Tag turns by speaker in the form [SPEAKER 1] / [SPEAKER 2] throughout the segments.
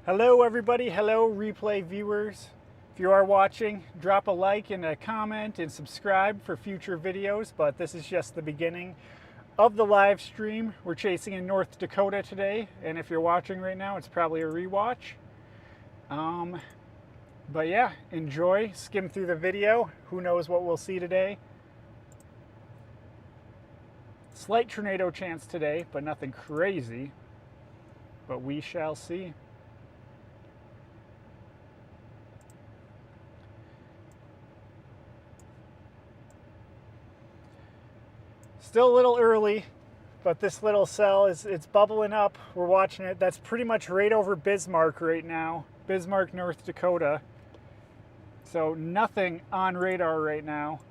[SPEAKER 1] Hello everybody, hello replay viewers. If you are watching, drop a like and a comment and subscribe for future videos, but this is just the beginning of the live stream. We're chasing in North Dakota today, and if you're watching right now, it's probably a rewatch. But yeah, enjoy, skim through the video. Who knows what we'll see today. Slight tornado chance today, but nothing crazy. But we shall see. Still a little early, but this little cell it's bubbling up. We're watching it. That's pretty much right over Bismarck right now. Bismarck, North Dakota. So nothing on radar right now.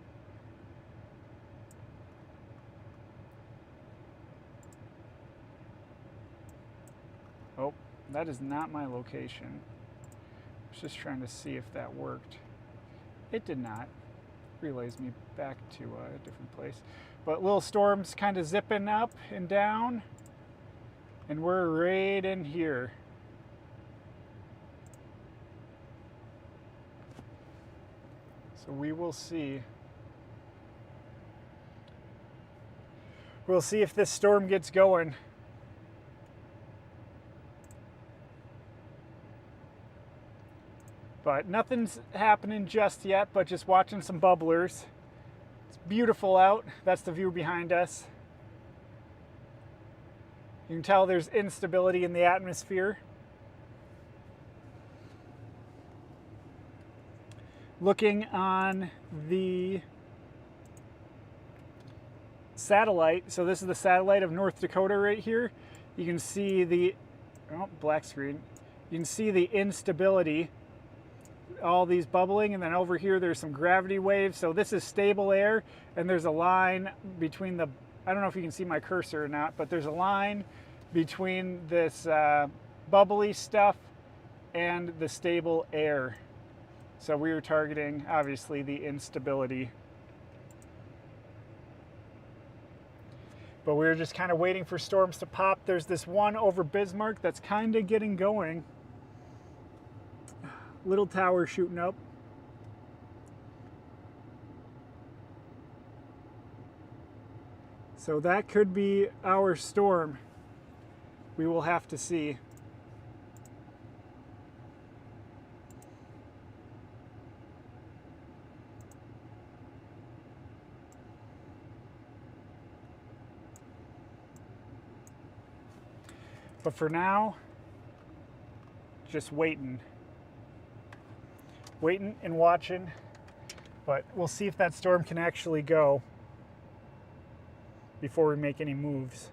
[SPEAKER 1] Oh, that is not my location. I was just trying to see if that worked. It did not. Relays me back to a different place. But little storms kind of zipping up and down, and we're right in here. So we will see. We'll see if this storm gets going. But nothing's happening just yet, but just watching some bubblers. It's beautiful out. That's the view behind us. You can tell there's instability in the atmosphere. Looking on the satellite, so this is the satellite of North Dakota right here. You can see the, oh, black screen. You can see the instability. All these bubbling, and then over here there's some gravity waves. So this is stable air, and there's a line between the, I don't know if you can see my cursor or not, but there's a line between this bubbly stuff and the stable air. So we were targeting obviously the instability, but we were just kind of waiting for storms to pop. There's this one over Bismarck that's kind of getting going. Little tower shooting up. So that could be our storm. We will have to see. But for now, just waiting. Waiting and watching, but we'll see if that storm can actually go before we make any moves.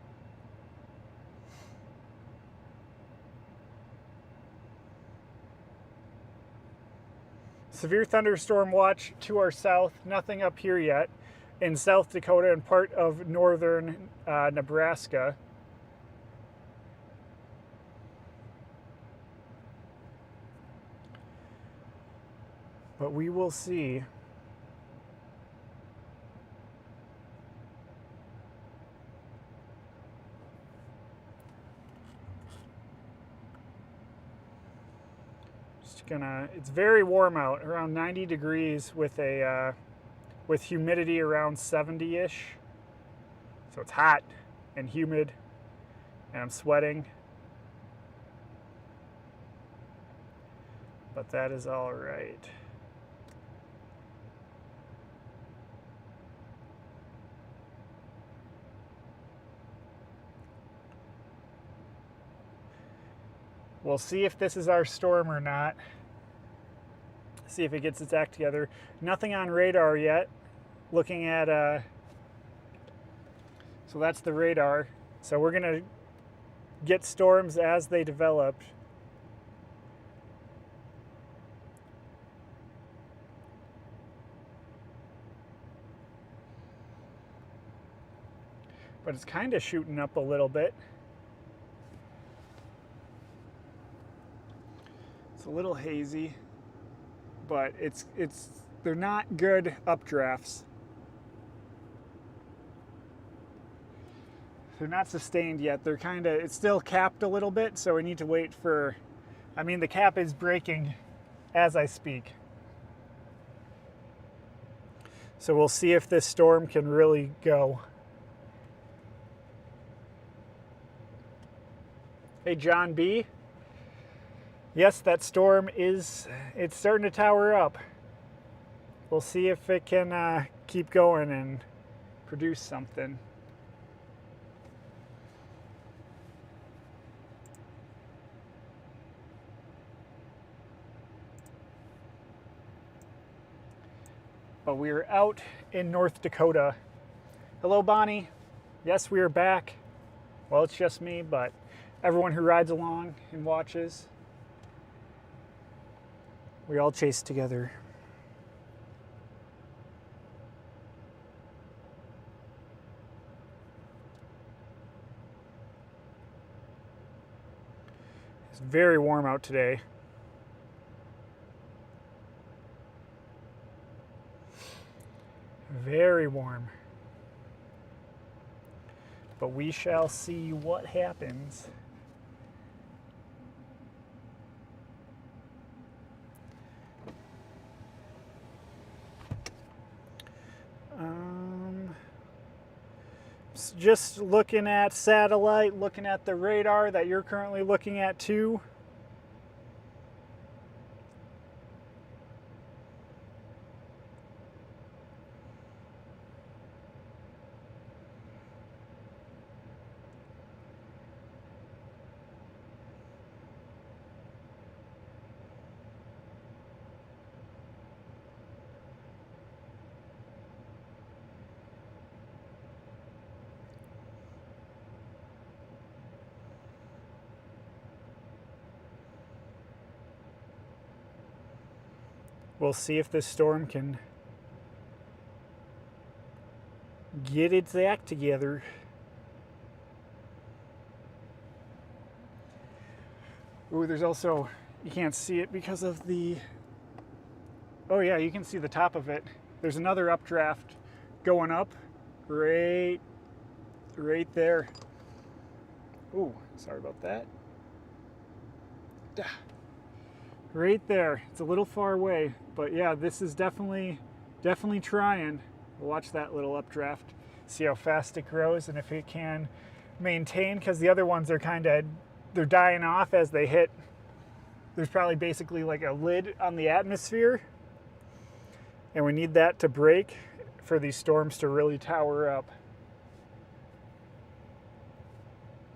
[SPEAKER 1] Severe thunderstorm watch to our south, nothing up here yet, in South Dakota and part of northern Nebraska. But we will see. Just gonna, it's very warm out, around 90 degrees with a with humidity around 70-ish. So it's hot and humid, and I'm sweating. But that is all right. We'll see if this is our storm or not. See if it gets its act together. Nothing on radar yet. Looking at, so that's the radar. So we're gonna get storms as they develop. But it's kind of shooting up a little bit. It's a little hazy, but they're not good updrafts. They're not sustained yet. They're kind of, it's still capped a little bit, so we need to wait for I mean, the cap is breaking as I speak. So we'll see if this storm can really go. Hey, John B. Yes, that storm it's starting to tower up. We'll see if it can keep going and produce something. But we are out in North Dakota. Hello, Bonnie. Yes, we are back. Well, it's just me, but everyone who rides along and watches, we all chase together. It's very warm out today. Very warm. But we shall see what happens. Just looking at satellite, looking at the radar that you're currently looking at too. We'll see if this storm can get its act together. Ooh, there's also, you can't see it because of the, oh yeah, you can see the top of it. There's another updraft going up right there. Ooh, sorry about that. Right there. It's a little far away, but yeah, this is definitely trying. We'll watch that little updraft, see how fast it grows and if it can maintain, because the other ones are they're dying off as they hit. There's probably basically like a lid on the atmosphere, and we need that to break for these storms to really tower up.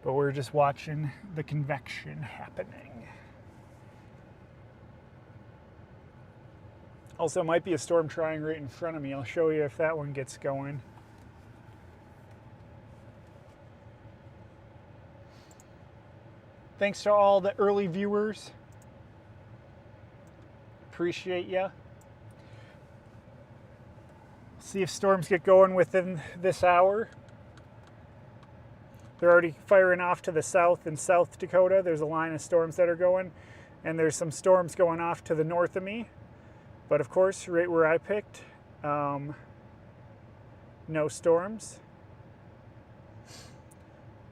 [SPEAKER 1] But we're just watching the convection happening. Also, might be a storm trying right in front of me. I'll show you if that one gets going. Thanks to all the early viewers. Appreciate ya. See if storms get going within this hour. They're already firing off to the south in South Dakota. There's a line of storms that are going, and there's some storms going off to the north of me. But of course, right where I picked, no storms.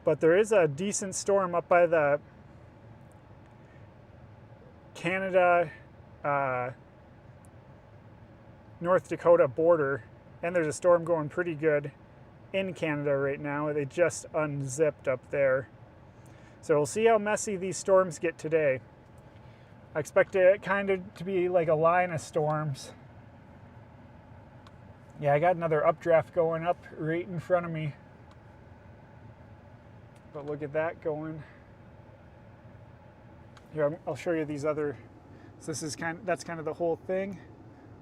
[SPEAKER 1] But there is a decent storm up by the Canada, North Dakota border, and there's a storm going pretty good in Canada right now. They just unzipped up there. So we'll see how messy these storms get today. I expect it kind of to be like a line of storms. Yeah, I got another updraft going up right in front of me. But look at that going. Here, I'll show you these other. So this is that's kind of the whole thing.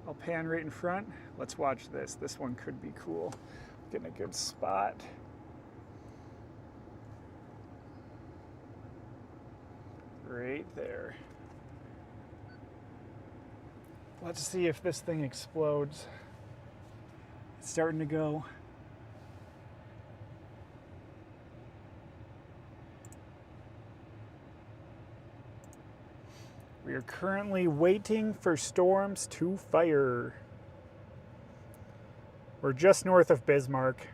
[SPEAKER 1] I'll pan right in front. Let's watch this. This one could be cool. Getting a good spot. Right there. Let's see if this thing explodes. It's starting to go. We are currently waiting for storms to fire. We're just north of Bismarck.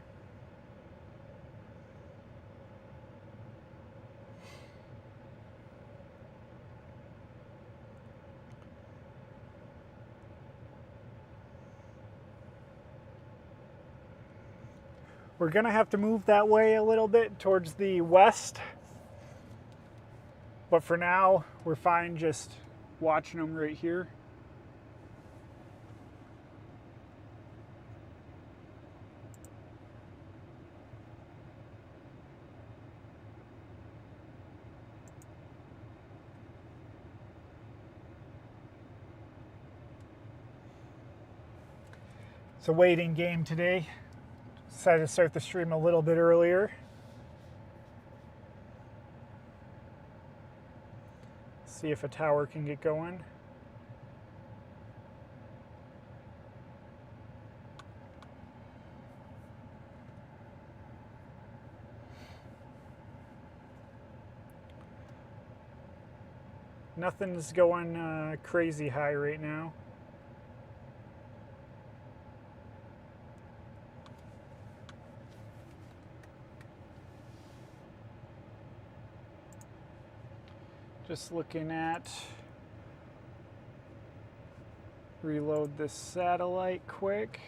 [SPEAKER 1] We're gonna have to move that way a little bit towards the west, but for now we're fine just watching them right here. It's a waiting game today. Decided to start the stream a little bit earlier. See if a tower can get going. Nothing's going crazy high right now. Just looking at, reload this satellite quick.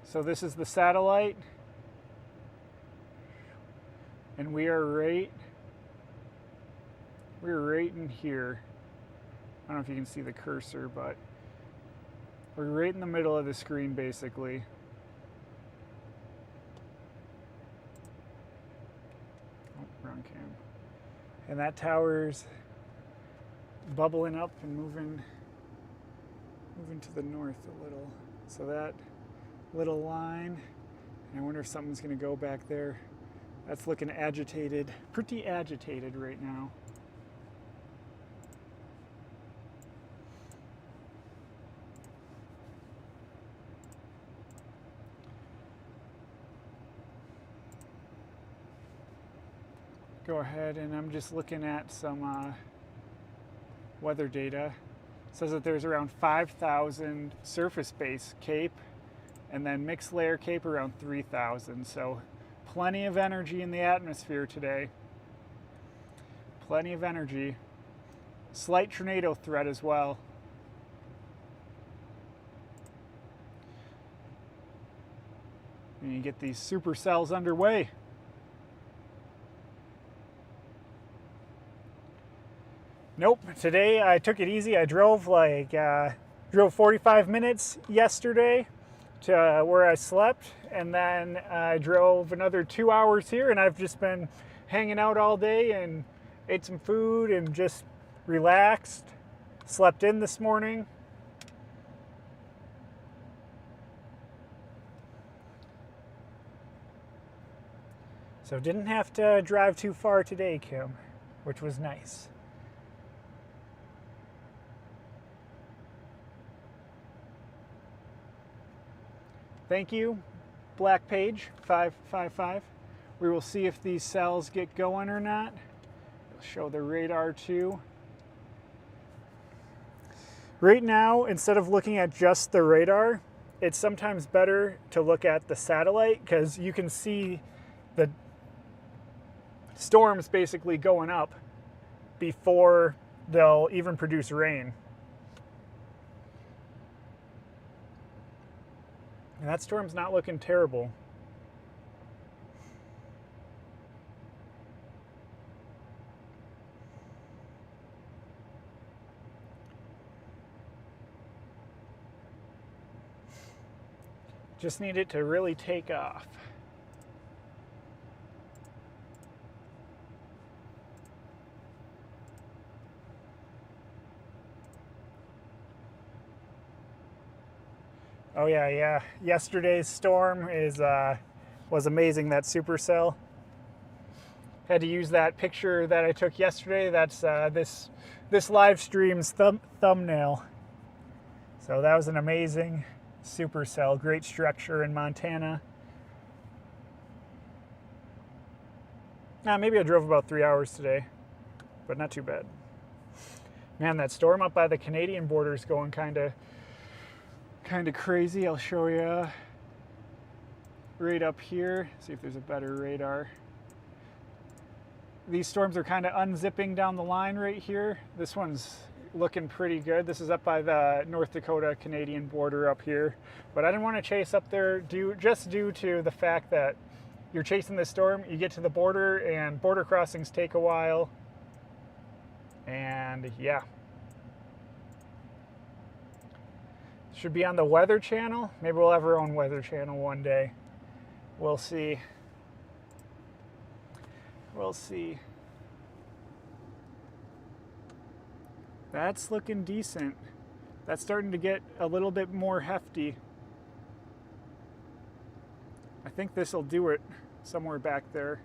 [SPEAKER 1] So this is the satellite, and we're right in here. I don't know if you can see the cursor, but we're right in the middle of the screen basically. Oh, wrong cam. And that tower's bubbling up and moving to the north a little. So that little line, and I wonder if something's gonna go back there. That's looking agitated, pretty agitated right now. Go ahead, and I'm just looking at some weather data. It says that there's around 5,000 surface base CAPE, and then mixed layer CAPE around 3,000. So plenty of energy in the atmosphere today. Plenty of energy. Slight tornado threat as well. And you get these supercells underway. Nope, today I took it easy. I drove 45 minutes yesterday to where I slept, and then I drove another 2 hours here, and I've just been hanging out all day and ate some food and just relaxed. Slept in this morning. So didn't have to drive too far today, Kim, which was nice. Thank you, Black Page 555. We will see if these cells get going or not. It'll show the radar too. Right now, instead of looking at just the radar, it's sometimes better to look at the satellite because you can see the storms basically going up before they'll even produce rain. And that storm's not looking terrible. Just need it to really take off. Oh yeah. Yesterday's storm was amazing. That supercell. Had to use that picture that I took yesterday. That's this live stream's thumbnail. So that was an amazing supercell. Great structure in Montana. Maybe I drove about 3 hours today, but not too bad. Man, that storm up by the Canadian border is going kind of crazy. I'll show you right up here. See if there's a better radar. These storms are kind of unzipping down the line right here. This one's looking pretty good. This is up by the North Dakota Canadian border up here, but I didn't want to chase up there just due to the fact that you're chasing this storm, you get to the border and border crossings take a while, and yeah. Should be on the Weather Channel. Maybe we'll have our own Weather Channel one day. We'll see. We'll see. That's looking decent. That's starting to get a little bit more hefty. I think this will do it somewhere back there.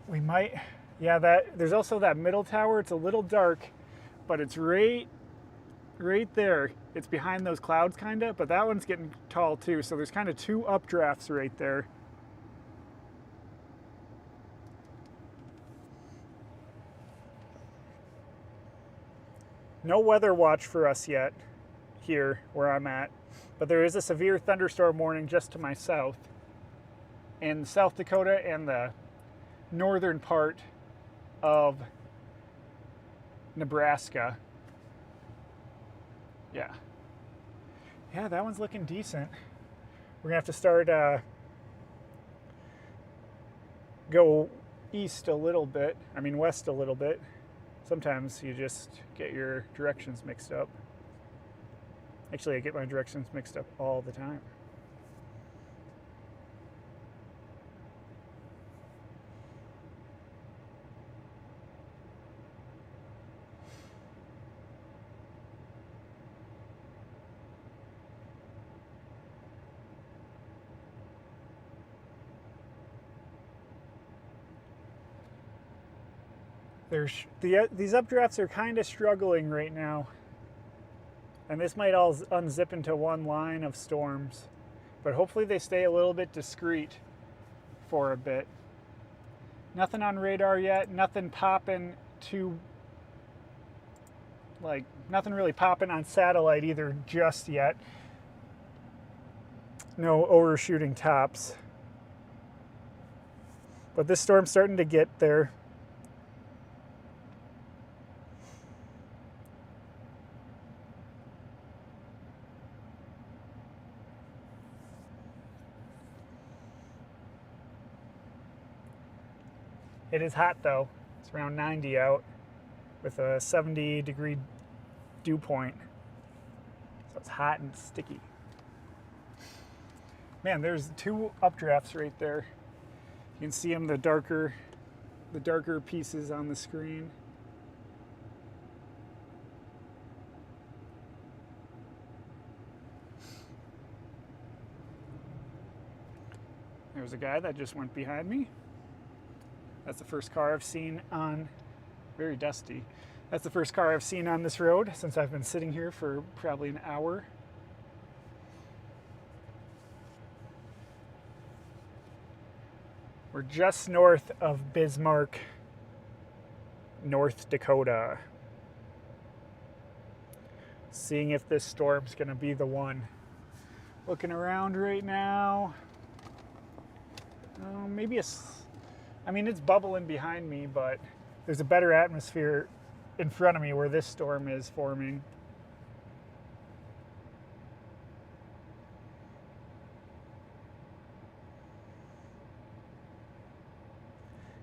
[SPEAKER 1] We might, yeah, there's also that middle tower. It's a little dark, but it's right there. It's behind those clouds kind of, but that one's getting tall too. So there's kind of two updrafts right there. No weather watch for us yet here where I'm at, but there is a severe thunderstorm warning just to my south in South Dakota and the northern part of Nebraska. Yeah, that one's looking decent. We're gonna have to start go east a little bit, I mean west a little bit. Sometimes you just get your directions mixed up. Actually, I get my directions mixed up all the time. These updrafts are kind of struggling right now. And this might all unzip into one line of storms. But hopefully they stay a little bit discreet for a bit. Nothing on radar yet, nothing popping nothing really popping on satellite either just yet. No overshooting tops. But this storm's starting to get there. It is hot though. It's around 90 out with a 70-degree dew point. So it's hot and sticky. Man, there's two updrafts right there. You can see them, the darker pieces on the screen. There's a guy that just went behind me. That's the first car I've seen on, very dusty. That's the first car I've seen on this road since I've been sitting here for probably an hour. We're just north of Bismarck, North Dakota. Seeing if this storm's gonna be the one. Looking around right now. I mean, it's bubbling behind me, but there's a better atmosphere in front of me where this storm is forming.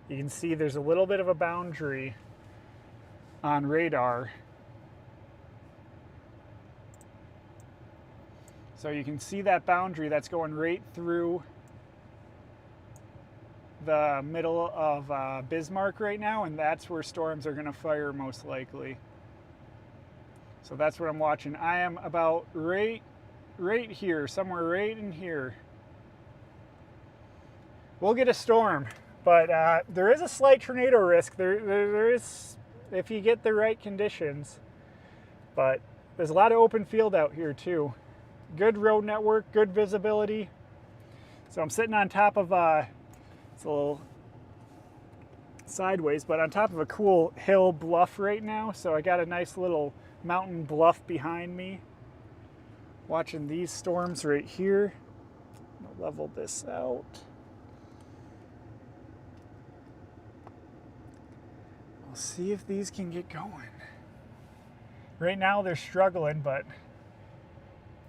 [SPEAKER 1] You can see there's a little bit of a boundary on radar. So you can see that boundary that's going right through the middle of Bismarck right now, and that's where storms are going to fire most likely. So that's what I'm watching. I am about right here, somewhere right in here. We'll get a storm, but there is a slight tornado risk. There is, if you get the right conditions. But there's a lot of open field out here too. Good road network, good visibility. So I'm sitting on top of it's a little sideways, but on top of a cool hill bluff right now. So I got a nice little mountain bluff behind me. Watching these storms right here. I'll level this out. We'll see if these can get going. Right now they're struggling, but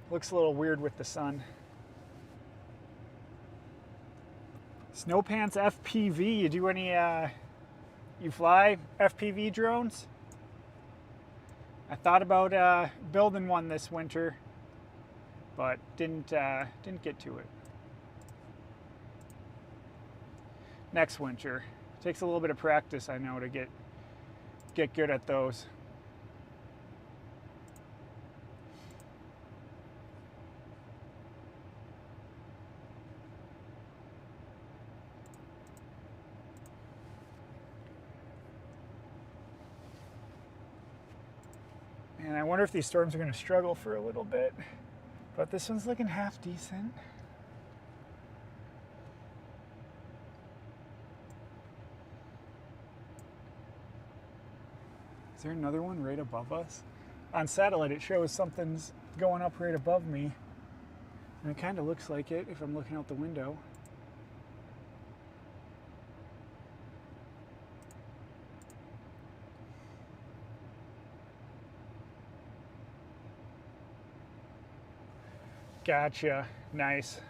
[SPEAKER 1] looks a little weird with the sun. Snow Pants FPV, you do any, you fly FPV drones? I thought about building one this winter, but didn't get to it. Next winter. Takes a little bit of practice, I know, to get good at those. And I wonder if these storms are going to struggle for a little bit. But this one's looking half decent. Is there another one right above us? On satellite it shows something's going up right above me. And it kind of looks like it if I'm looking out the window. Gotcha. Nice.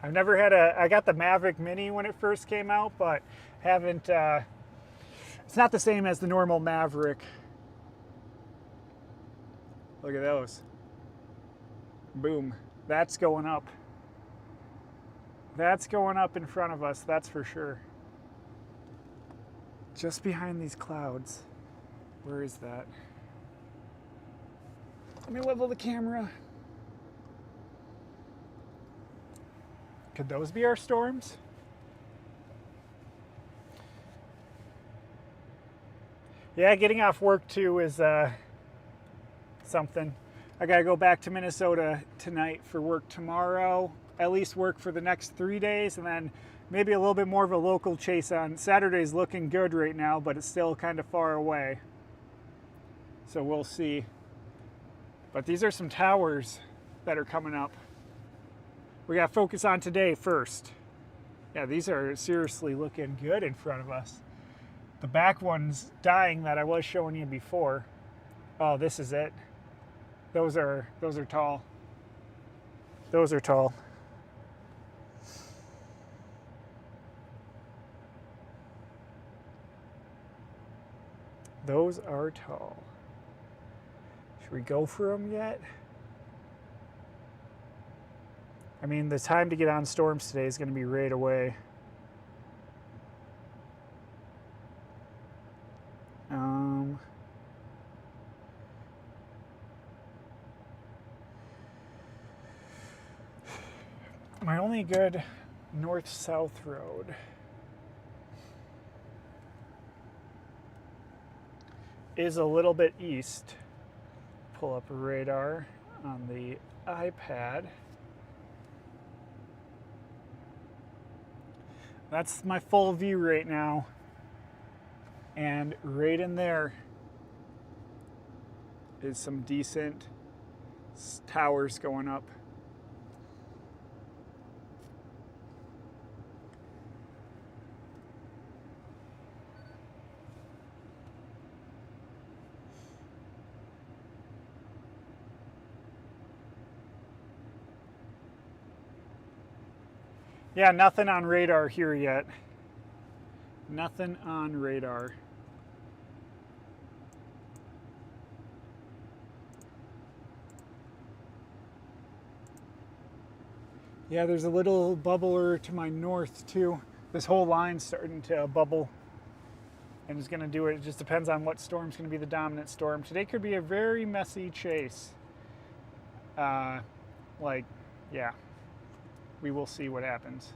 [SPEAKER 1] I've never had I got the Maverick Mini when it first came out, but haven't, it's not the same as the normal Maverick. Look at those. Boom. That's going up. That's going up in front of us, that's for sure. Just behind these clouds. Where is that? Let me level the camera. Could those be our storms? Yeah, getting off work too is something. I gotta go back to Minnesota tonight for work tomorrow. At least work for the next 3 days, and then maybe a little bit more of a local chase on Saturday's looking good right now, but it's still kind of far away. So we'll see. But these are some towers that are coming up. We got to focus on today first. Yeah, these are seriously looking good in front of us. The back one's dying that I was showing you before. Oh, this is it. Those are tall. Those are tall. Those are tall. Should we go for them yet? I mean, the time to get on storms today is going to be right away. My only good north-south road is a little bit east. Pull up a radar on the iPad. That's my full view right now. And right in there is some decent towers going up. Yeah, nothing on radar here yet. Nothing on radar. Yeah, there's a little bubbler to my north too. This whole line's starting to bubble. And it's gonna do it. It just depends on what storm's gonna be the dominant storm. Today could be a very messy chase. Yeah. We will see what happens.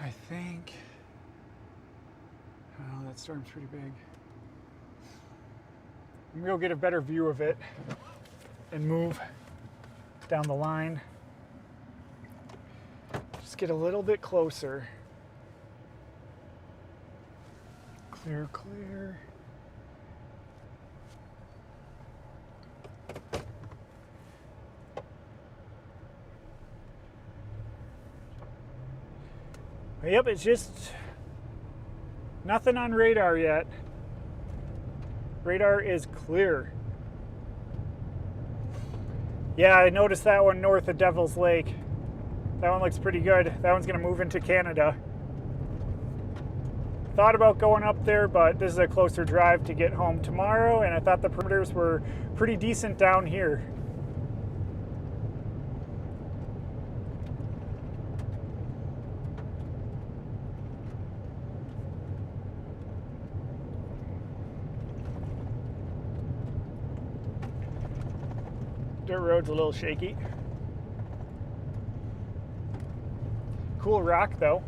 [SPEAKER 1] I think Oh, that storm's pretty big. I'm gonna go get a better view of it and move down the line. Just get a little bit closer. Clear, clear. Yep, it's just nothing on radar yet. Radar is clear. Yeah, I noticed that one north of Devil's Lake. That one looks pretty good. That one's gonna move into Canada. Thought about going up there, but this is a closer drive to get home tomorrow, and I thought the perimeters were pretty decent down here. Dirt road's a little shaky. Cool rock though.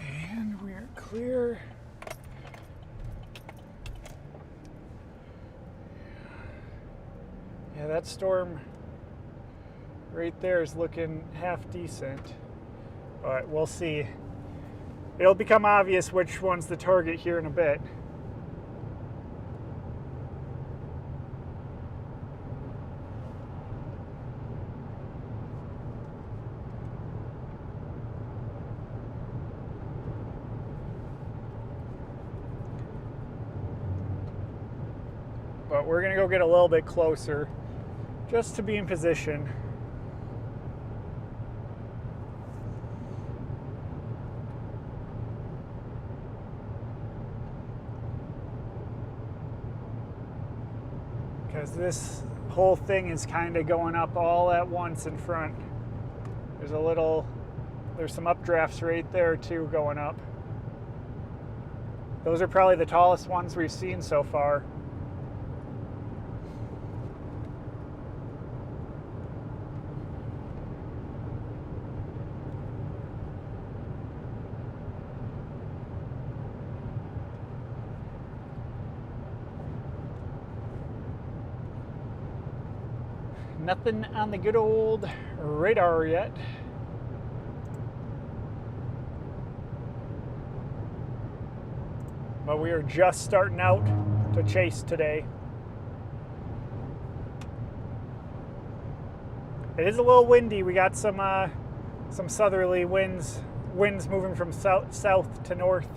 [SPEAKER 1] And we're clear. Yeah, that storm right there is looking half decent, but we'll see. It'll become obvious which one's the target here in a bit. But we're gonna go get a little bit closer just to be in position. Because this whole thing is kind of going up all at once in front. There's some updrafts right there too going up. Those are probably the tallest ones we've seen so far. Nothing on the good old radar yet. But we are just starting out to chase today. It is a little windy. We got some southerly winds moving from south to north.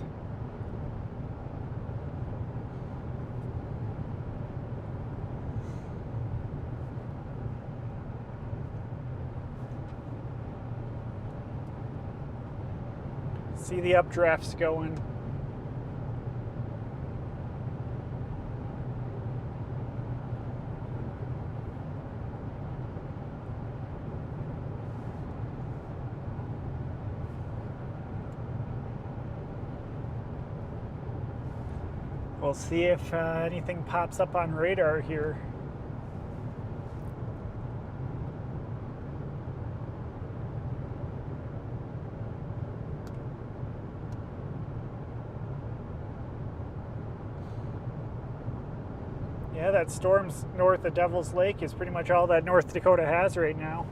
[SPEAKER 1] See the updrafts going. We'll see if anything pops up on radar here. Yeah, that storm's north of Devil's Lake is pretty much all that North Dakota has right now.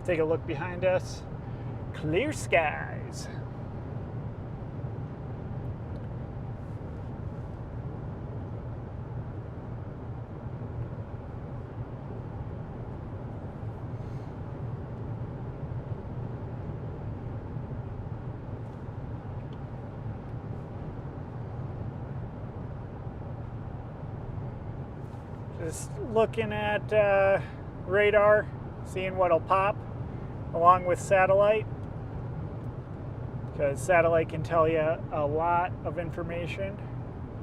[SPEAKER 1] Take a look behind us. Clear skies. Just looking at radar, seeing what'll pop along with satellite, because satellite can tell you a lot of information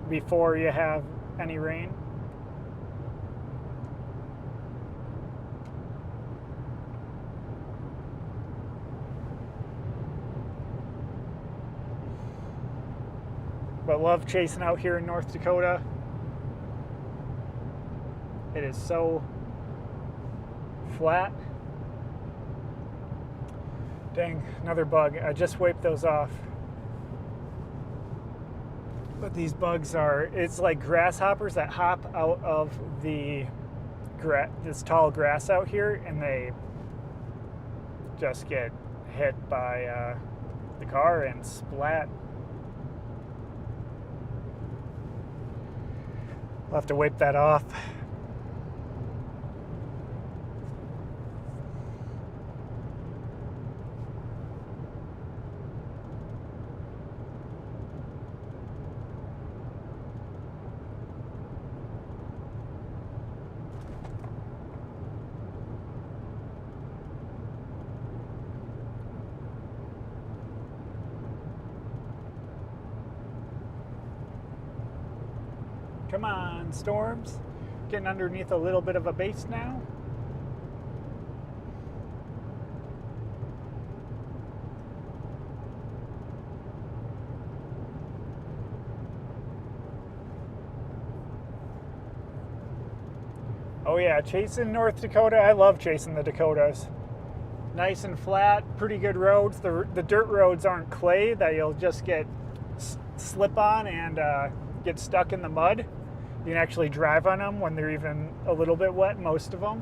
[SPEAKER 1] before you have any rain. But love chasing out here in North Dakota. It is so flat. Dang, another bug. I just wiped those off. But these bugs are, it's like grasshoppers that hop out of this tall grass out here, and they just get hit by the car and splat. I'll have to wipe that off. Come on, storms. Getting underneath a little bit of a base now. Oh yeah, chasing North Dakota. I love chasing the Dakotas. Nice and flat, pretty good roads. The dirt roads aren't clay that you'll just get slip on and get stuck in the mud. You can actually drive on them when they're even a little bit wet, most of them.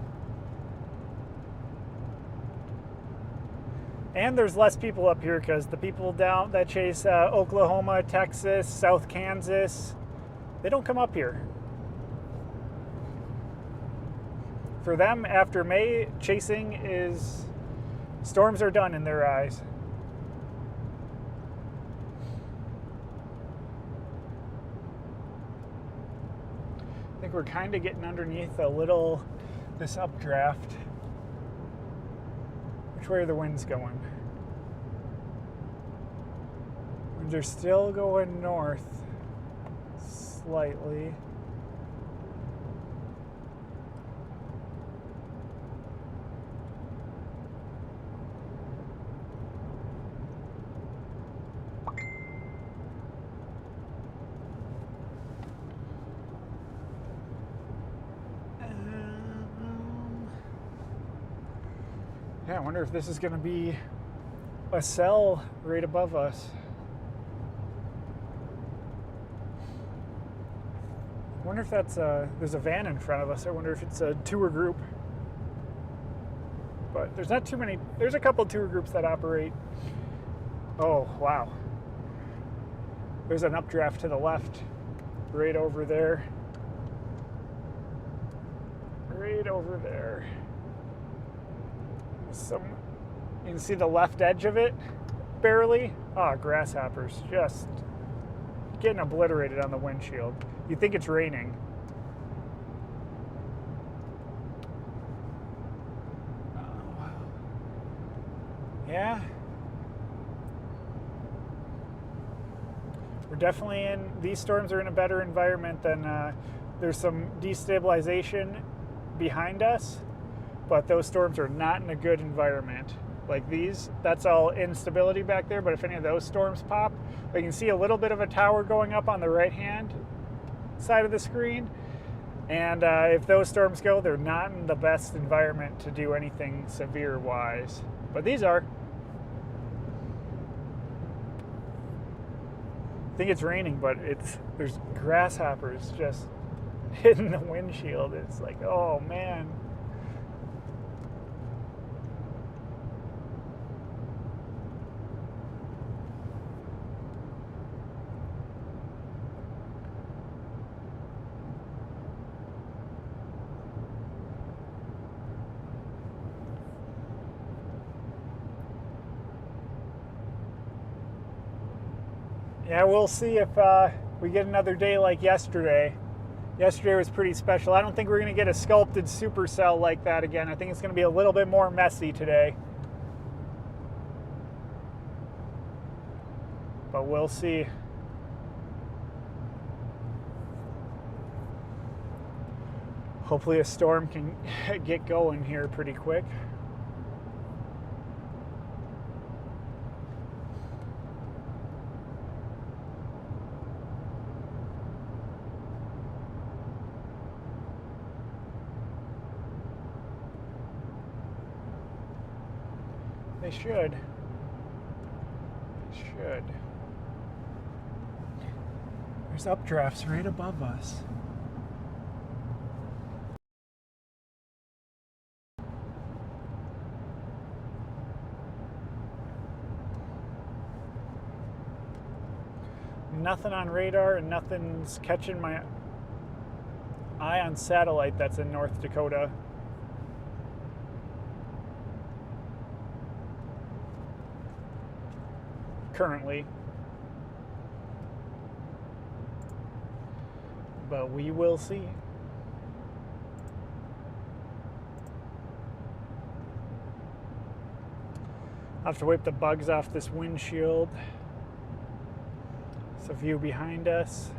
[SPEAKER 1] And there's less people up here because the people down that chase Oklahoma, Texas, South Kansas, they don't come up here. For them, after May, chasing is, storms are done in their eyes. I think we're kind of getting underneath this updraft. Which way are the winds going? Winds are still going north slightly. Yeah, I wonder if this is going to be a cell right above us. I wonder if that's there's a van in front of us. I wonder if it's a tour group. But there's not too many. There's a couple tour groups that operate. Oh, wow. There's an updraft to the left, right over there. Right over there. You can see the left edge of it, barely. Ah, grasshoppers just getting obliterated on the windshield. You think it's raining. Oh, wow. Yeah. We're definitely these storms are in a better environment than, there's some destabilization behind us. But those storms are not in a good environment. Like these, that's all instability back there, but if any of those storms pop, you can see a little bit of a tower going up on the right-hand side of the screen. And if those storms go, they're not in the best environment to do anything severe-wise. But these are. I think it's raining, but there's grasshoppers just hitting the windshield. It's like, oh man. Yeah, we'll see if we get another day like yesterday. Yesterday was pretty special. I don't think we're going to get a sculpted supercell like that again. I think it's going to be a little bit more messy today. But we'll see. Hopefully a storm can get going here pretty quick. They should. They should. There's updrafts right above us. Nothing on radar and nothing's catching my eye on satellite that's in North Dakota. Currently. But we will see. I'll have to wipe the bugs off this windshield. It's a view behind us.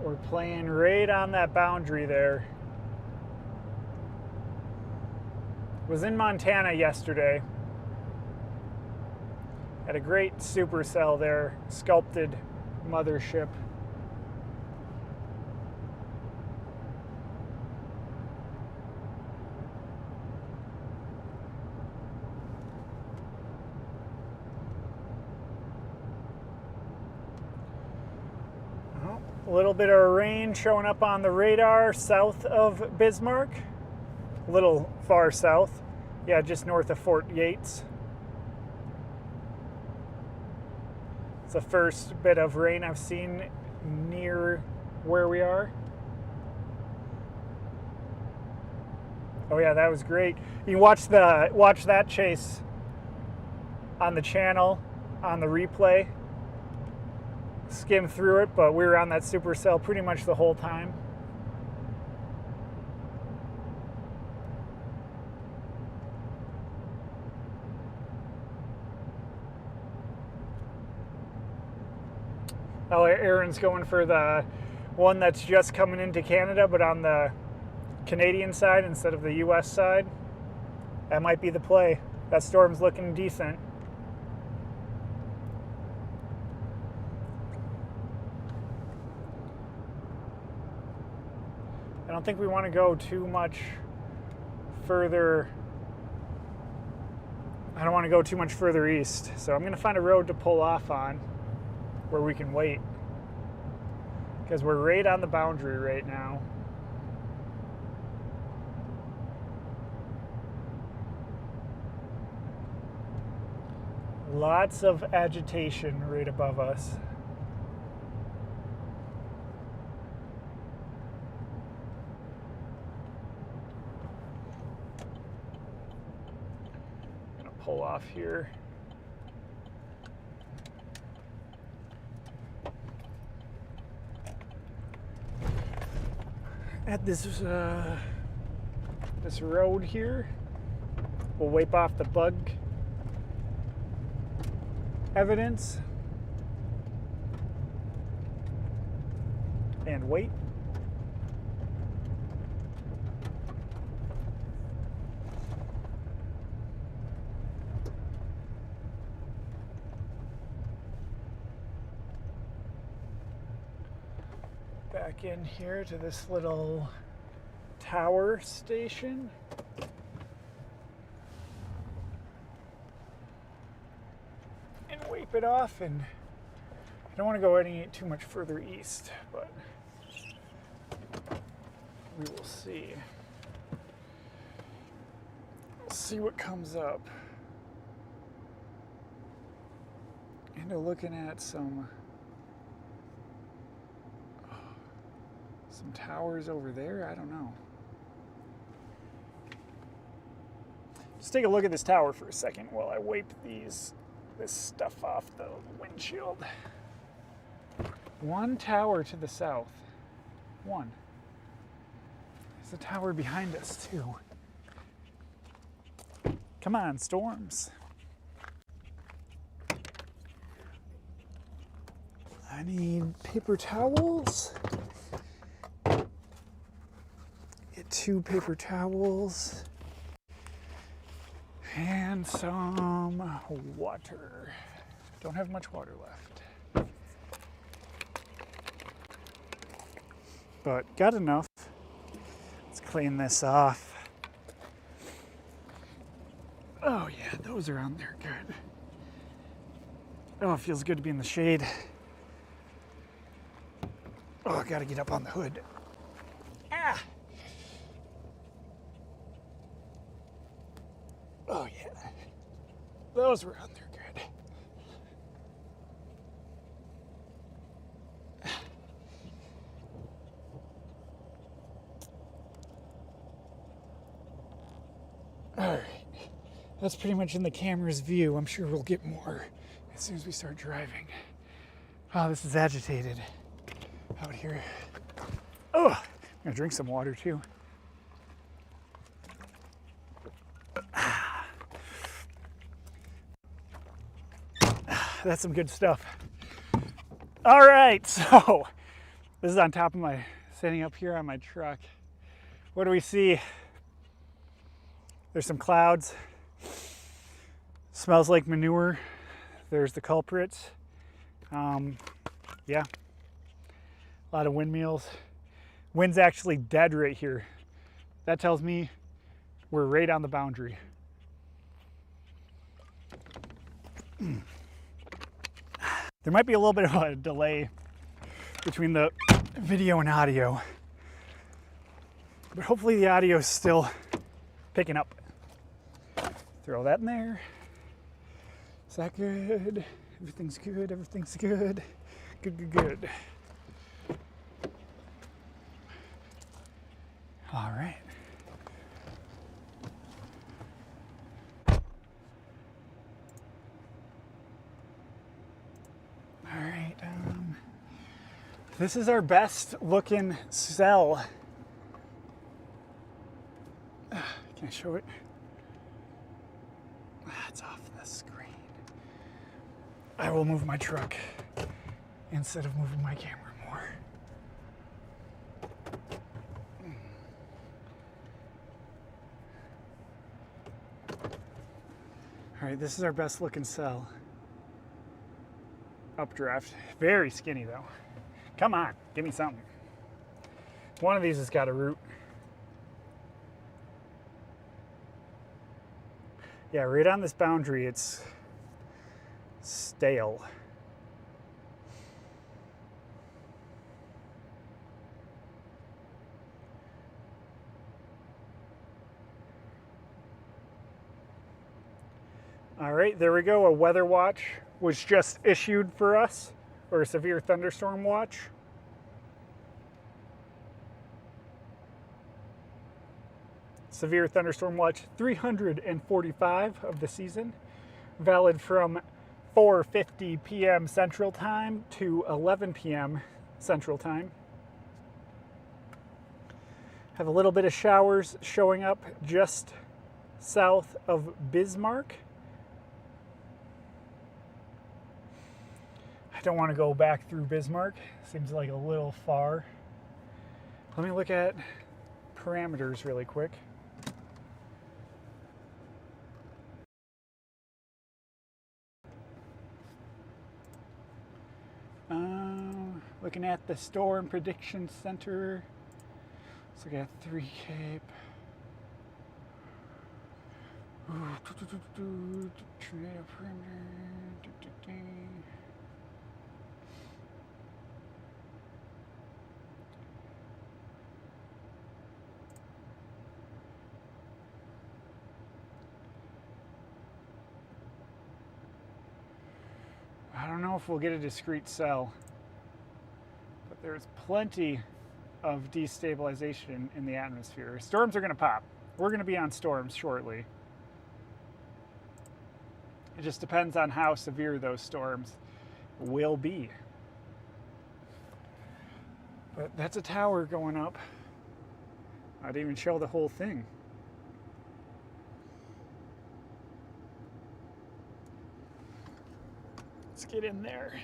[SPEAKER 1] We're playing right on that boundary there. Was in Montana yesterday. Had a great supercell there, sculpted mothership. A little bit of rain showing up on the radar south of Bismarck. A little far south. Yeah, just north of Fort Yates. It's the first bit of rain I've seen near where we are. Oh yeah, that was great. You can watch that chase on the channel, on the replay. Skim through it, but we were on that supercell pretty much the whole time. Oh, Aaron's going for the one that's just coming into Canada, but on the Canadian side instead of the US side. That might be the play. That storm's looking decent. I don't think we want to go too much further. I don't want to go too much further east. So I'm going to find a road to pull off on where we can wait. Because we're right on the boundary right now. Lots of agitation right above us. Pull off here. At this road here, we'll wipe off the bug evidence and wait. Back in here to this little tower station. And wipe it off, and I don't want to go too much further east, but we will see. We'll see what comes up. And looking at some towers over there. I don't know. Just take a look at this tower for a second while I wipe this stuff off the windshield. One tower to the south. One. There's a tower behind us too. Come on, storms. I need paper towels. Get 2 paper towels and some water. Don't have much water left, but got enough. clean this off. Oh yeah, those are on there good. Oh, it feels good to be in the shade. Oh, I gotta get up on the hood. Ah! Oh yeah, those were on there good. All right, that's pretty much in the camera's view. I'm sure we'll get more as soon as we start driving. Oh, this is agitated out here. Oh, I'm gonna drink some water too. That's some good stuff. All right, so this is on top of my, standing up here on my truck. What do we see? There's some clouds. Smells like manure. There's the culprits. Yeah, a lot of windmills. Wind's actually dead right here. That tells me we're right on the boundary. There might be a little bit of a delay between the video and audio, but hopefully the audio is still picking up. Throw that in there. Is that good? Everything's good, everything's good. Good, good, good. All right. All right, this is our best looking cell. Can I show it? It's off the screen. I will move my truck instead of moving my camera more. All right, this is our best looking cell. Updraft, very skinny though. Come on, give me something. One of these has got a root. Yeah, right on this boundary, it's stale. All right, there we go. A weather watch was just issued for us, or a severe thunderstorm watch. Severe thunderstorm watch 345 of the season, valid from 4:50 p.m. Central Time to 11 p.m. Central Time. Have a little bit of showers showing up just south of Bismarck. I don't want to go back through Bismarck. Seems like a little far. Let me look at parameters really quick. Looking at the Storm Prediction Center. Let's look at 3 Cape. Tornado perimeter. I don't know if we'll get a discrete cell, but there's plenty of destabilization in the atmosphere. Storms are going to pop. We're going to be on storms shortly. It just depends on how severe those storms will be. But that's a tower going up. I didn't even show the whole thing. Let's get in there.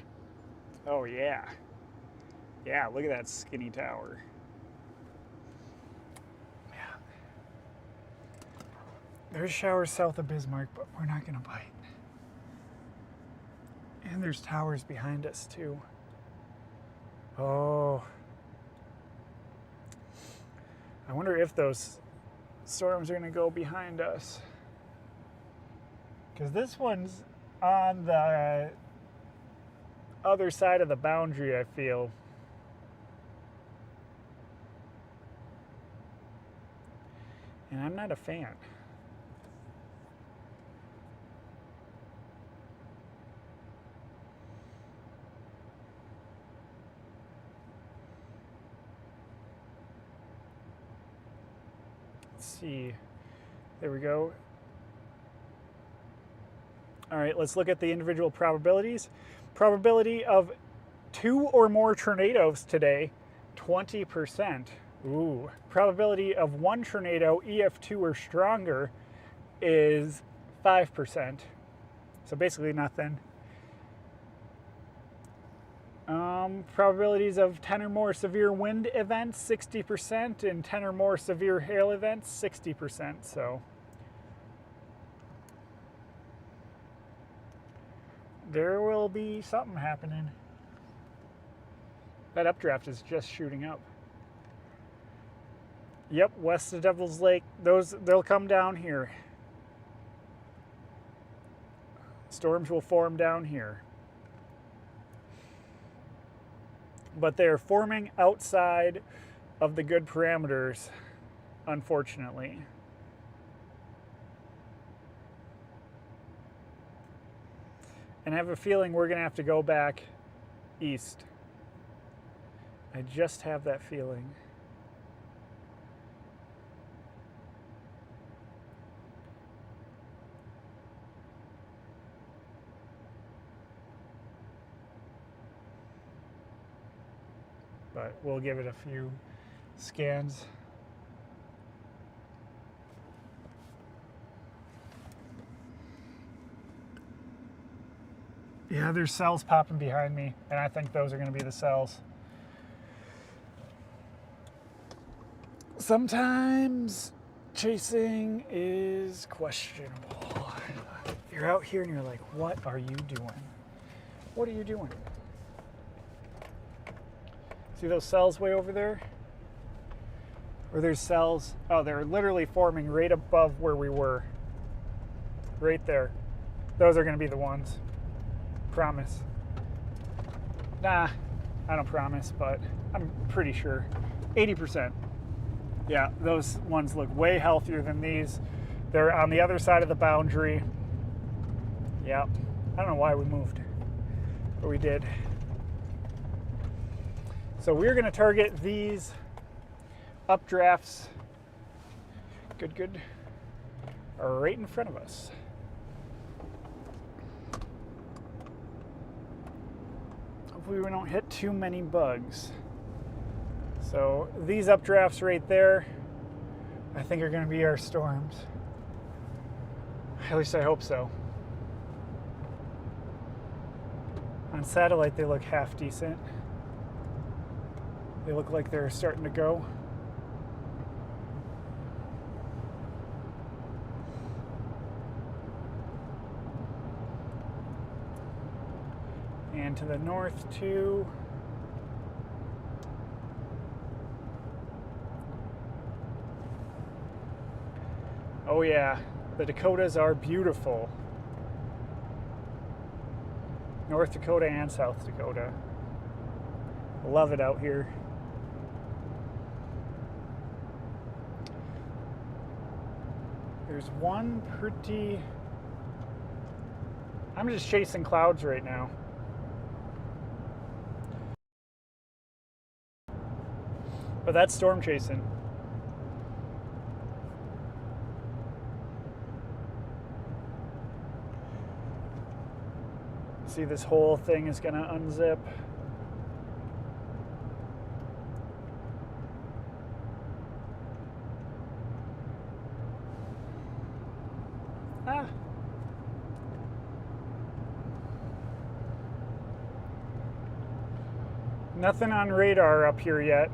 [SPEAKER 1] Oh yeah. Yeah, look at that skinny tower. Yeah. There's showers south of Bismarck, but we're not gonna bite. And there's towers behind us too. Oh. I wonder if those storms are going to go behind us. Because this one's on the other side of the boundary, I feel. And I'm not a fan. Let's see. There we go. All right, let's look at the individual probabilities. Probability of 2 or more tornadoes today, 20%. Ooh. Probability of 1 tornado, EF2 or stronger, is 5%. So basically nothing. Probabilities of 10 or more severe wind events, 60%, and 10 or more severe hail events, 60%. So there will be something happening. That updraft is just shooting up. Yep, west of Devil's Lake. They'll come down here. Storms will form down here. But they're forming outside of the good parameters, unfortunately. And I have a feeling we're going to have to go back east. I just have that feeling. But we'll give it a few scans. Yeah, there's cells popping behind me, and I think those are going to be the cells. Sometimes chasing is questionable. You're out here and you're like, what are you doing? What are you doing? See those cells way over there? Or there's cells, oh, they're literally forming right above where we were. Right there. Those are going to be the ones. Promise. Nah, I don't promise, but I'm pretty sure. 80%. Yeah, those ones look way healthier than these. They're on the other side of the boundary. Yeah, I don't know why we moved, but we did. So we're going to target these updrafts. Good. Are right in front of us. Hopefully we don't hit too many bugs. So these updrafts right there, I think are going to be our storms. At least I hope so. On satellite, they look half decent. They look like they're starting to go. And to the north too. Oh yeah, the Dakotas are beautiful. North Dakota and South Dakota. Love it out here. There's one pretty... I'm just chasing clouds right now. But that's storm chasing. See, this whole thing is gonna unzip. Nothing on radar up here yet.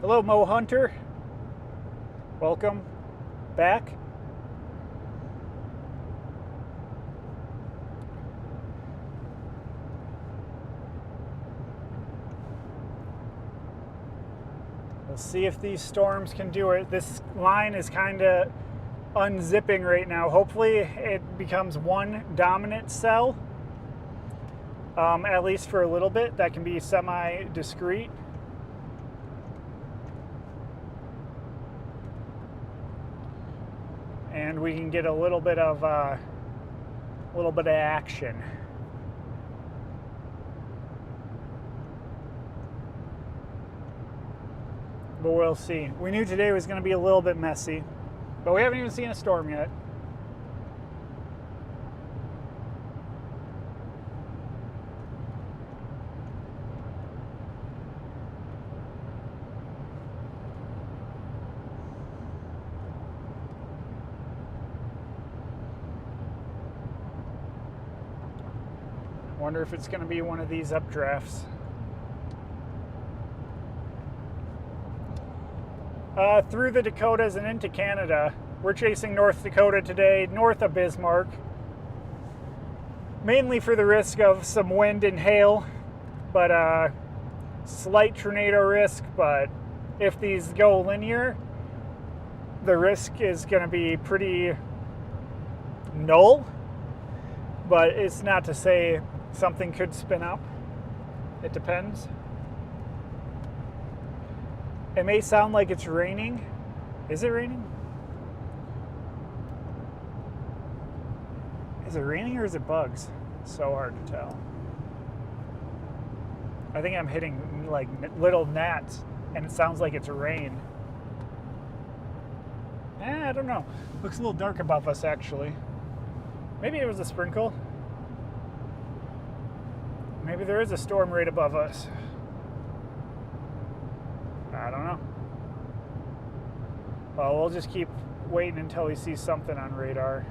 [SPEAKER 1] Hello, Mo Hunter. Welcome back. We'll see if these storms can do it. This line is kind of unzipping right now. Hopefully it becomes one dominant cell, at least for a little bit. That can be semi-discrete. And we can get a little bit of action. But we'll see. We knew today was going to be a little bit messy, but we haven't even seen a storm yet. Wonder if it's going to be one of these updrafts. Through the Dakotas and into Canada. We're chasing North Dakota today, north of Bismarck. Mainly for the risk of some wind and hail, but slight tornado risk. But if these go linear, the risk is going to be pretty null. But it's not to say something could spin up. It depends. It may sound like it's raining. Is it raining? Is it raining or is it bugs? So hard to tell. I think I'm hitting like little gnats and it sounds like it's rain. I don't know. Looks a little dark above us actually. Maybe it was a sprinkle. Maybe there is a storm right above us. I don't know. Well, we'll just keep waiting until we see something on radar.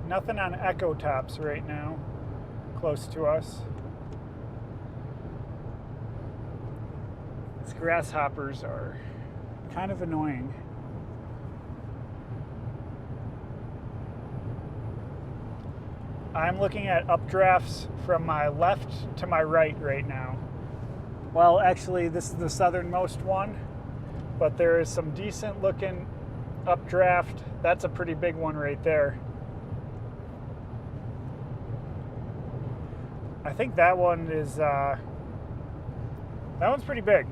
[SPEAKER 1] Nothing on echo tops right now, close to us. These grasshoppers are kind of annoying. I'm looking at updrafts from my left to my right now. Well, actually, this is the southernmost one, but there is some decent looking updraft. That's a pretty big one right there. I think that one is, that one's pretty big.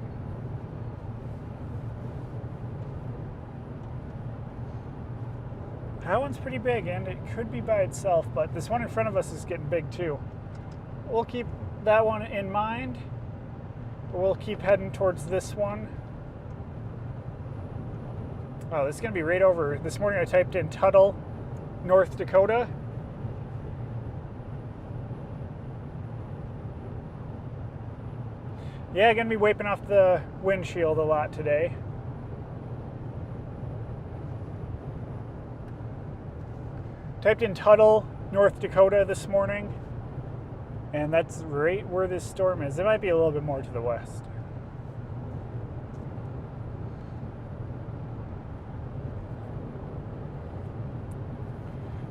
[SPEAKER 1] That one's pretty big, and it could be by itself, but this one in front of us is getting big too. We'll keep that one in mind, but we'll keep heading towards this one. Oh, this is going to be right over. This morning I typed in Tuttle, North Dakota. Yeah, going to be wiping off the windshield a lot today. Typed in Tuttle, North Dakota this morning, and that's right where this storm is. It might be a little bit more to the west.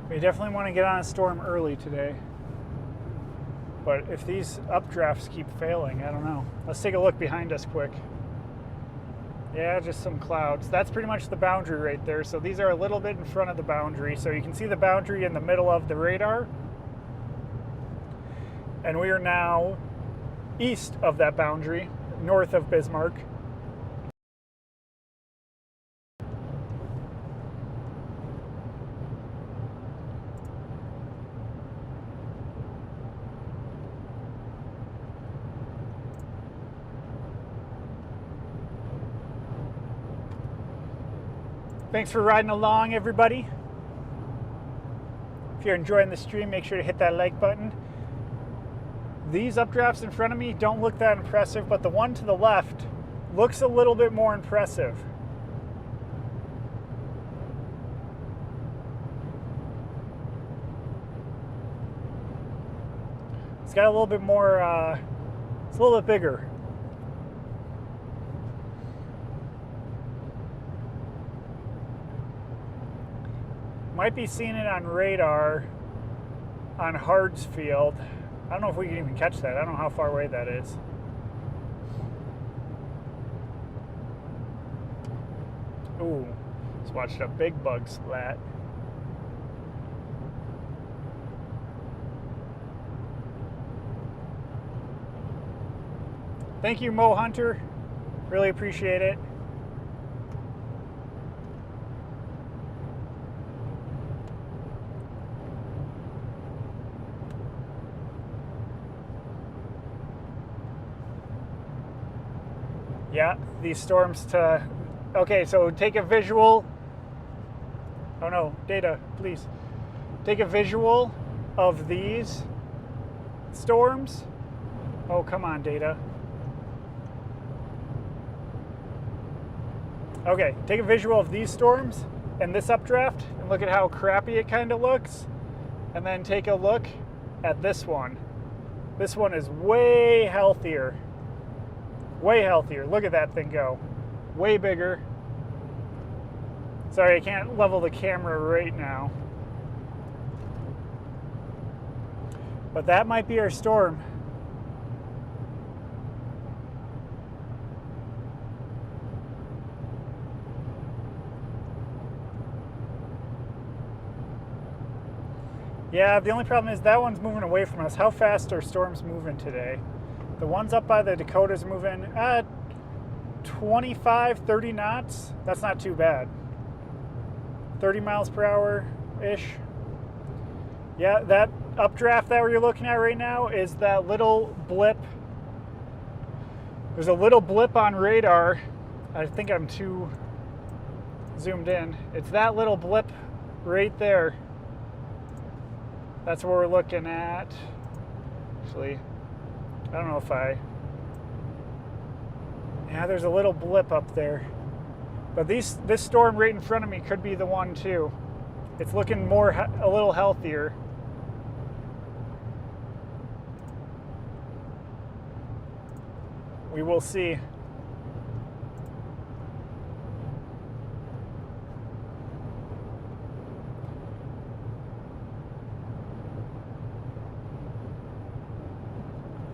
[SPEAKER 1] We definitely want to get on a storm early today. But if these updrafts keep failing, I don't know. Let's take a look behind us quick. Yeah, just some clouds. That's pretty much the boundary right there. So these are a little bit in front of the boundary. So you can see the boundary in the middle of the radar. And we are now east of that boundary, north of Bismarck. Thanks for riding along, everybody. If you're enjoying the stream, make sure to hit that like button. These updrafts in front of me don't look that impressive, but the one to the left looks a little bit more impressive. It's got a little bit more, it's a little bit bigger. Might be seeing it on radar on Hardsfield. I don't know if we can even catch that. I don't know how far away that is. Ooh, just watched a big bug splat. Thank you, Mo Hunter. Really appreciate it. Yeah, these storms to... Okay, so take a visual. Oh no, data, please. Take a visual of these storms. Oh, come on, data. Okay, take a visual of these storms and this updraft and look at how crappy it kind of looks. And then take a look at this one. This one is way healthier. Way healthier. Look at that thing go. Way bigger. Sorry, I can't level the camera right now. But that might be our storm. Yeah, the only problem is that one's moving away from us. How fast are storms moving today? The ones up by the Dakotas moving at 25, 30 knots. That's not too bad. 30 miles per hour-ish. Yeah, that updraft that we're looking at right now is that little blip. There's a little blip on radar. I think I'm too zoomed in. It's that little blip right there. That's what we're looking at. Actually, I don't know if yeah, there's a little blip up there. But this storm right in front of me could be the one too. It's looking a little healthier. We will see.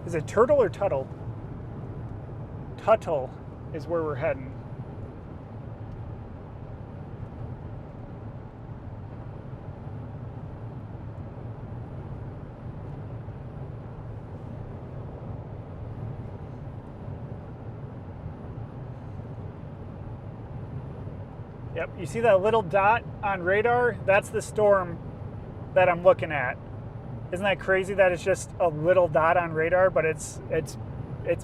[SPEAKER 1] Is it Turtle or Tuttle? Tuttle is where we're heading. Yep, you see that little dot on radar? That's the storm that I'm looking at. Isn't that crazy that it's just a little dot on radar, but it's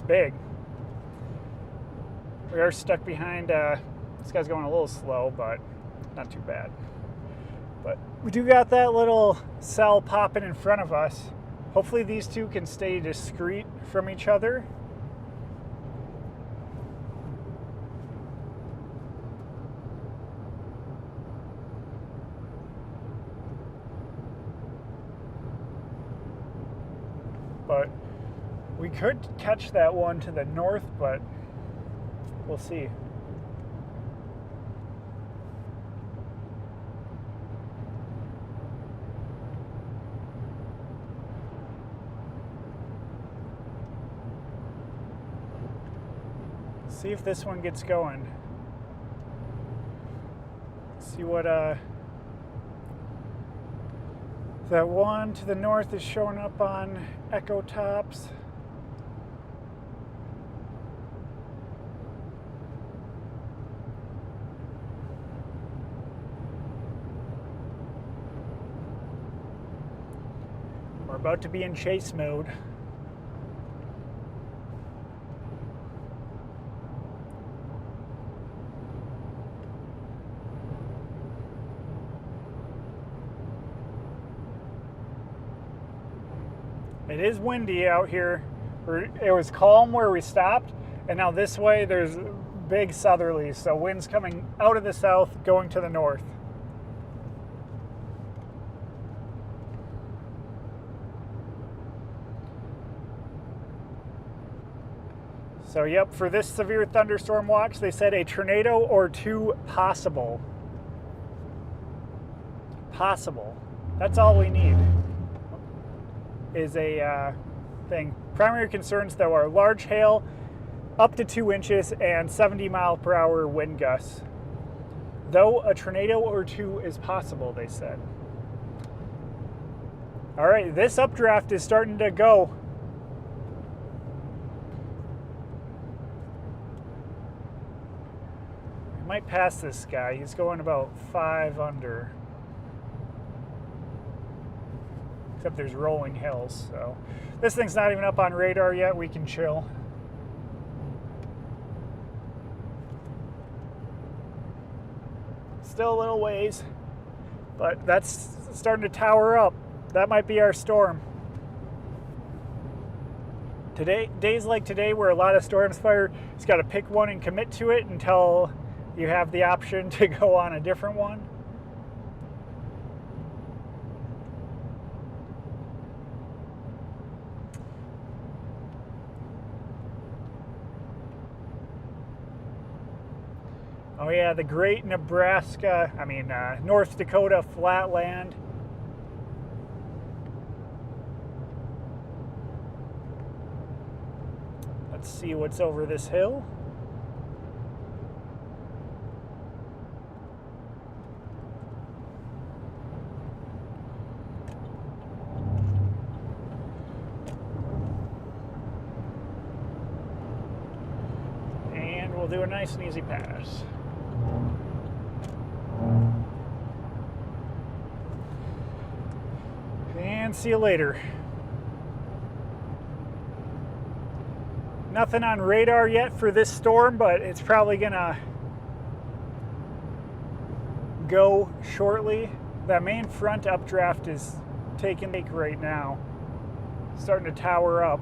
[SPEAKER 1] big. We are stuck behind, this guy's going a little slow, but not too bad. But we do got that little cell popping in front of us. Hopefully these two can stay discreet from each other. But we could catch that one to the north, but we'll see. See if this one gets going. See what that one to the north is showing up on Echo Tops. We're about to be in chase mode. It is windy out here. It was calm where we stopped, and now this way there's big southerlies, so wind's coming out of the south, going to the north. So yep, for this severe thunderstorm watch, they said a tornado or two possible. possible. That's all we need is a thing. Primary concerns, though, are large hail, up to 2 inches, and 70-mile-per-hour wind gusts. Though a tornado or two is possible, they said. All right, this updraft is starting to go. I might pass this guy. He's going about 5 under. Except there's rolling hills, so this thing's not even up on radar yet. We can chill. Still a little ways, but that's starting to tower up. That might be our storm. Today, days like today where a lot of storms fire, you just got to pick one and commit to it until you have the option to go on a different one. Oh yeah, the great North Dakota flatland. Let's see what's over this hill. And we'll do a nice and easy pass. And see you later. Nothing on radar yet for this storm, but it's probably gonna go shortly. That main front updraft is taking right now, starting to tower up.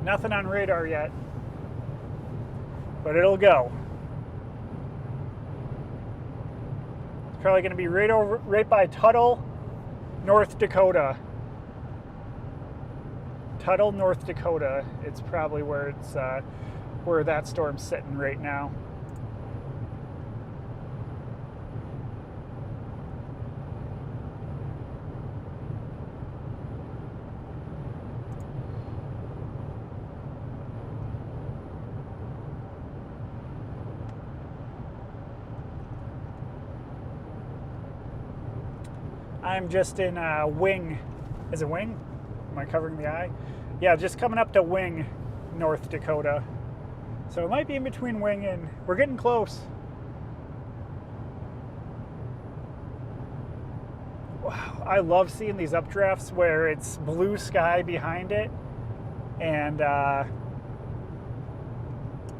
[SPEAKER 1] Nothing on radar yet, but it'll go. It's probably going to be right by Tuttle, North Dakota. Tuttle, North Dakota. It's probably where that storm's sitting right now. I'm just in Wing. Is it Wing? Am I covering the eye? Yeah, just coming up to Wing, North Dakota. So it might be in between Wing and... We're getting close. Wow, I love seeing these updrafts where it's blue sky behind it. And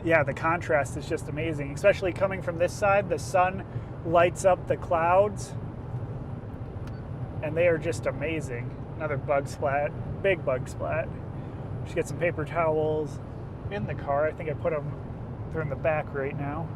[SPEAKER 1] yeah, the contrast is just amazing. Especially coming from this side, the sun lights up the clouds. And they are just amazing. Another bug splat, big bug splat. Just get some paper towels in the car. I think I put them, they're in the back right now.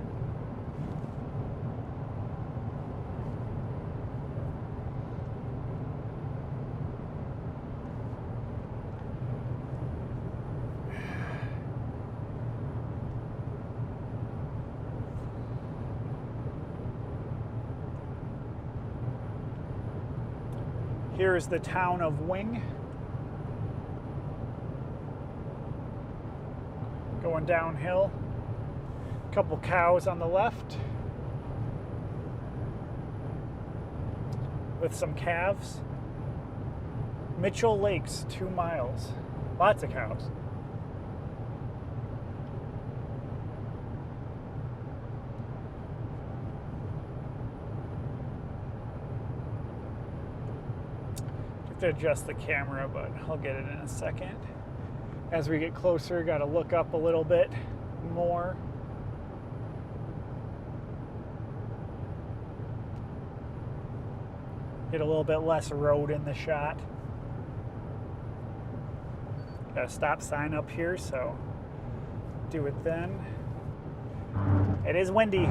[SPEAKER 1] Here's the town of Wing. Going downhill. A couple cows on the left. With some calves. Mitchell Lakes, 2 miles. Lots of cows. To adjust the camera, but I'll get it in a second. As we get closer, got to look up a little bit more. Get a little bit less road in the shot. Got a stop sign up here, so do it then. It is windy.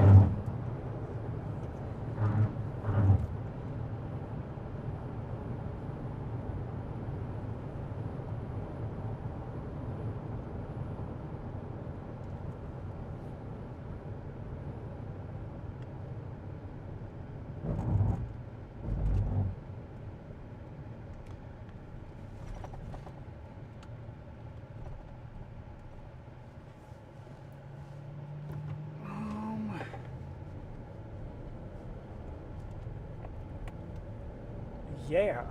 [SPEAKER 1] Yeah.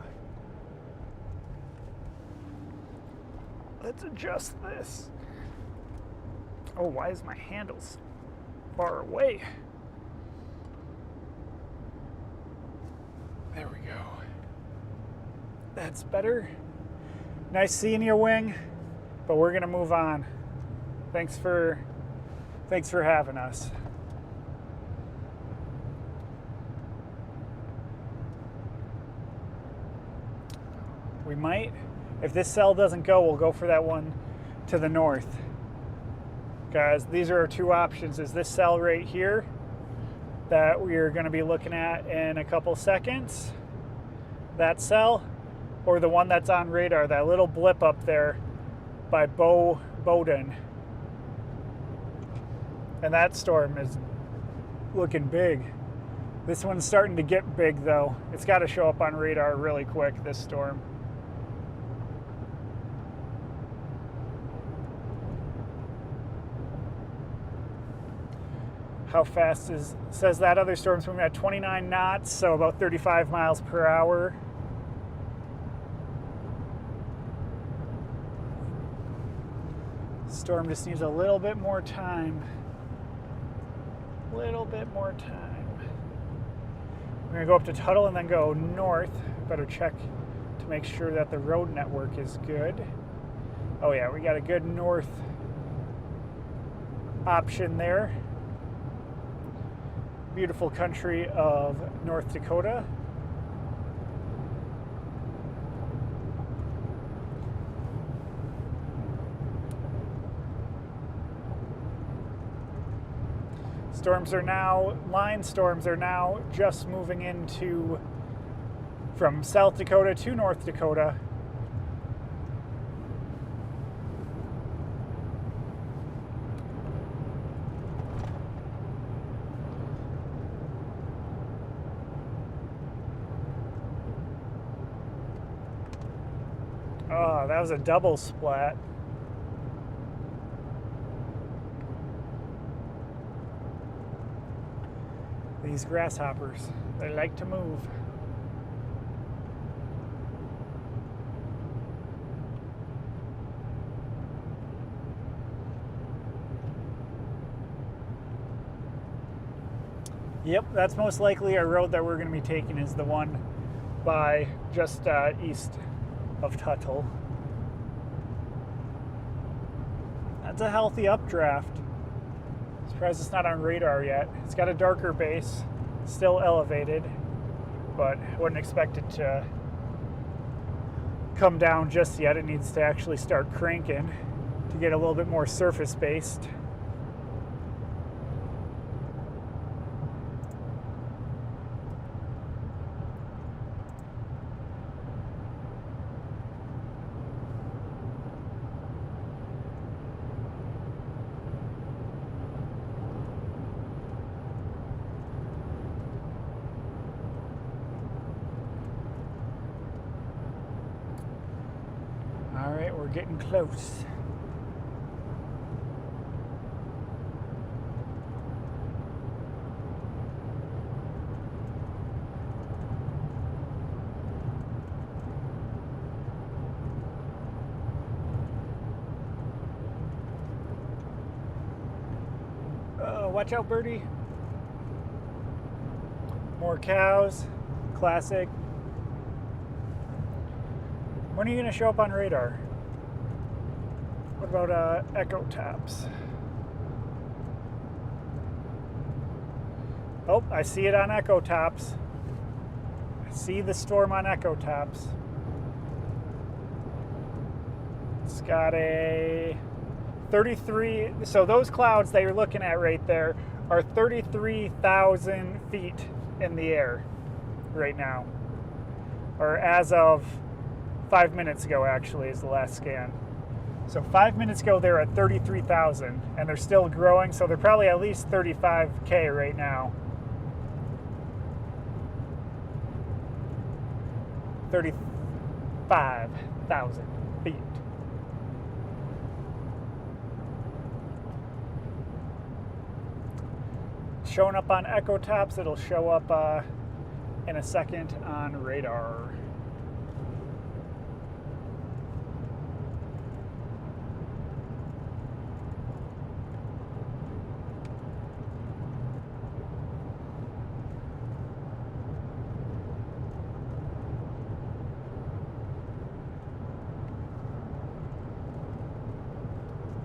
[SPEAKER 1] Let's adjust this. Oh, why is my handles far away? There we go. That's better. Nice seeing you, Wing, but we're gonna move on. Thanks for having us. We might, if this cell doesn't go, we'll go for that one to the north. Guys, these are our two options. Is this cell right here that we're going to be looking at in a couple seconds, that cell, or the one that's on radar, that little blip up there by Bowden. And that storm is looking big. This one's starting to get big though. It's got to show up on radar really quick, this storm. How fast says that other storm's moving at 29 knots, so about 35 miles per hour. Storm just needs a little bit more time. Little bit more time. We're gonna go up to Tuttle and then go north. Better check to make sure that the road network is good. Oh yeah, we got a good north option there. Beautiful country of North Dakota. Line storms are now just moving into from South Dakota to North Dakota. Oh, that was a double splat. These grasshoppers, they like to move. Yep, that's most likely our road that we're going to be taking is the one by just east of Tuttle. That's a healthy updraft. Surprised it's not on radar yet. It's got a darker base, still elevated, but I wouldn't expect it to come down just yet. It needs to actually start cranking to get a little bit more surface based. All right, we're getting close. Watch out, birdie. More cows. Classic. When are you going to show up on radar? What about echo taps? Oh, I see it on echo taps. I see the storm on echo taps. It's got a 33, so those clouds that you're looking at right there are 33,000 feet in the air right now. Or as of 5 minutes ago, actually, is the last scan. So 5 minutes ago, they were at 33,000, and they're still growing, so they're probably at least 35K right now. 35,000 feet. Showing up on echo taps, it'll show up and a second on radar.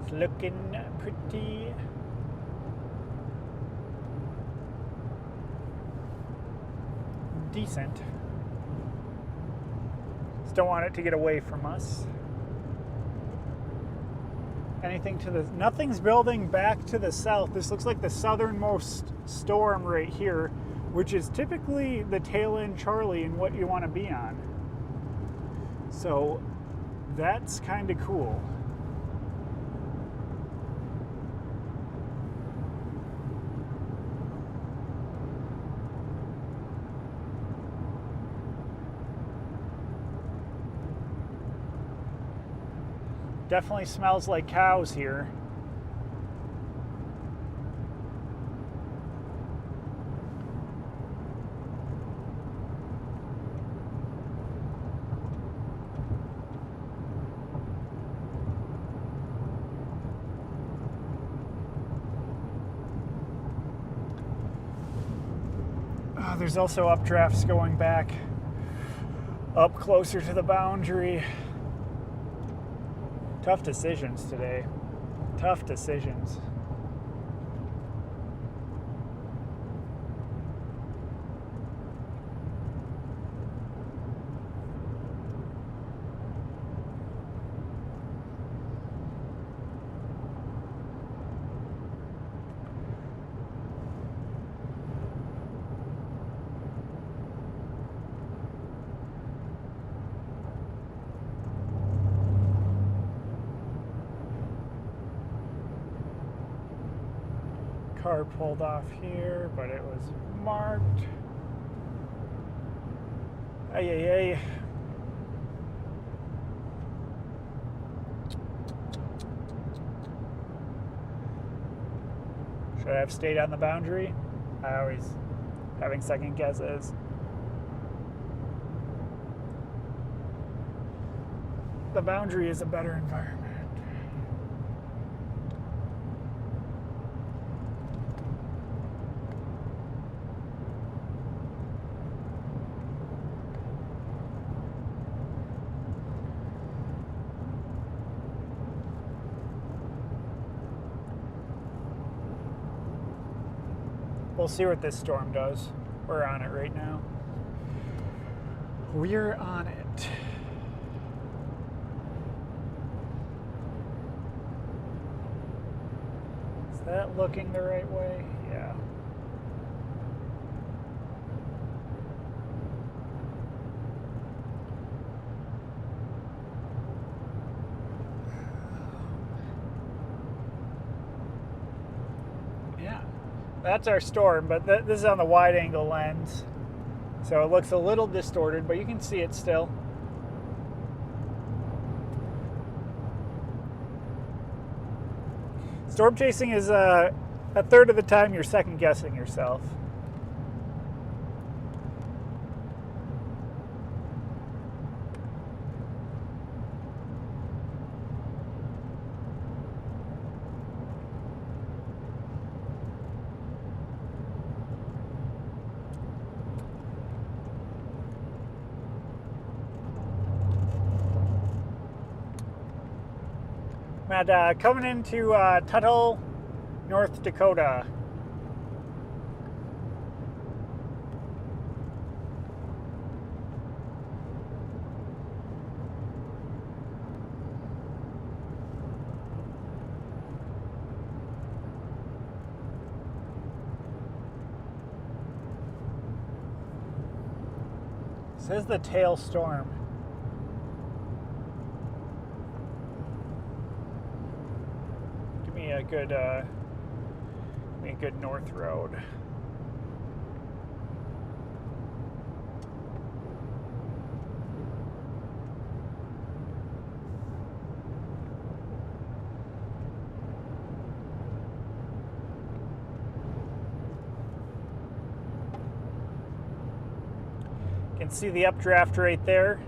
[SPEAKER 1] It's looking pretty decent. Just don't want it to get away from us. Anything to the, nothing's building back to the south. This looks like the southernmost storm right here, which is typically the tail end Charlie and what you want to be on. So that's kind of cool. Definitely smells like cows here. There's also updrafts going back up closer to the boundary. Tough decisions today. Tough decisions. Car pulled off here, but it was marked. Ay, ay, ay. Should I have stayed on the boundary? I always having second guesses. The boundary is a better environment. We'll see what this storm does. We're on it right now. We're on it. Is that looking the right way? Yeah. That's our storm, but this is on the wide angle lens, so it looks a little distorted, but you can see it still. Storm chasing is a third of the time you're second guessing yourself. At coming into Tuttle, North Dakota. This is the tail storm. A good north road. You can see the updraft right there.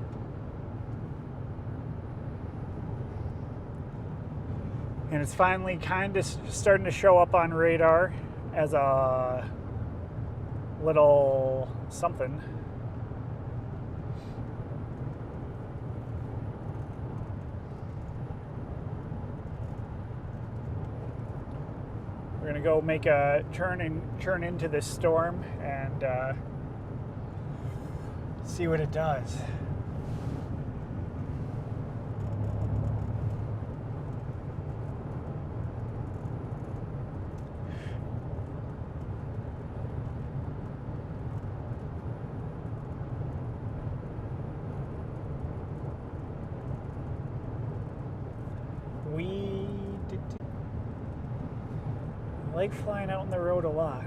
[SPEAKER 1] And it's finally kind of starting to show up on radar as a little something. We're gonna go make a turn into this storm and see what it does. I like flying out on the road a lot.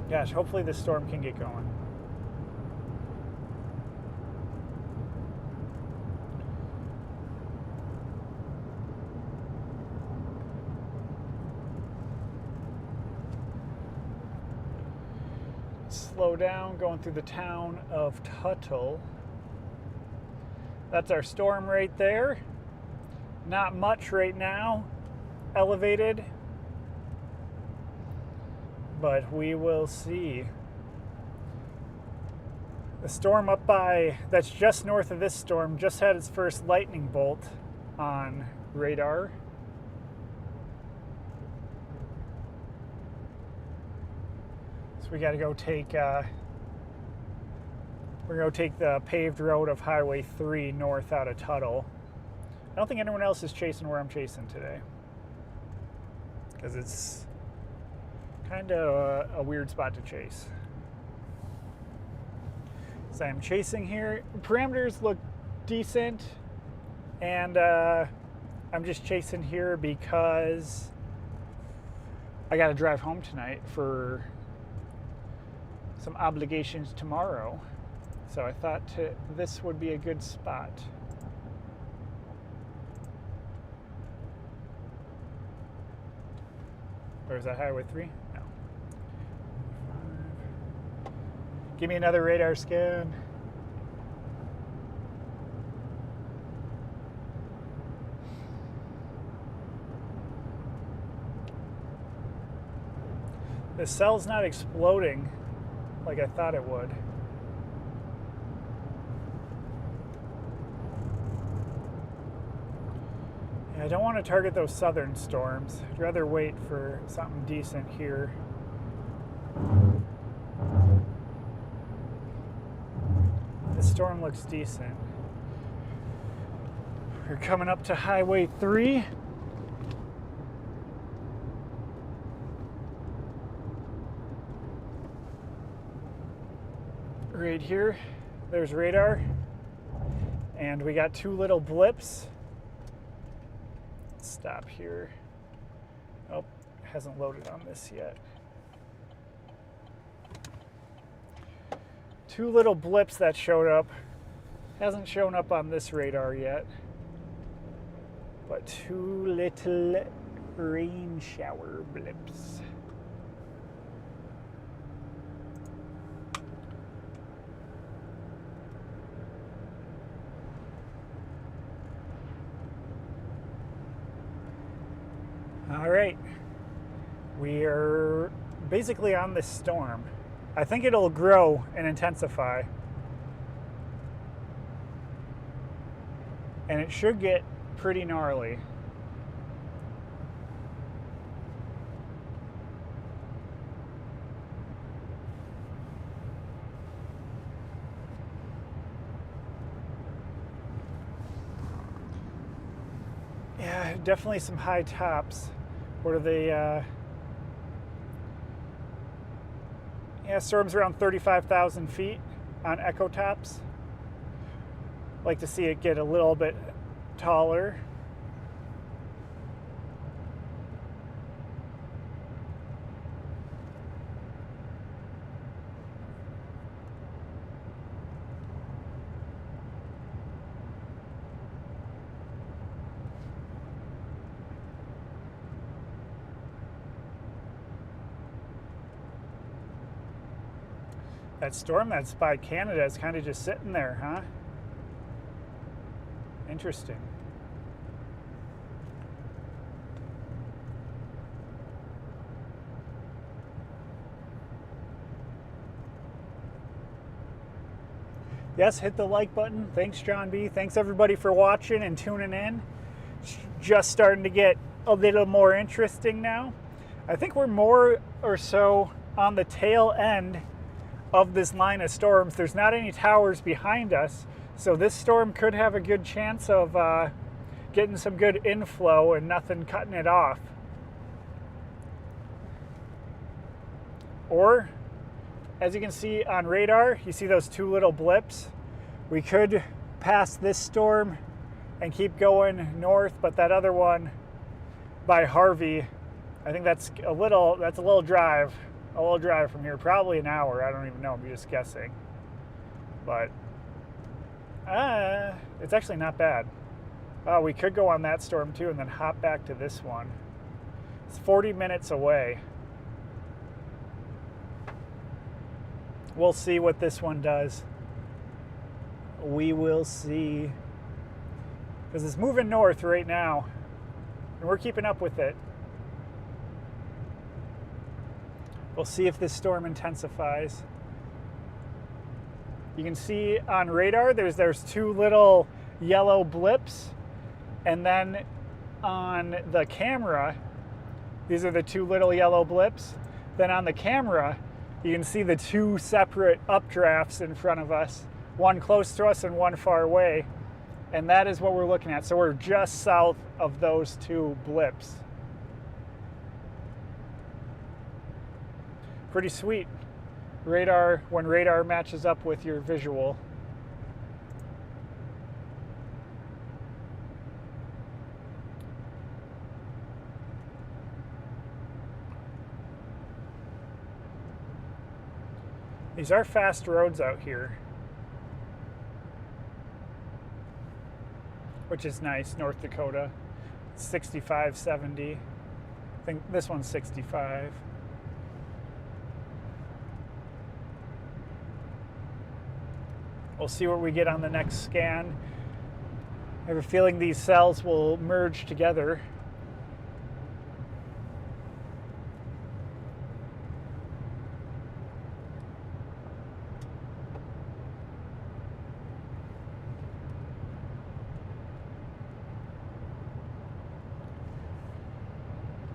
[SPEAKER 1] Gosh, hopefully this storm can get going. Slow down, going through the town of Tuttle. That's our storm right there. Not much right now, elevated, but we will see. The storm up by, that's just north of this storm, just had its first lightning bolt on radar. So we got to go take, we're going to take the paved road of Highway 3 north out of Tuttle. I don't think anyone else is chasing where I'm chasing today, because it's kind of a weird spot to chase. So I'm chasing here. Parameters look decent, and I'm just chasing here because I got to drive home tonight for some obligations tomorrow. So I thought this would be a good spot. Or is that Highway 3? No. Give me another radar scan. The cell's not exploding like I thought it would. I don't want to target those southern storms. I'd rather wait for something decent here. This storm looks decent. We're coming up to Highway 3. Right here, there's radar. And we got two little blips. Stop here. Oh, hasn't loaded on this yet. Two little blips that showed up. Hasn't shown up on this radar yet. But two little rain shower blips. All right, we are basically on this storm. I think it'll grow and intensify. And it should get pretty gnarly. Yeah, definitely some high tops. What are they? Yeah, storms around 35,000 feet on echo tops. Like to see it get a little bit taller. That storm that's by Canada is kind of just sitting there, huh? Interesting. Yes, hit the like button. Thanks, John B. Thanks, everybody, for watching and tuning in. Just starting to get a little more interesting now. I think we're more or so on the tail end of this line of storms. There's not any towers behind us, so this storm could have a good chance of getting some good inflow and nothing cutting it off. Or, as you can see on radar, you see those two little blips. We could pass this storm and keep going north, but that other one by Harvey, I think that's a little drive from here, probably an hour. I don't even know, I'm just guessing. But it's actually not bad. We could go on that storm too and then hop back to this one. It's 40 minutes away. We'll see what this one does. We will see. Because it's moving north right now, and we're keeping up with it. We'll see if this storm intensifies. You can see on radar there's two little yellow blips, and then on the camera, these are the two little yellow blips. Then on the camera, you can see the two separate updrafts in front of us, one close to us and one far away. And that is what we're looking at. So we're just south of those two blips. Pretty sweet. Radar, when radar matches up with your visual. These are fast roads out here, which is nice. North Dakota, 65, 70. I think this one's 65. We'll see what we get on the next scan. I have a feeling these cells will merge together.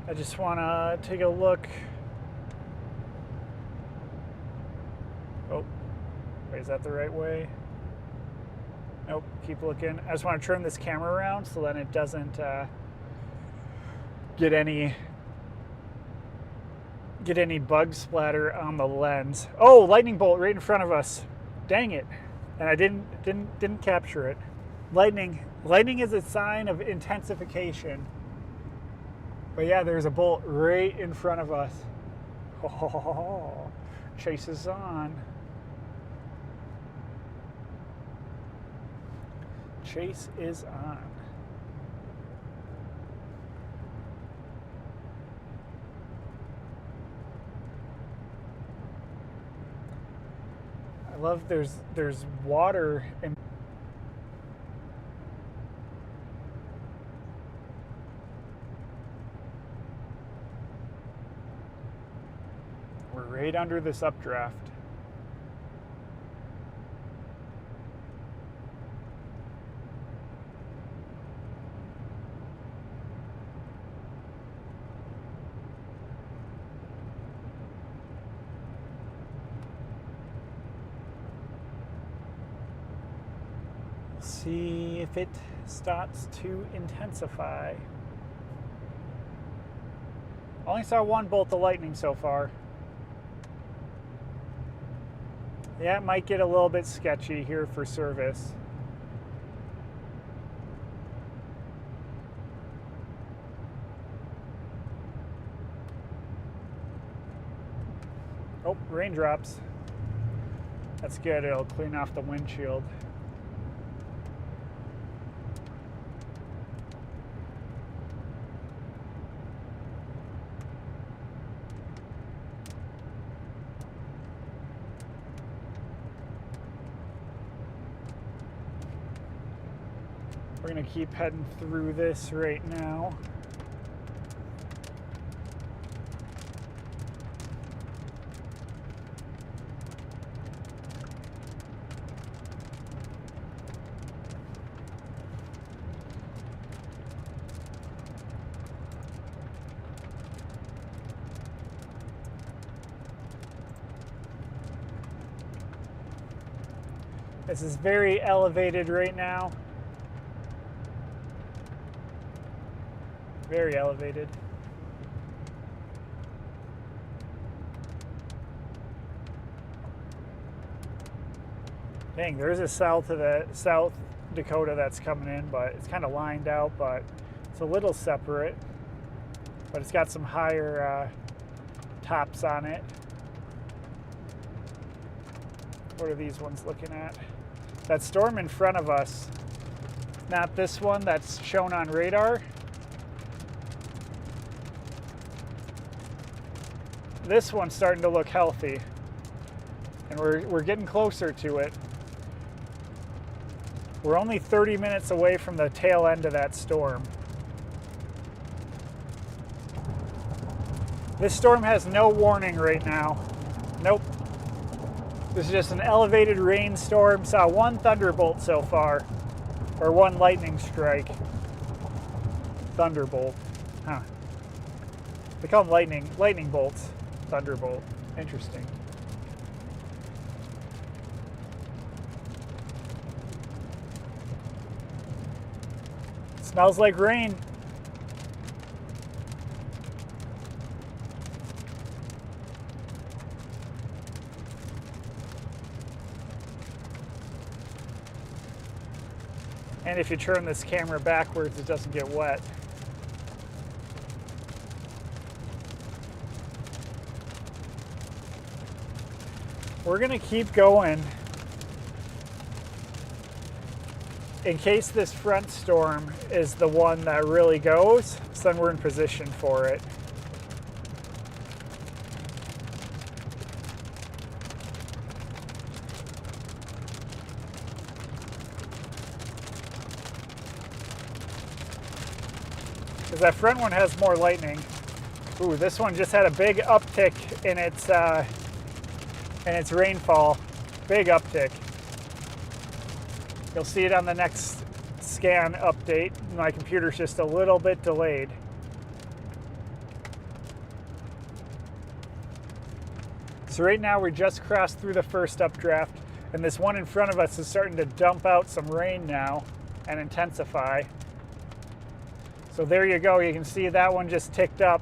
[SPEAKER 1] I just want to take a look. Oh, wait, is that the right way? Nope, keep looking. I just want to turn this camera around so then it doesn't get any bug splatter on the lens. Oh, lightning bolt right in front of us. Dang it. And I didn't capture it. Lightning is a sign of intensification. But yeah, there's a bolt right in front of us. Oh, chase is on. Chase is on. I love there's water in. We're right under this updraft. See if it starts to intensify. Only saw one bolt of lightning so far. Yeah, it might get a little bit sketchy here for service. Oh, raindrops. That's good, it'll clean off the windshield. We're going to keep heading through this right now. This is very elevated right now. Very elevated. Dang, there's a South Dakota that's coming in, but it's kind of lined out, but it's a little separate. But it's got some higher tops on it. What are these ones looking at? That storm in front of us, not this one that's shown on radar. This one's starting to look healthy, and we're getting closer to it. We're only 30 minutes away from the tail end of that storm. This storm has no warning right now. Nope. This is just an elevated rainstorm. Saw one thunderbolt so far, or one lightning strike. Thunderbolt, huh? They call them lightning bolts. Thunderbolt, interesting. Smells like rain. And if you turn this camera backwards, it doesn't get wet. We're gonna keep going in case this front storm is the one that really goes, so then we're in position for it. Because that front one has more lightning. Ooh, this one just had a big uptick in its rainfall. Big uptick. You'll see it on the next scan update. My computer's just a little bit delayed. So right now we just crossed through the first updraft, and this one in front of us is starting to dump out some rain now and intensify. So there you go, you can see that one just ticked up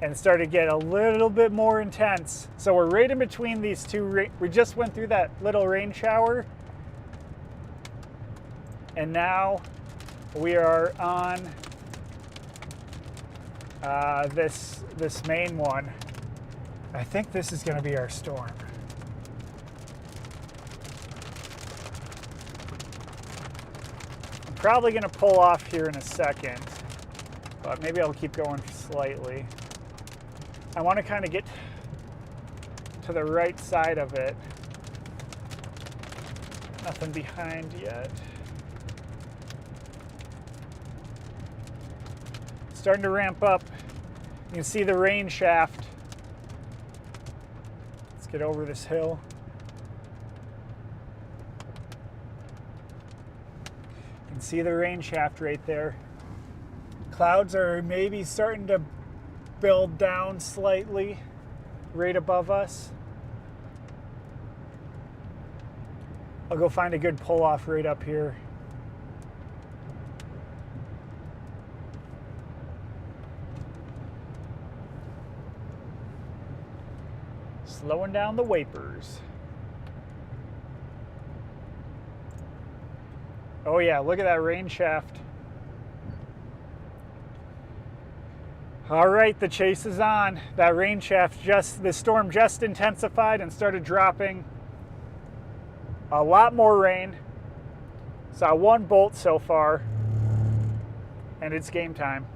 [SPEAKER 1] and started to get a little bit more intense. So we're right in between these two. We just went through that little rain shower, and now we are on this main one. I think this is going to be our storm. I'm probably going to pull off here in a second, but maybe I'll keep going slightly. I want to kind of get to the right side of it. Nothing behind yet. Starting to ramp up. You can see the rain shaft. Let's get over this hill. You can see the rain shaft right there. Clouds are maybe starting to build down slightly right above us. I'll go find a good pull-off right up here. Slowing down the wipers. Oh yeah, look at that rain shaft. All right, the chase is on. That rain shaft the storm just intensified and started dropping a lot more rain. Saw one bolt so far, and it's game time.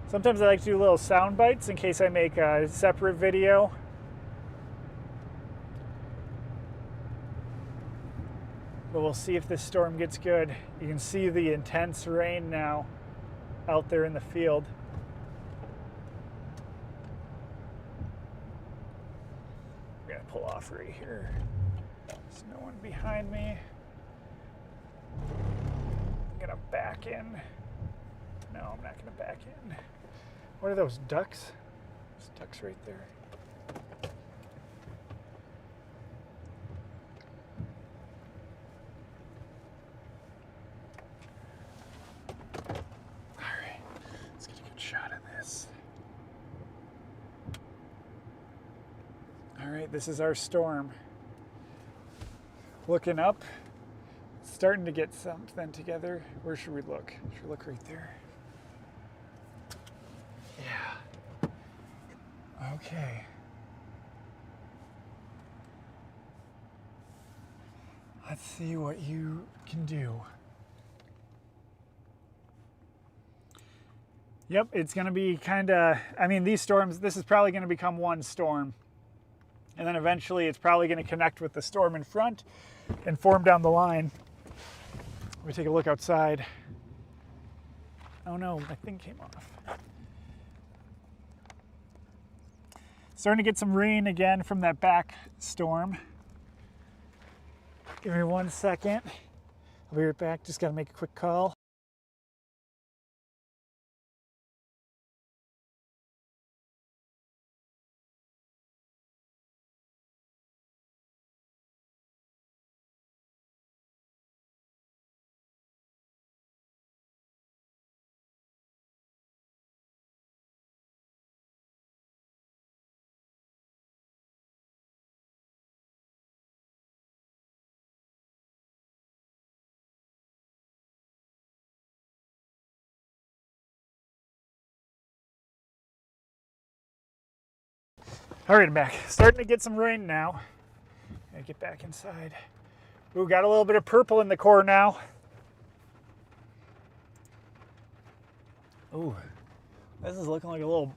[SPEAKER 1] Sometimes I like to do little sound bites in case I make a separate video. we'll see if this storm gets good. You can see the intense rain now out there in the field. We're gonna pull off right here. There's no one behind me. I'm gonna back in. No, I'm not gonna back in. What are those, ducks? There's ducks right there. Shot of this. All right, this is our storm. Looking up, starting to get something together. Where should we look? Should we look right there? Yeah. Okay. Let's see what you can do. Yep, it's going to be kind of, I mean, these storms, this is probably going to become one storm. And then eventually it's probably going to connect with the storm in front and form down the line. Let me take a look outside. Oh no, my thing came off. Starting to get some rain again from that back storm. Give me 1 second. I'll be right back. Just got to make a quick call. All right, I'm back. Starting to get some rain now. Gotta get back inside. Ooh, got a little bit of purple in the core now. Ooh, this is looking like a little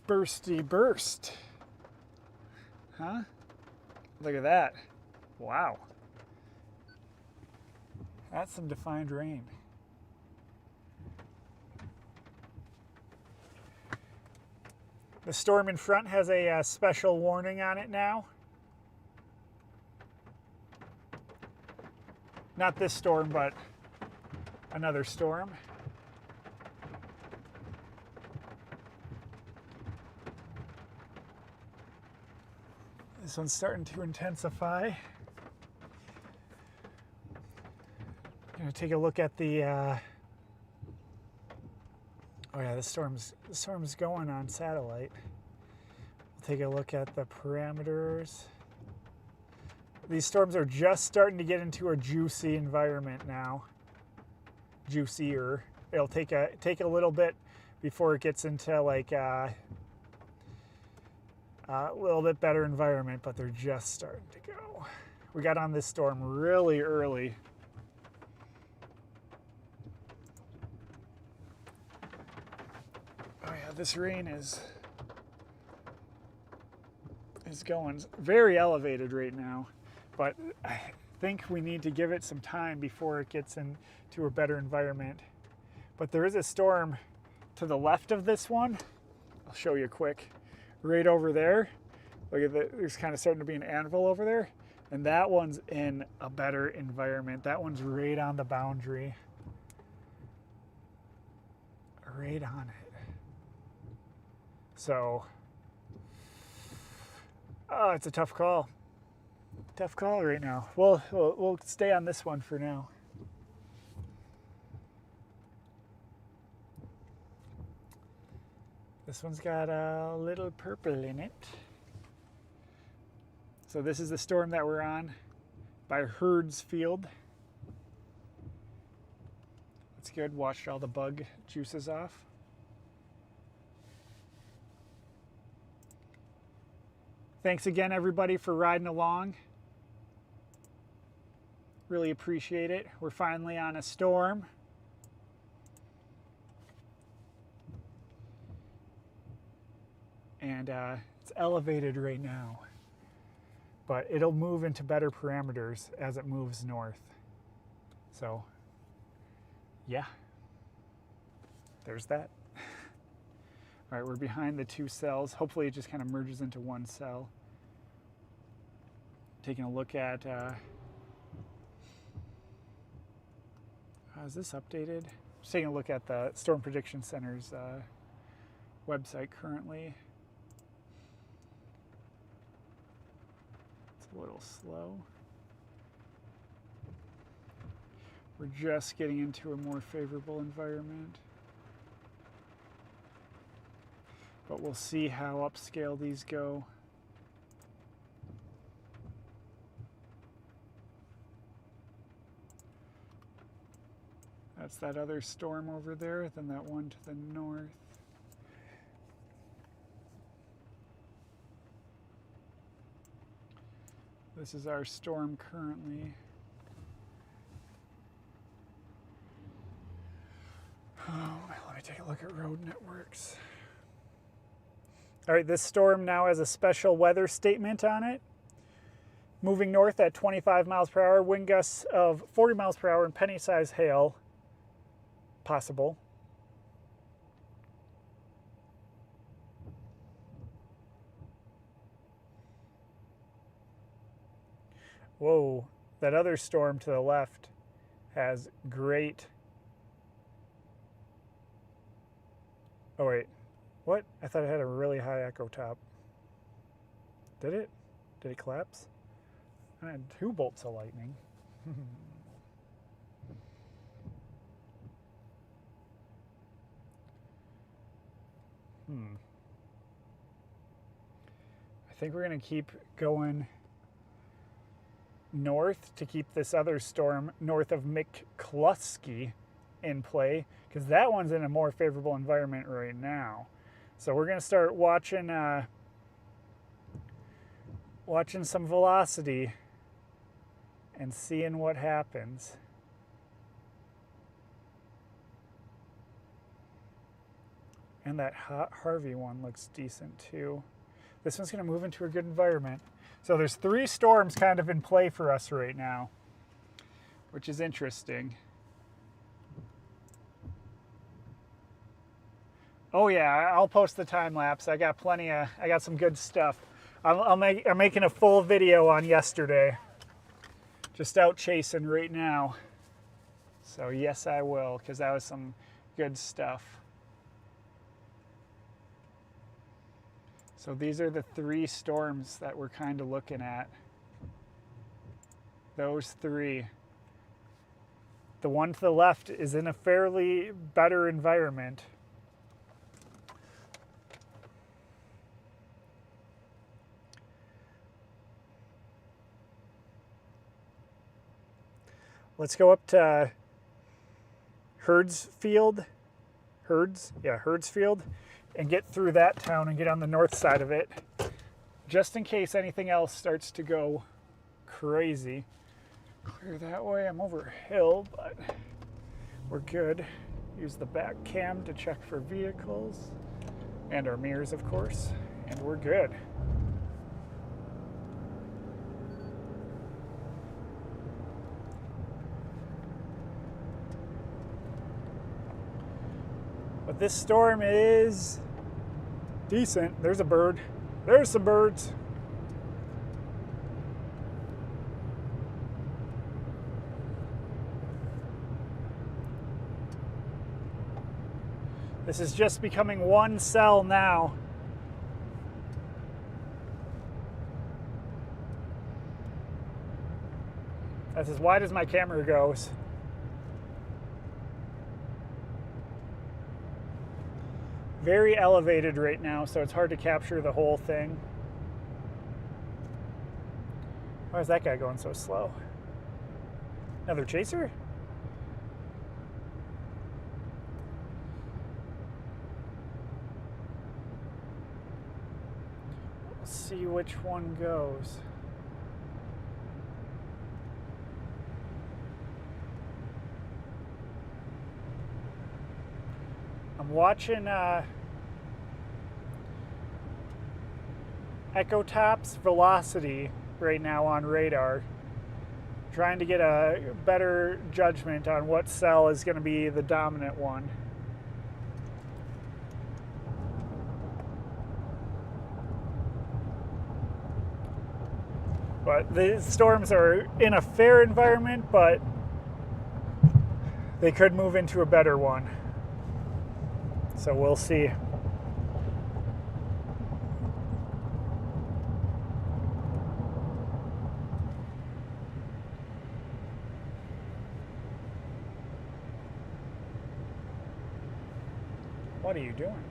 [SPEAKER 1] bursty burst. Huh? Look at that. Wow. That's some defined rain. The storm in front has a special warning on it now. Not this storm, but another storm. This one's starting to intensify. I'm gonna take a look at the, oh yeah, the storm's going on satellite. We'll take a look at the parameters. These storms are just starting to get into a juicy environment now. Juicier. It'll take a little bit before it gets into like a little bit better environment, but they're just starting to go. We got on this storm really early. Oh yeah, this rain is going very elevated right now, but I think we need to give it some time before it gets into a better environment. But there is a storm to the left of this one. I'll show you quick. Right over there. Look at that, there's kind of starting to be an anvil over there. And that one's in a better environment. That one's right on the boundary. Right on it. So, oh, it's a tough call. Tough call right now. We'll stay on this one for now. This one's got a little purple in it. So this is the storm that we're on by Herd's Field. That's good. Washed all the bug juices off. Thanks again, everybody, for riding along. Really appreciate it. We're finally on a storm. And it's elevated right now. but it'll move into better parameters as it moves north. So yeah, there's that. All right, we're behind the two cells. Hopefully it just kind of merges into one cell. Taking a look at, is this updated? Just taking a look at the Storm Prediction Center's website currently. It's a little slow. We're just getting into a more favorable environment. But we'll see how upscale these go. That's that other storm over there, then that one to the north. This is our storm currently. Oh, let me take a look at road networks. All right, this storm now has a special weather statement on it. Moving north at 25 miles per hour, wind gusts of 40 miles per hour, and penny-sized hail possible. Whoa, that other storm to the left has great... Oh wait, what? I thought it had a really high echo top. Did it? Did it collapse? I had 2 bolts of lightning. I think we're going to keep going north to keep this other storm north of McCluskey in play, because that one's in a more favorable environment right now. So we're going to start watching watching some velocity and seeing what happens. And that Harvey one looks decent too. This one's going to move into a good environment. So there's 3 storms kind of in play for us right now, which is interesting. Oh yeah, I'll post the time lapse. I got some good stuff. I'm making a full video on yesterday. Just out chasing right now. So yes, I will, because that was some good stuff. So these are the 3 storms that we're kind of looking at. Those 3. The one to the left is in a fairly better environment. Let's go up to Herdsfield, and get through that town and get on the north side of it, just in case anything else starts to go crazy. Clear that way. I'm over a hill, but we're good. Use the back cam to check for vehicles and our mirrors, of course, and we're good. But this storm is decent. There's a bird. There's some birds. This is just becoming one cell now. That's as wide as my camera goes. Very elevated right now, so it's hard to capture the whole thing. Why is that guy going so slow? Another chaser? Let's see which one goes. I'm watching Echo Top's velocity right now on radar, trying to get a better judgment on what cell is going to be the dominant one. But the storms are in a fair environment, but they could move into a better one. So we'll see. What are you doing?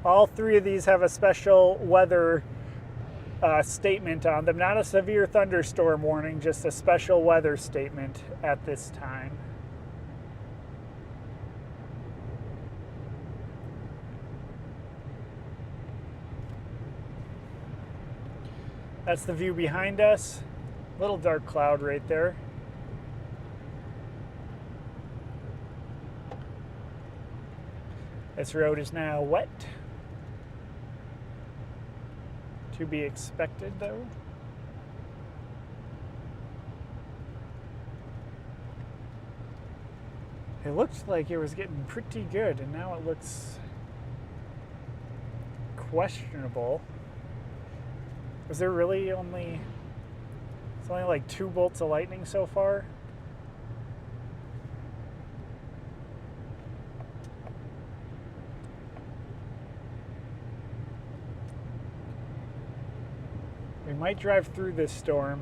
[SPEAKER 1] All three of these have a special weather statement on them. Not a severe thunderstorm warning, just a special weather statement at this time. That's the view behind us. Little dark cloud right there. This road is now wet. To be expected, though. It looked like it was getting pretty good, and now it looks questionable. Was there really only... It's only like 2 bolts of lightning so far? We might drive through this storm.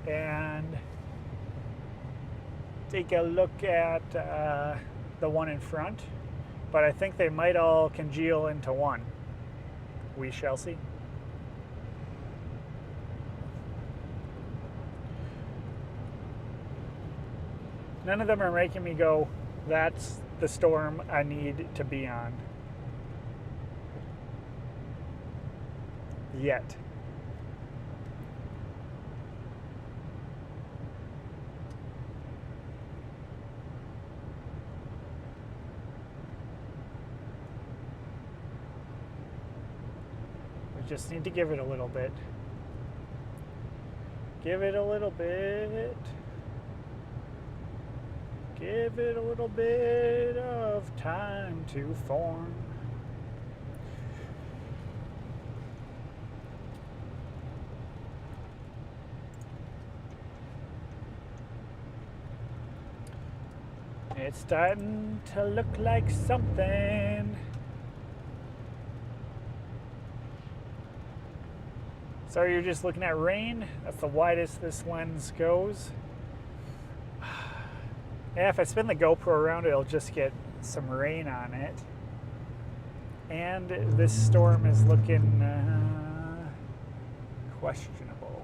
[SPEAKER 1] And take a look at the one in front. But I think they might all congeal into one. We shall see. None of them are making me go, that's the storm I need to be on. Yet. We just need to give it a little bit. Give it a little bit. Give it a little bit of time to form. It's starting to look like something. So you're just looking at rain? That's the widest this lens goes. Yeah, if I spin the GoPro around, it'll just get some rain on it. And this storm is looking questionable.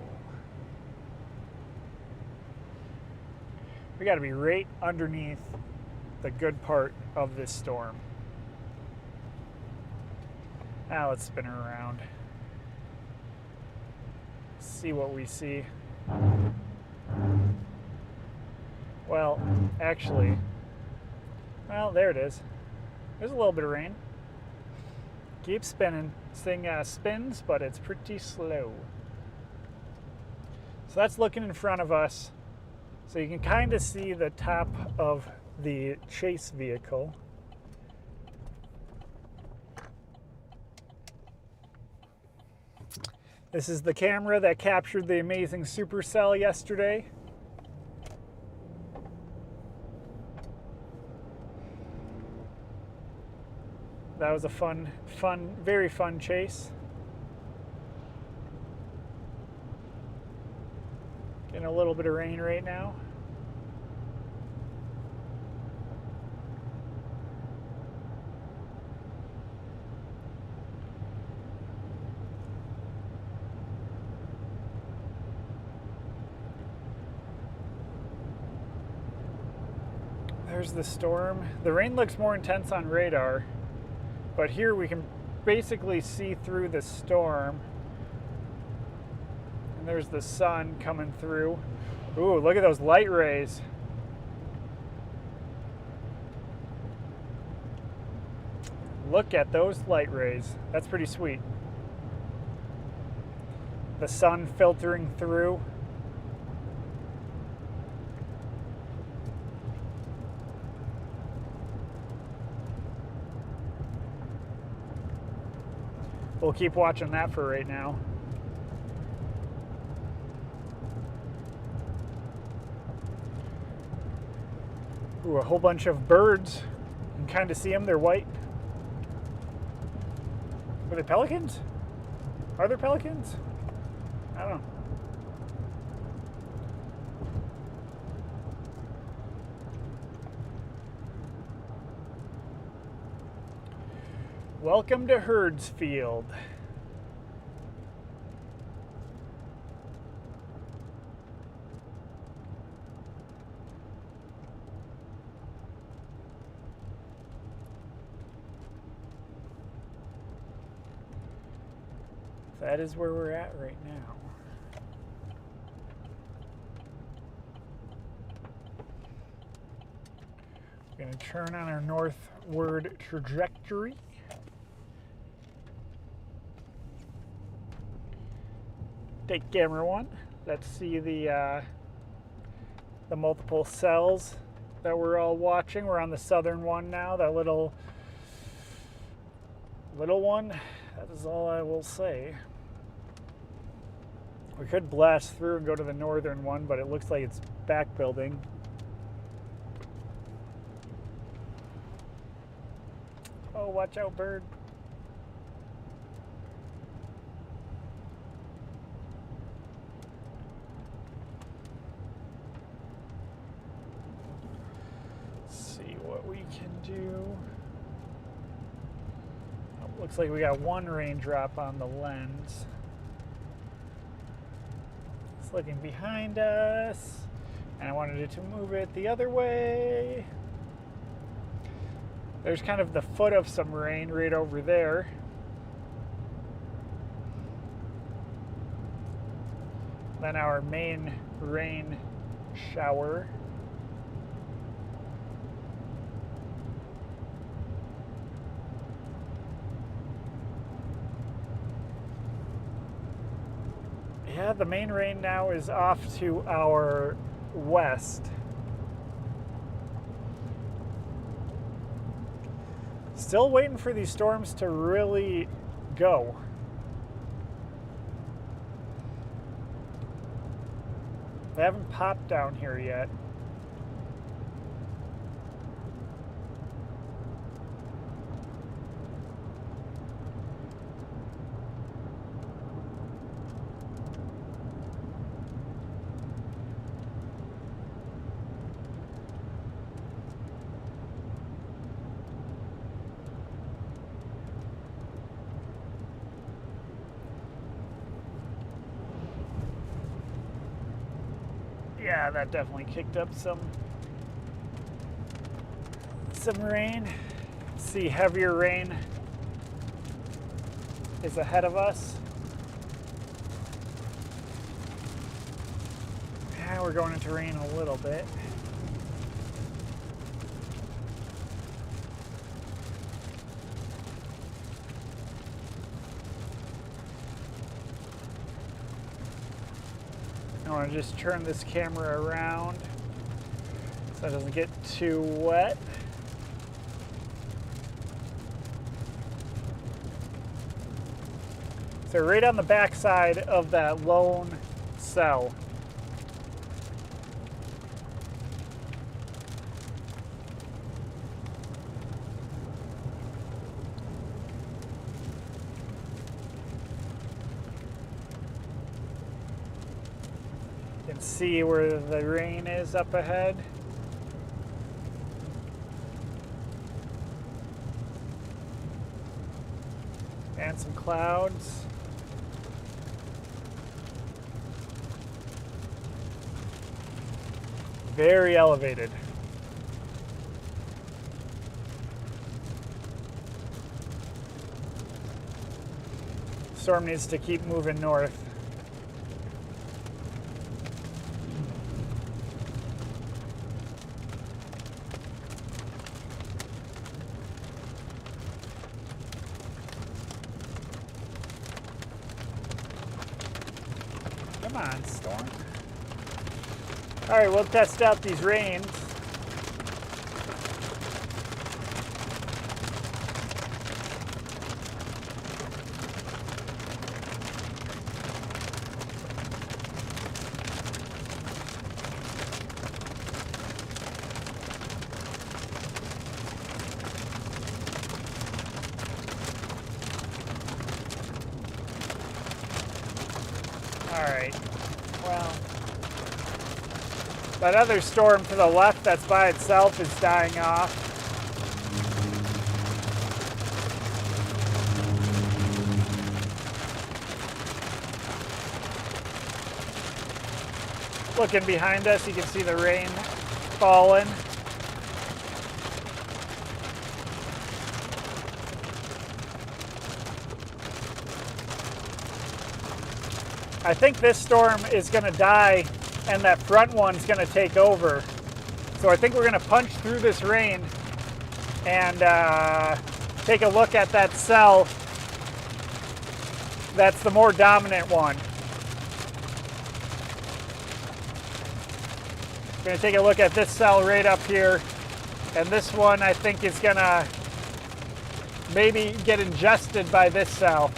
[SPEAKER 1] We got to be right underneath the good part of this storm. Now let's spin her around. See what we see. Well, actually, well, there it is. There's a little bit of rain. Keep spinning. This thing spins, but it's pretty slow. So that's looking in front of us. So you can kind of see the top of the chase vehicle. This is the camera that captured the amazing supercell yesterday. That was a very fun chase. Getting a little bit of rain right now. There's the storm. The rain looks more intense on radar. But here we can basically see through the storm. And there's the sun coming through. Ooh, look at those light rays. Look at those light rays. That's pretty sweet. The sun filtering through. We'll keep watching that for right now. Ooh, a whole bunch of birds. You can kind of see them, they're white. Are they pelicans? Are there pelicans? I don't know. Welcome to Herdsfield. That is where we're at right now. We're going to turn on our northward trajectory. Take camera one. Let's see the multiple cells that we're all watching. We're on the southern one now, that little one. That is all I will say. We could blast through and go to the northern one, but it looks like it's backbuilding. Oh, watch out, bird. Let's see what we can do. Oh, looks like we got one raindrop on the lens. It's looking behind us, and I wanted it to move it the other way. There's kind of the foot of some rain right over there. Then our main rain shower. Yeah, the main rain now is off to our west. Still waiting for these storms to really go. They haven't popped down here yet. Yeah, that definitely kicked up some rain. See, heavier rain is ahead of us. Yeah, we're going into rain a little bit. I want to just turn this camera around so it doesn't get too wet. So right on the back side of that lone cell. You can see where the rain is up ahead. And some clouds. Very elevated. Storm needs to keep moving north. on, storm. All right, we'll test out these rains. All right, well, that other storm to the left that's by itself is dying off. Looking behind us, you can see the rain falling. I think this storm is going to die and that front one's going to take over. So I think we're going to punch through this rain and take a look at that cell that's the more dominant one. I'm going to take a look at this cell right up here, and this one I think is going to maybe get ingested by this cell.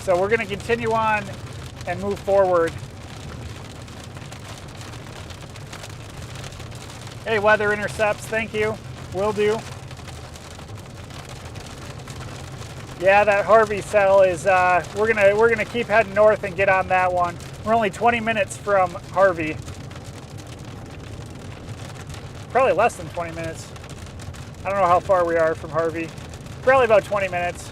[SPEAKER 1] So we're going to continue on and move forward. Hey, weather intercepts, thank you. Will do. Yeah, that Harvey cell is. We're gonna keep heading north and get on that one. We're only 20 minutes from Harvey. Probably less than 20 minutes. I don't know how far we are from Harvey. Probably about 20 minutes.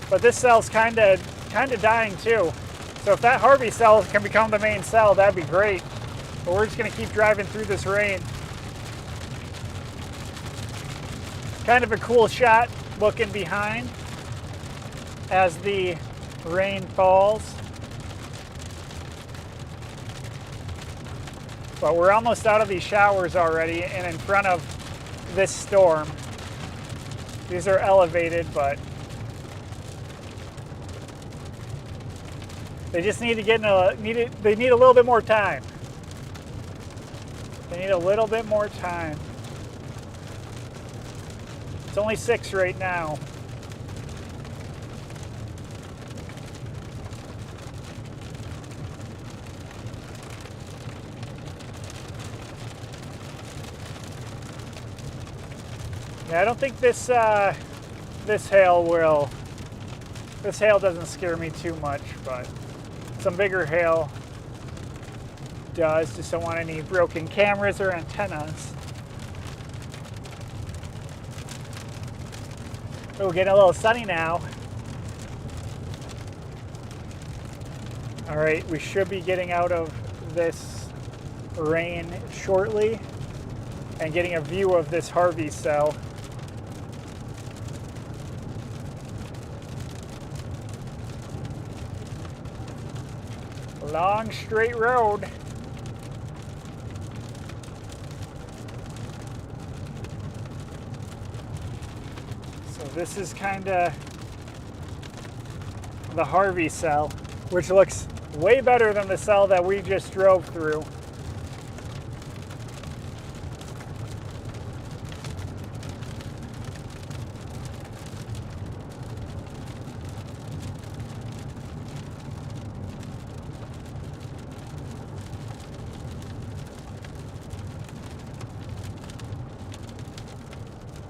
[SPEAKER 1] But this cell's kind of dying too. So if that Harvey cell can become the main cell, that'd be great. But we're just gonna keep driving through this rain. Kind of a cool shot looking behind as the rain falls. But we're almost out of these showers already and in front of this storm. These are elevated, but they just need to they need a little bit more time. They need a little bit more time. It's only 6 right now. Yeah, I don't think this hail will. This hail doesn't scare me too much, but some bigger hail does. Just don't want any broken cameras or antennas. Oh, getting a little sunny now. All right, we should be getting out of this rain shortly and getting a view of this Harvey cell. Long straight road. So this is kind of the Harvey cell, which looks way better than the cell that we just drove through.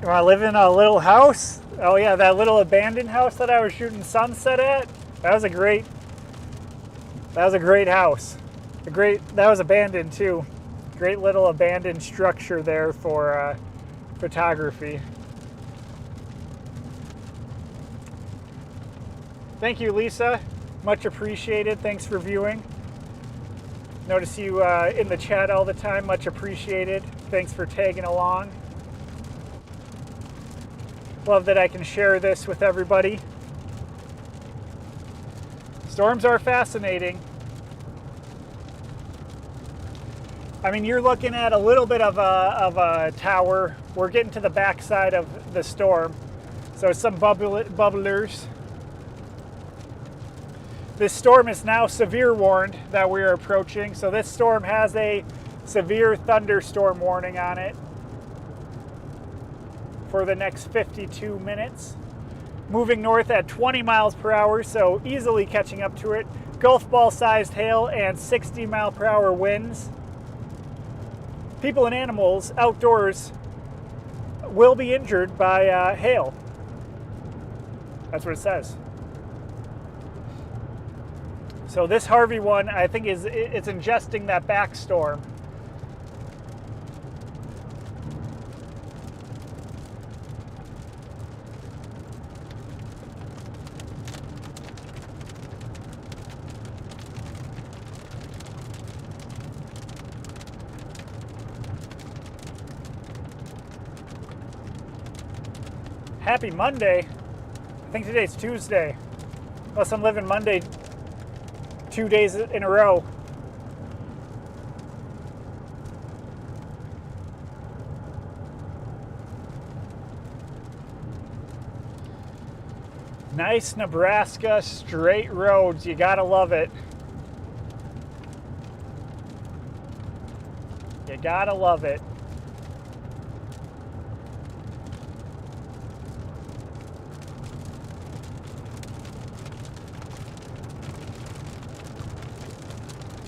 [SPEAKER 1] You want to live in a little house? Oh yeah, that little abandoned house that I was shooting Sunset at. That was a great house. That was abandoned too. Great little abandoned structure there for photography. Thank you, Lisa. Much appreciated. Thanks for viewing. Notice you in the chat all the time. Much appreciated. Thanks for tagging along. Love that I can share this with everybody. Storms are fascinating. I mean, you're looking at a little bit of a tower. We're getting to the backside of the storm. So some bubblers. This storm is now severe warned that we are approaching. So this storm has a severe thunderstorm warning on it for the next 52 minutes. Moving north at 20 miles per hour, so easily catching up to it. Golf ball sized hail and 60 mile per hour winds. People and animals outdoors will be injured by hail. That's what it says. So this Harvey one, I think it's ingesting that back storm. Happy Monday. I think today's Tuesday. Unless I'm living Monday 2 days in a row. Nice Nebraska straight roads. You gotta love it. You gotta love it.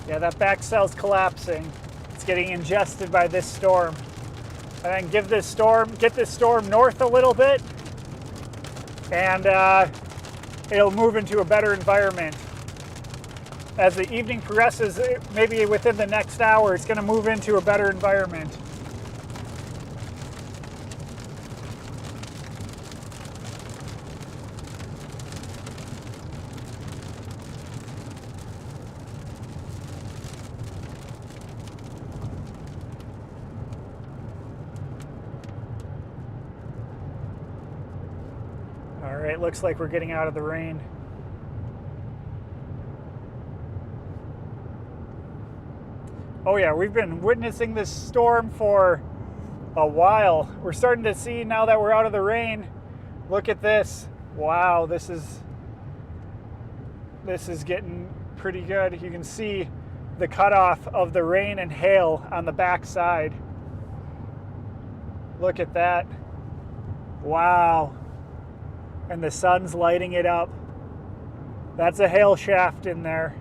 [SPEAKER 1] Yeah, that back cell's collapsing. It's getting ingested by this storm. And then get this storm north a little bit, and it'll move into a better environment. As the evening progresses, maybe within the next hour, it's going to move into a better environment. All right, looks like we're getting out of the rain. Oh yeah, we've been witnessing this storm for a while. We're starting to see now that we're out of the rain. Look at this. Wow, this is getting pretty good. You can see the cutoff of the rain and hail on the back side. Look at that. Wow. And the sun's lighting it up. That's a hail shaft in there.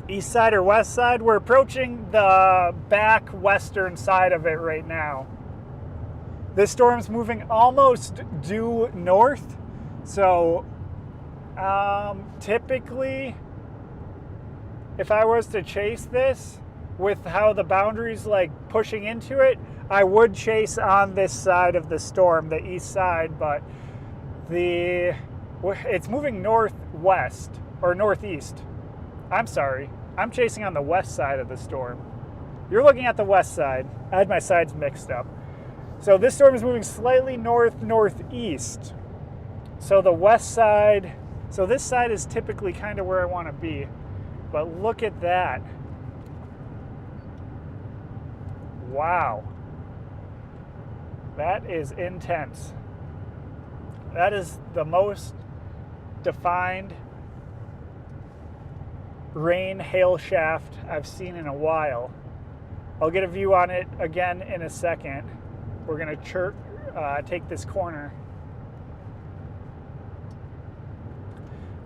[SPEAKER 1] East side or west side? We're approaching the back western side of it right now. This storm's moving almost due north. So typically, if I was to chase this, with how the boundary's like pushing into it, I would chase on this side of the storm, the east side, but it's moving northwest or northeast. I'm sorry, I'm chasing on the west side of the storm. You're looking at the west side. I had my sides mixed up. So this storm is moving slightly northeast. So the west side, so this side is typically kind of where I want to be. But look at that. Wow. That is intense. That is the most defined rain hail shaft I've seen in a while. I'll get a view on it again in a second. We're going to take this corner.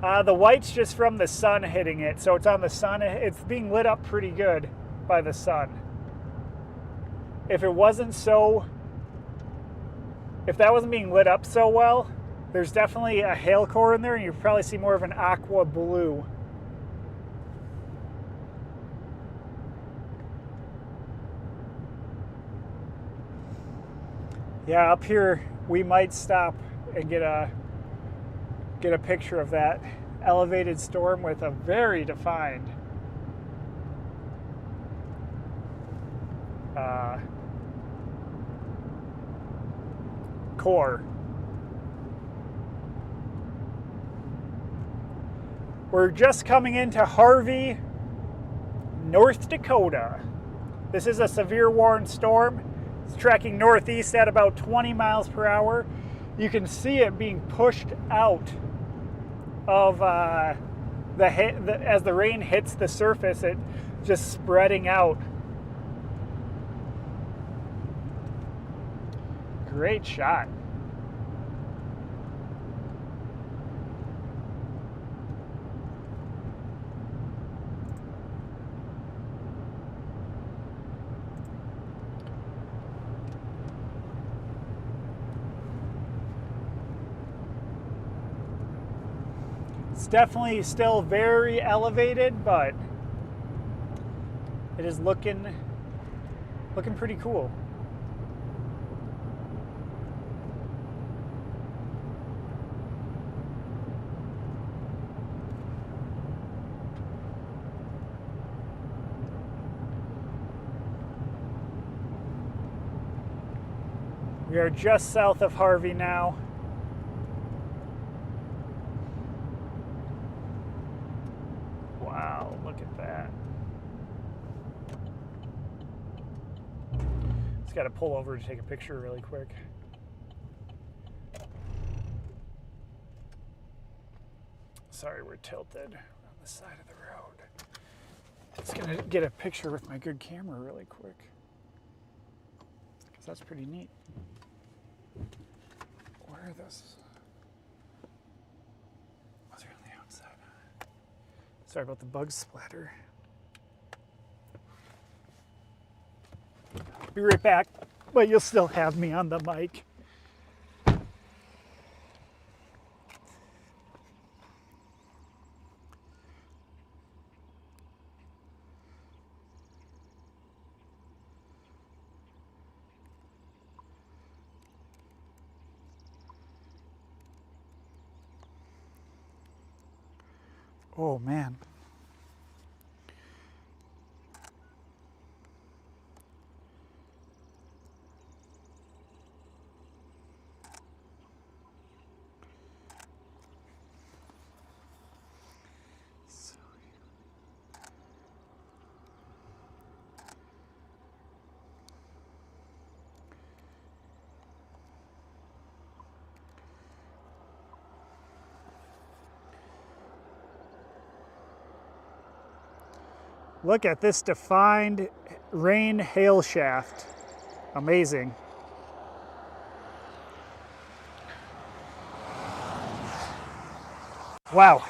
[SPEAKER 1] The white's just from the sun hitting it, so it's on the sun. It's being lit up pretty good by the sun. If that wasn't being lit up so well, there's definitely a hail core in there, and you probably see more of an aqua blue. Yeah, up here we might stop and get a picture of that elevated storm with a very defined core. We're just coming into Harvey, North Dakota. This is a severe warned storm. It's tracking northeast at about 20 miles per hour. You can see it being pushed out of as the rain hits the surface, it just spreading out. Great shot. It's definitely still very elevated, but it is looking pretty cool. We are just south of Harvey now. Wow, look at that. Just got to pull over to take a picture really quick. Sorry, we're tilted on the side of the road. Just gonna get a picture with my good camera really quick, because that's pretty neat. Where are those? Those are on the outside. Sorry about the bug splatter. Be right back, but you'll still have me on the mic. Oh man. Look at this defined rain hail shaft. Amazing. Wow.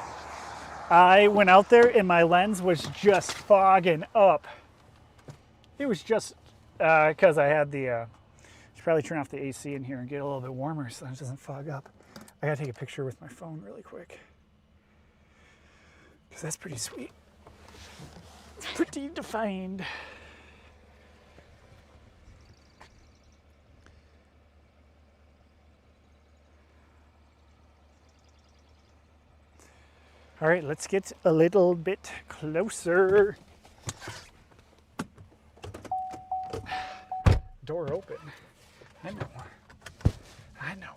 [SPEAKER 1] I went out there and my lens was just fogging up. It was just because I had the, should probably turn off the AC in here and get a little bit warmer so it doesn't fog up. I gotta take a picture with my phone really quick, because that's pretty sweet. It's pretty defined. All right, let's get a little bit closer. Door open. I know. I know.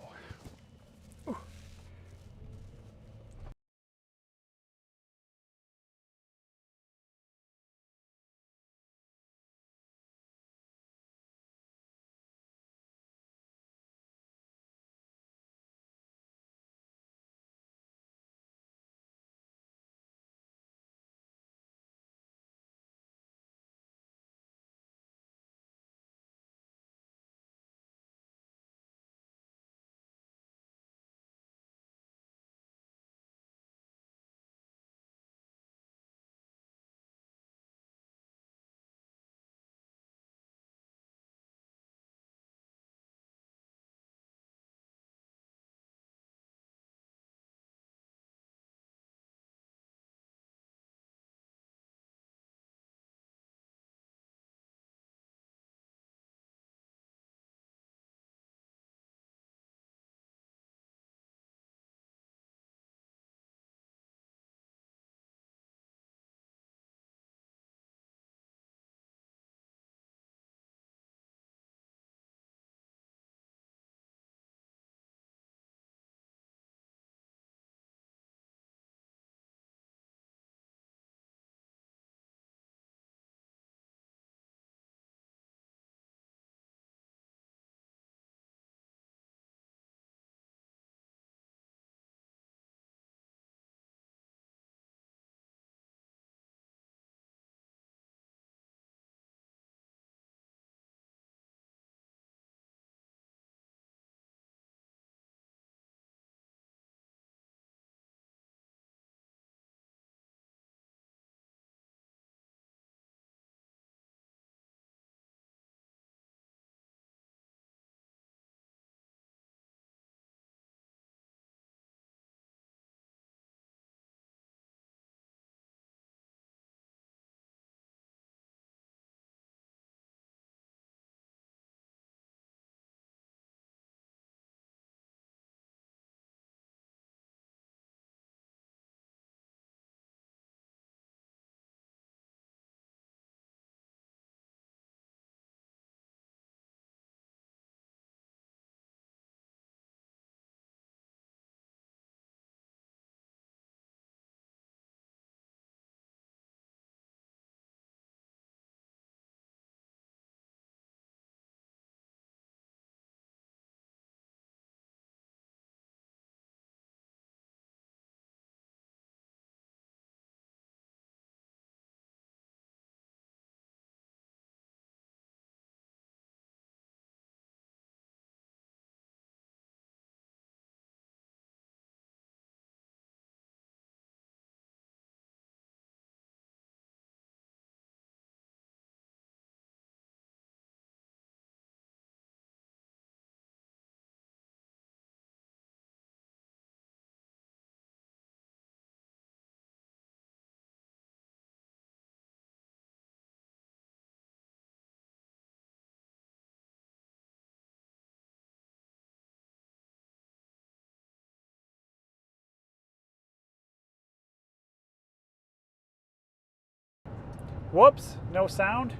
[SPEAKER 1] Whoops, no sound.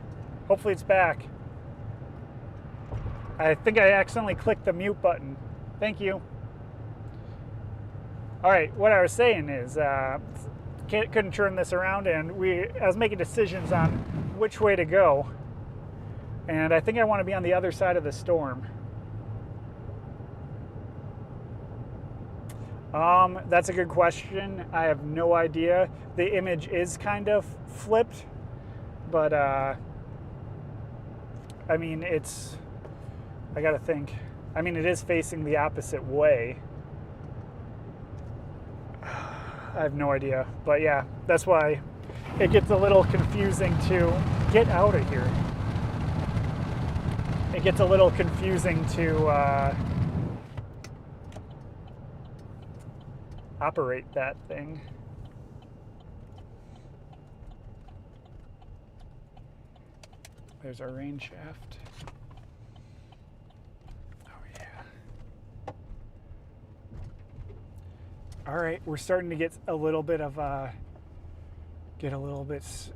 [SPEAKER 1] Hopefully it's back. I think I accidentally clicked the mute button. Thank you. All right, what I was saying is couldn't turn this around, and I was making decisions on which way to go. And I think I want to be on the other side of the storm. That's a good question. I have no idea. The image is kind of flipped, but I mean, I gotta think. I mean, it is facing the opposite way. I have no idea, but yeah, that's why it gets a little confusing to get out of here. It gets a little confusing to operate that thing. There's our rain shaft. Oh yeah. All right, we're starting to get a little bit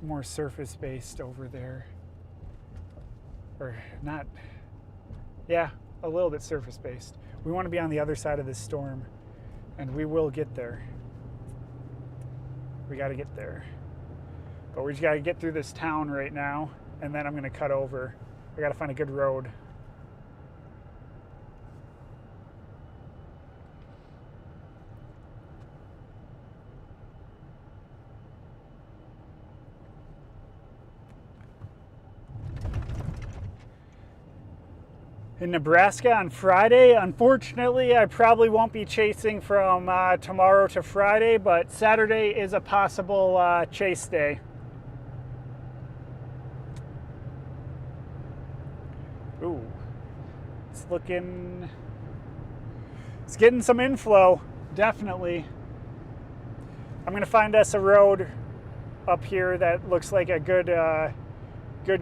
[SPEAKER 1] more surface based over there. Or not, yeah, a little bit surface based. We want to be on the other side of this storm, and we will get there. We got to get there. But we just got to get through this town right now, and then I'm going to cut over. I got to find a good road. In Nebraska on Friday, unfortunately, I probably won't be chasing from tomorrow to Friday, but Saturday is a possible chase day. Ooh, it's getting some inflow, definitely. I'm gonna find us a road up here that looks like a good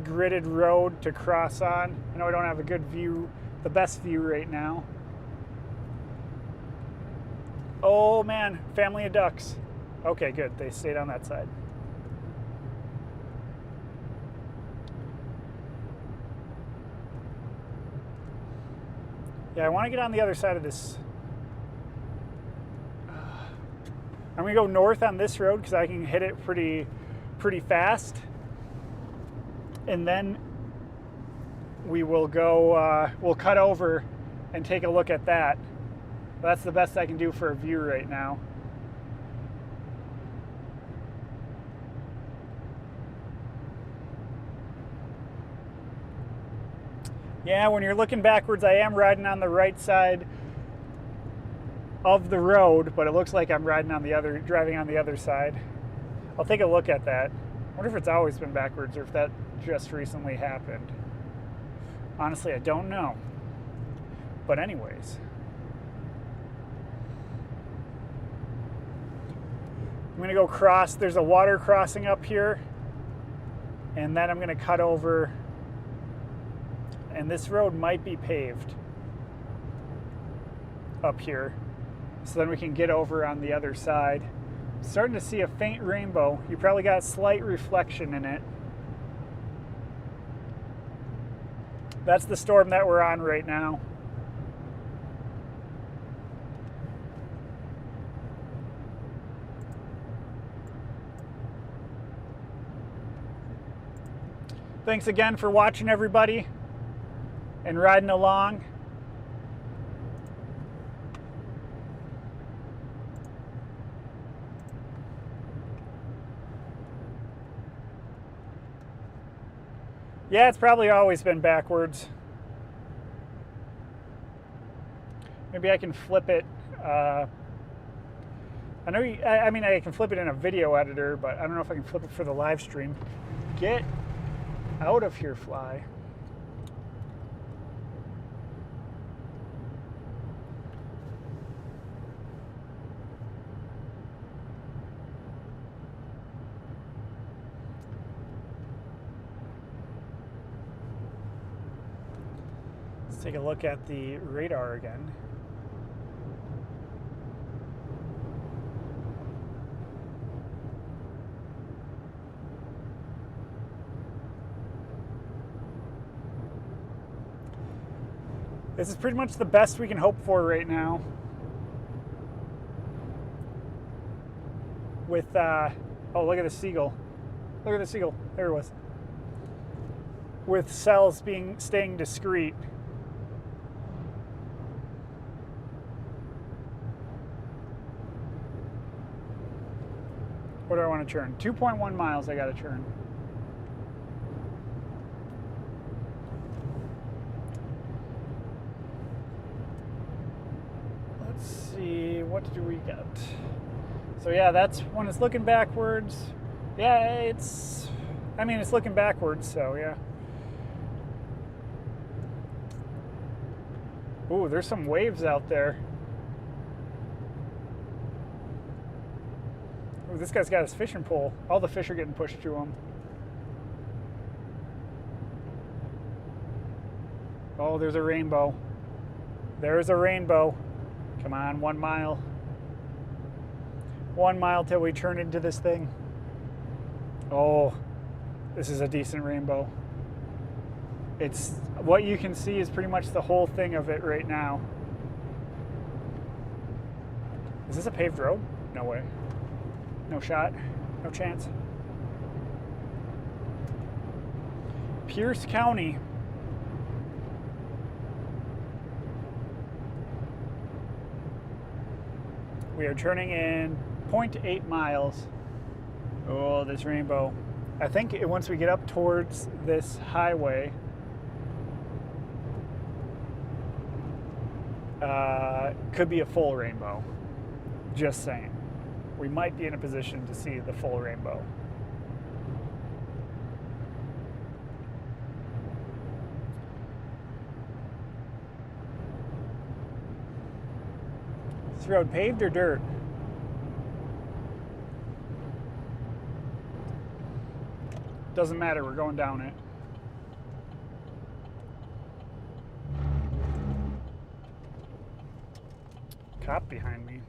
[SPEAKER 1] gridded road to cross on. I know I don't have a good view, the best view right now. Oh man, family of ducks. Okay, good, they stayed on that side. Yeah, I want to get on the other side of this. I'm gonna go north on this road because I can hit it pretty fast. And then we will go, we'll cut over and take a look at that. That's the best I can do for a view right now. Yeah, when you're looking backwards, I am riding on the right side of the road, but it looks like I'm driving on the other side. I'll take a look at that. I wonder if it's always been backwards or if that just recently happened. Honestly, I don't know. But anyways. I'm gonna go cross, there's a water crossing up here. And then I'm gonna cut over. And this road might be paved up here. So then we can get over on the other side. Starting to see a faint rainbow. You probably got slight reflection in it. That's the storm that we're on right now. Thanks again for watching, everybody, and riding along. Yeah, it's probably always been backwards. Maybe I can flip it. I mean, I can flip it in a video editor, but I don't know if I can flip it for the live stream. Get out of here, fly. Let's take a look at the radar again. This is pretty much the best we can hope for right now. With, oh, look at the seagull. Look at the seagull. There it was. With cells staying discrete. What do I want to turn? 2.1 miles I got to turn. Let's see, what do we got? So yeah, that's when it's looking backwards. Yeah, it's looking backwards, so yeah. Ooh, there's some waves out there. Ooh, this guy's got his fishing pole. All the fish are getting pushed to him. Oh, there's a rainbow. There's a rainbow. Come on, 1 mile. 1 mile till we turn into this thing. Oh, this is a decent rainbow. It's what you can see is pretty much the whole thing of it right now. Is this a paved road? No way. No shot. No chance. Pierce County. We are turning in 0.8 miles. Oh, this rainbow. I think once we get up towards this highway, could be a full rainbow. Just saying. We might be in a position to see the full rainbow. Is this road paved or dirt? Doesn't matter, we're going down it. Cop behind me.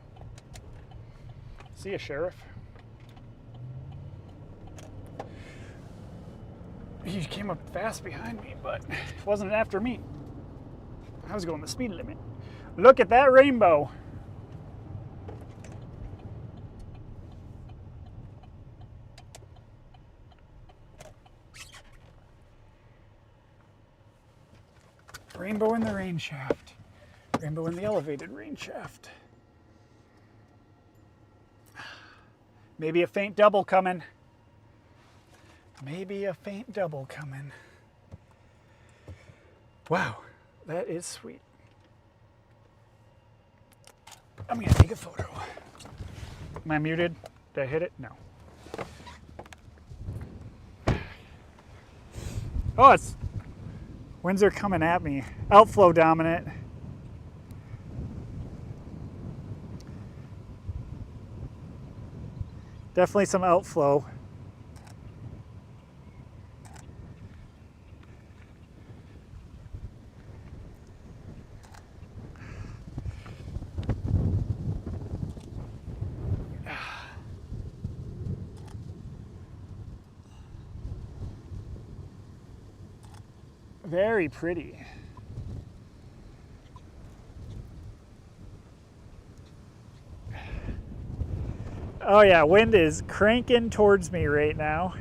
[SPEAKER 1] See a sheriff? He came up fast behind me, but it wasn't after me. I was going the speed limit. Look at that rainbow. Rainbow in the rain shaft. Rainbow in the elevated rain shaft. Maybe a faint double coming. Maybe a faint double coming. Wow, that is sweet. I'm gonna take a photo. Am I muted? Did I hit it? No. Oh, winds are coming at me. Outflow dominant. Definitely some outflow. Very pretty. Oh yeah, wind is cranking towards me right now.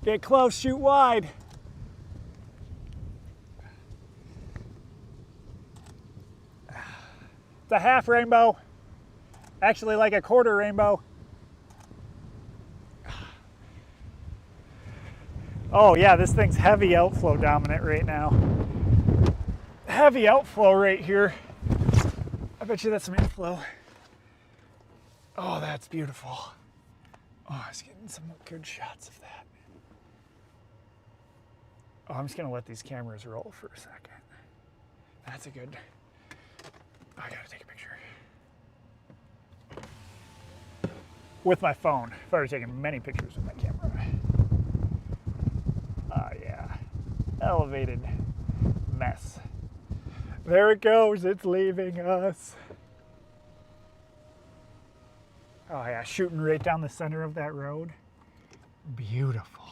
[SPEAKER 1] Get close, shoot wide. It's a half rainbow. Actually like a quarter rainbow. Oh yeah, this thing's heavy outflow dominant right now. Heavy outflow right here. I bet you that's some inflow. Oh, that's beautiful. Oh, I was getting some good shots of that. Oh, I'm just gonna let these cameras roll for a second. That's a good, I gotta take a picture. With my phone. I've already taken many pictures with my camera. Oh yeah, elevated mess. There it goes, it's leaving us. Oh yeah, shooting right down the center of that road. beautiful.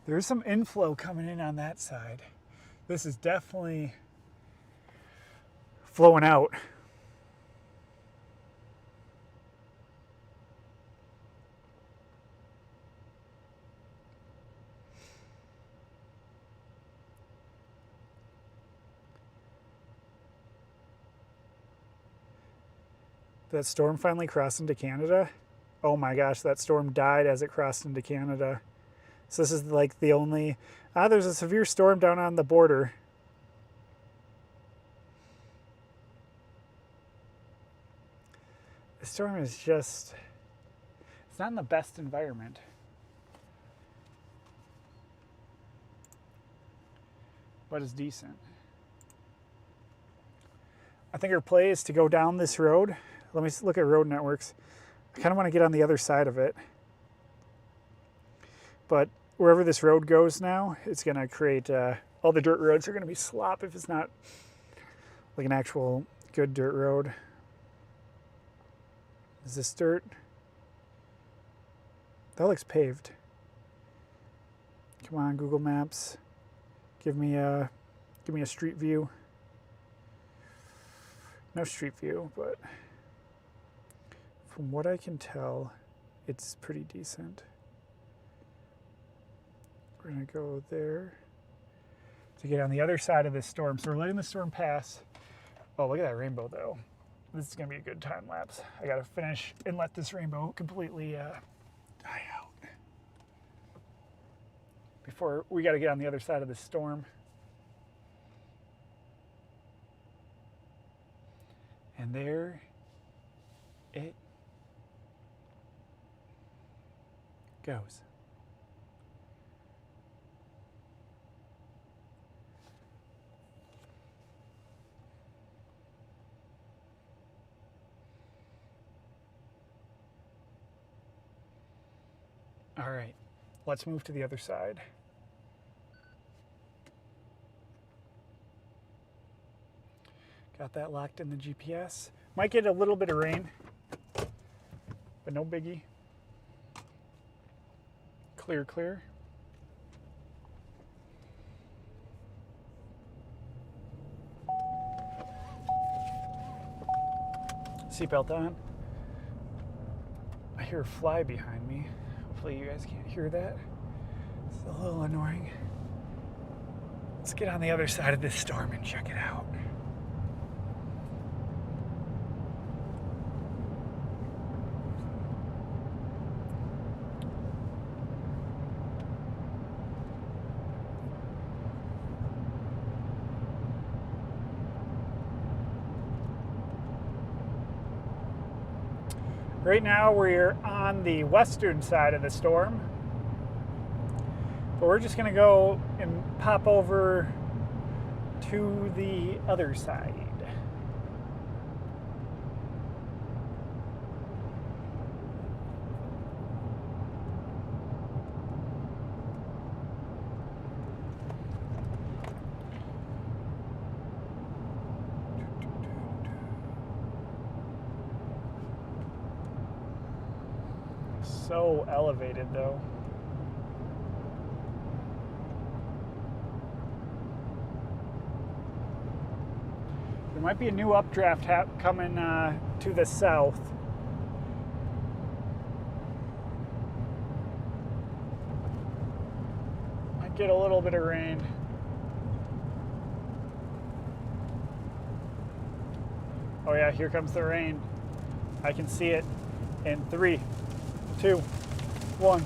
[SPEAKER 1] There's some inflow coming in on that side. This is definitely flowing out. That storm finally crossed into Canada. Oh my gosh, that storm died as it crossed into Canada. So this is like the only, there's a severe storm down on the border. The storm is just, it's not in the best environment. But it's decent. I think our play is to go down this road. Let me look at road networks. I kind of want to get on the other side of it. But wherever this road goes now, it's going to create, all the dirt roads are going to be slop if it's not like an actual good dirt road. Is this dirt? That looks paved. Come on, Google Maps. Give me a street view. No street view, but from what I can tell, it's pretty decent. We're gonna go there to get on the other side of this storm. So we're letting the storm pass. Oh, look at that rainbow though. This is gonna be a good time lapse. I gotta finish and let this rainbow completely die out before we gotta get on the other side of this storm. And there it goes. All right, let's move to the other side. Got that locked in the GPS. Might get a little bit of rain, but no biggie. Clear, clear. Seatbelt on. I hear a fly behind me. Hopefully you guys can't hear that. It's a little annoying. Let's get on the other side of this storm and check it out. Right now we're on the western side of the storm, but we're just going to go and pop over to the other side. So elevated though. There might be a new updraft coming to the south. Might get a little bit of rain. Oh yeah, here comes the rain. I can see it in 3, 2, 1.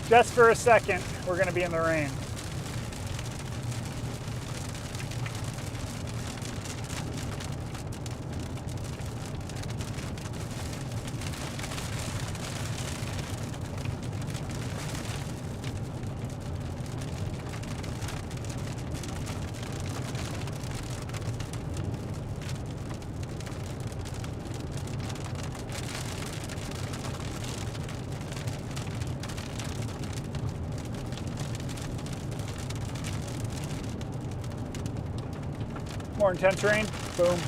[SPEAKER 1] Just for a second, we're going to be in the rain. More intense rain. Boom.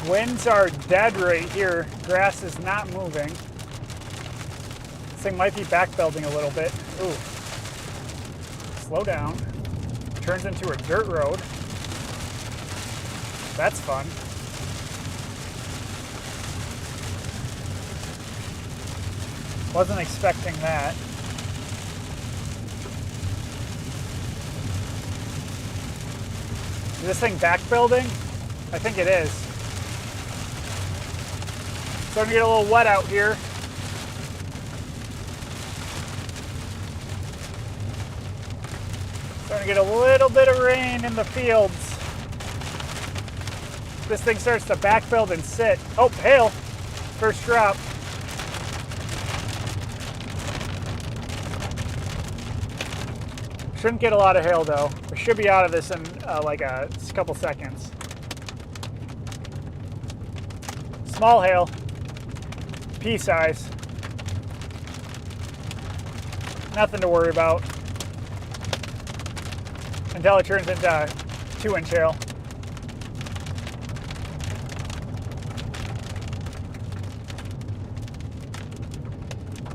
[SPEAKER 1] Winds are dead right here. Grass is not moving. This thing might be backbuilding a little bit. Ooh. Slow down. Turns into a dirt road. That's fun. Wasn't expecting that. Is this thing backbuilding? I think it is. Starting to get a little wet out here. Starting to get a little bit of rain in the fields. This thing starts to backbuild and sit. Oh, hail. First drop. Shouldn't get a lot of hail though. We should be out of this in like a couple seconds. Small hail. Pea size. Nothing to worry about. Until it turns into 2-inch hail.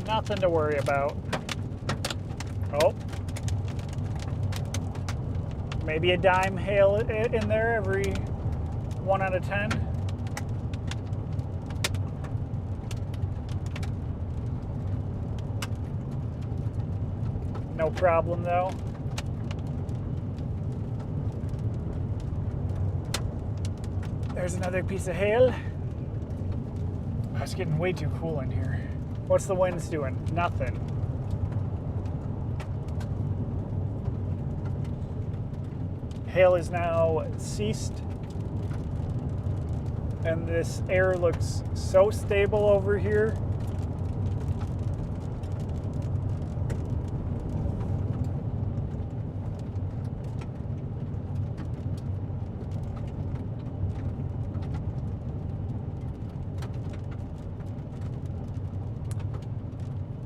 [SPEAKER 1] Nothing to worry about. Oh. Maybe a dime hail in there every 1 out of 10. No problem though. There's another piece of hail. Oh, it's getting way too cool in here. What's the winds doing? Nothing. Hail is now ceased. And this air looks so stable over here.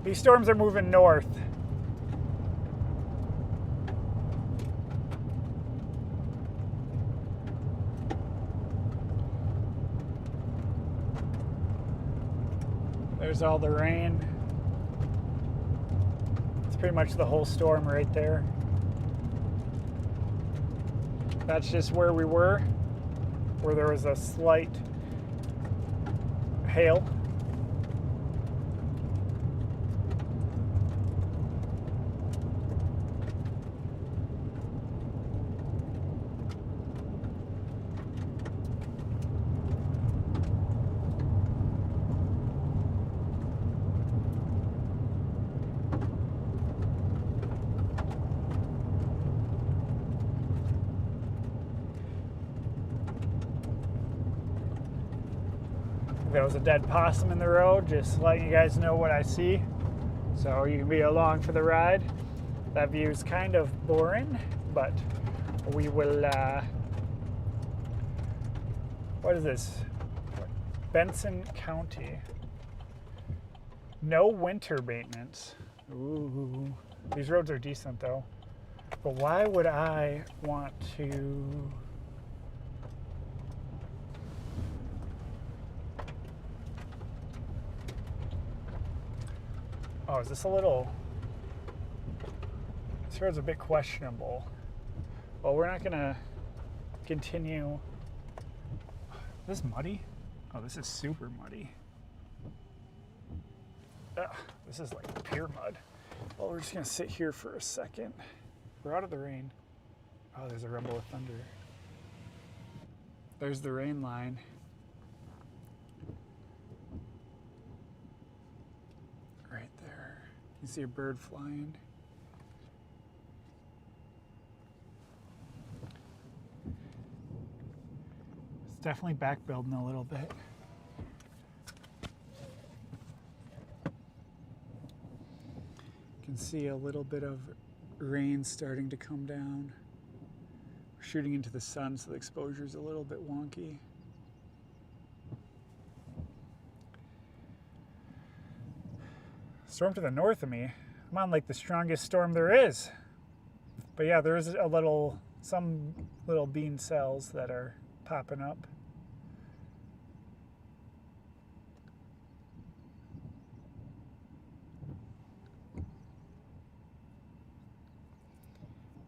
[SPEAKER 1] These storms are moving north. There's all the rain. It's pretty much the whole storm right there. That's just where we were, where there was a slight hail. There was a dead possum in the road, just letting you guys know what I see. So you can be along for the ride. That view is kind of boring, but we will, what is this? Benson County. No winter maintenance. Ooh, these roads are decent though. But why would I want to... Oh, is this a little... This road's a bit questionable. Well, we're not gonna continue... Is this muddy? Oh, this is super muddy. Ugh, this is like pure mud. Well, we're just gonna sit here for a second. We're out of the rain. Oh, there's a rumble of thunder. There's the rain line. Right there. You see a bird flying. It's definitely backbuilding a little bit. You can see a little bit of rain starting to come down. We're shooting into the sun, so the exposure is a little bit wonky. Storm to the north of me come on, like the strongest storm there is. But yeah, there is some little bean cells that are popping up.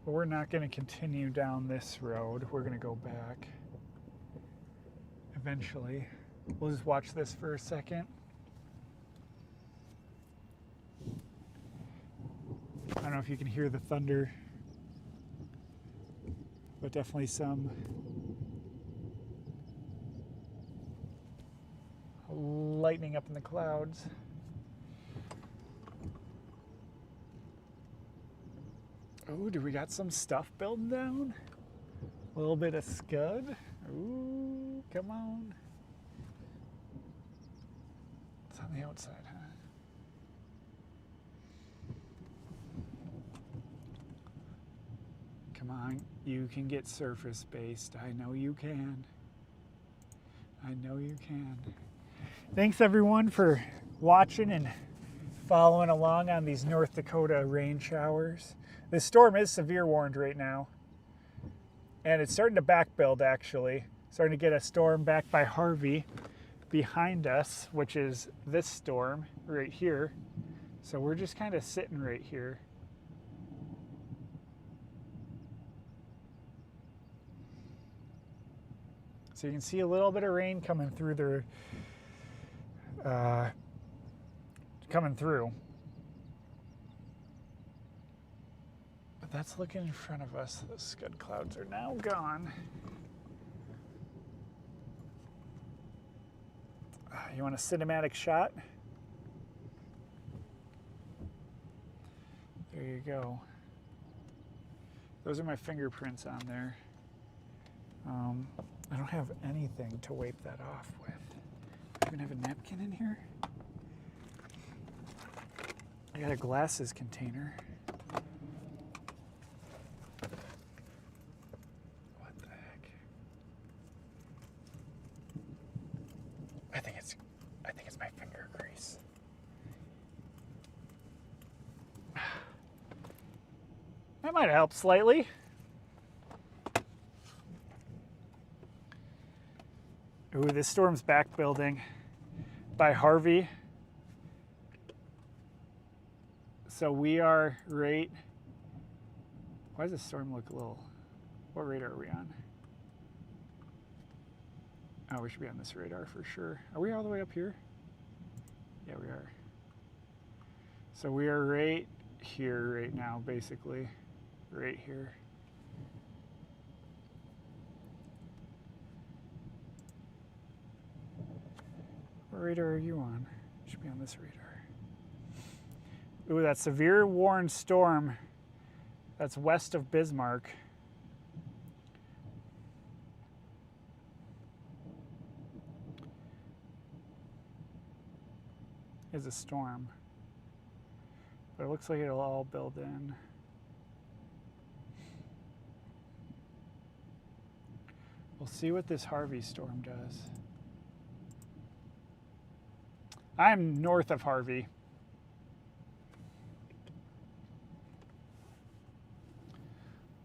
[SPEAKER 1] But we're not going to continue down this road. We're going to go back eventually. We'll just watch this for a second. I don't know if you can hear the thunder, but definitely some lightning up in the clouds. Oh, do we got some stuff building down? A little bit of scud. Ooh, come on. It's on the outside, huh? Come on, you can get surface based. I know you can. I know you can. Thanks everyone for watching and following along on these North Dakota rain showers. This storm is severe warned right now. And it's starting to backbuild actually. Starting to get a storm back by Harvey behind us, which is this storm right here. So we're just kind of sitting right here. So you can see a little bit of rain coming through there, coming through. But that's looking in front of us. The scud clouds are now gone. You want a cinematic shot? There you go. Those are my fingerprints on there. I don't have anything to wipe that off with. Do you even have a napkin in here? I got a glasses container. What the heck? I think it's my finger grease. That might help slightly. Ooh, this storm's backbuilding by Harvey. So we are right. Why does the storm look a little? What radar are we on? Oh, we should be on this radar for sure. Are we all the way up here? Yeah, we are. So we are right here right now, basically. Right here. What radar are you on? You should be on this radar. Ooh, that severe warned storm. That's west of Bismarck. Is a storm. But it looks like it'll all build in. We'll see what this Harvey storm does. I'm north of Harvey.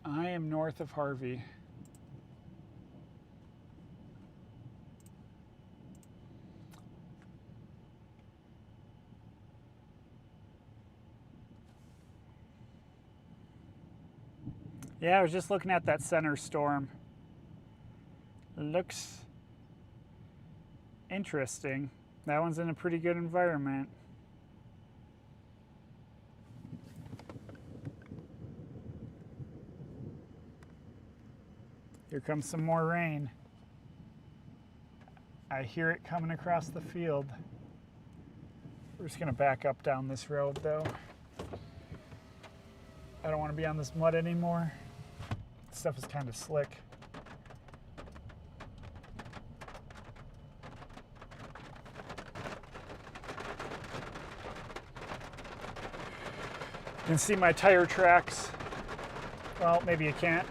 [SPEAKER 1] I am north of Harvey. Yeah, I was just looking at that center storm. Looks interesting. That one's in a pretty good environment. Here comes some more rain. I hear it coming across the field. We're just gonna back up down this road though. I don't want to be on this mud anymore. This stuff is kind of slick. You can see my tire tracks. Well, maybe you can't.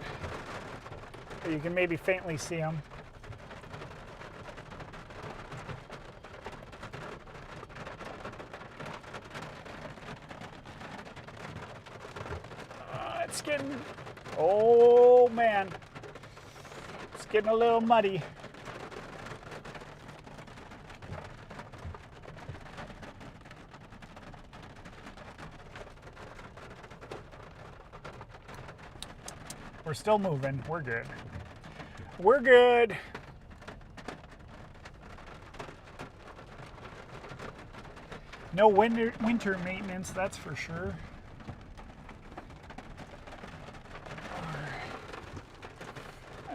[SPEAKER 1] But you can maybe faintly see them. it's getting, oh man, it's getting a little muddy. We're still moving. We're good. We're good. No winter maintenance, that's for sure. All right.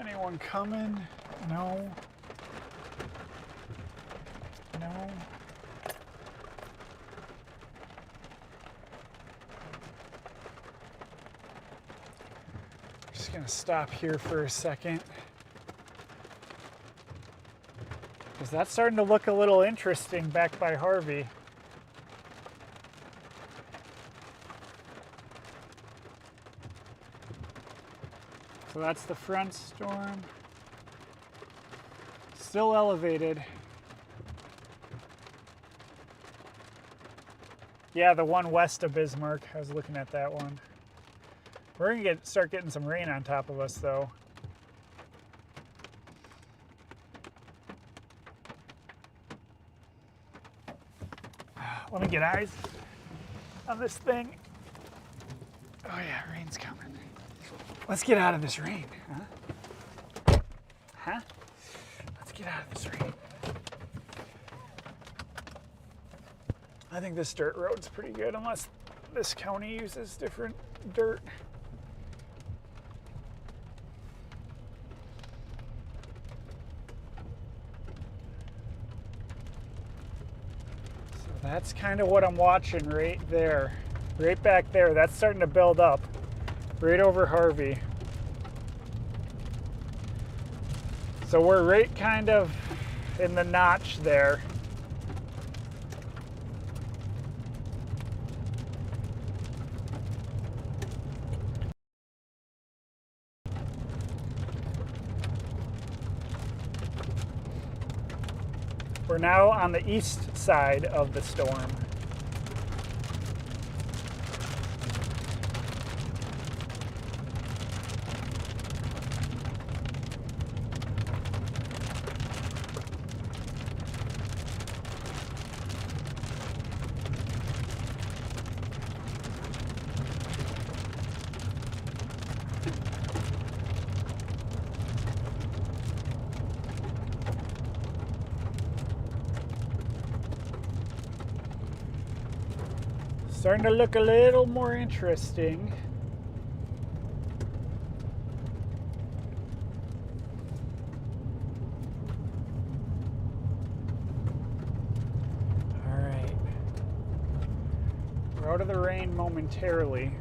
[SPEAKER 1] Anyone coming? No. No. Just gonna stop here for a second. Because that's starting to look a little interesting back by Harvey. So that's the front storm. Still elevated. Yeah, the one west of Bismarck. I was looking at that one. We're gonna start getting some rain on top of us though. Let me get eyes on this thing. Oh yeah, rain's coming. Let's get out of this rain, huh? Huh? Let's get out of this rain. I think this dirt road's pretty good unless this county uses different dirt. So that's kind of what I'm watching right there. Right back there. That's starting to build up. Right over Harvey. So we're right kind of in the notch there. We're now on the east side of the storm. Starting to look a little more interesting. All right. We're out of the rain momentarily.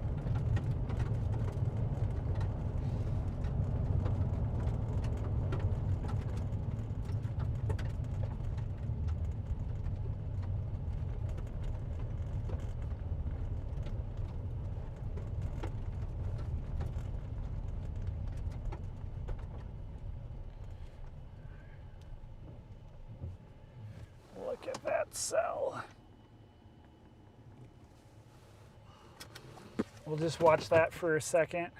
[SPEAKER 1] Look at that cell. We'll just watch that for a second.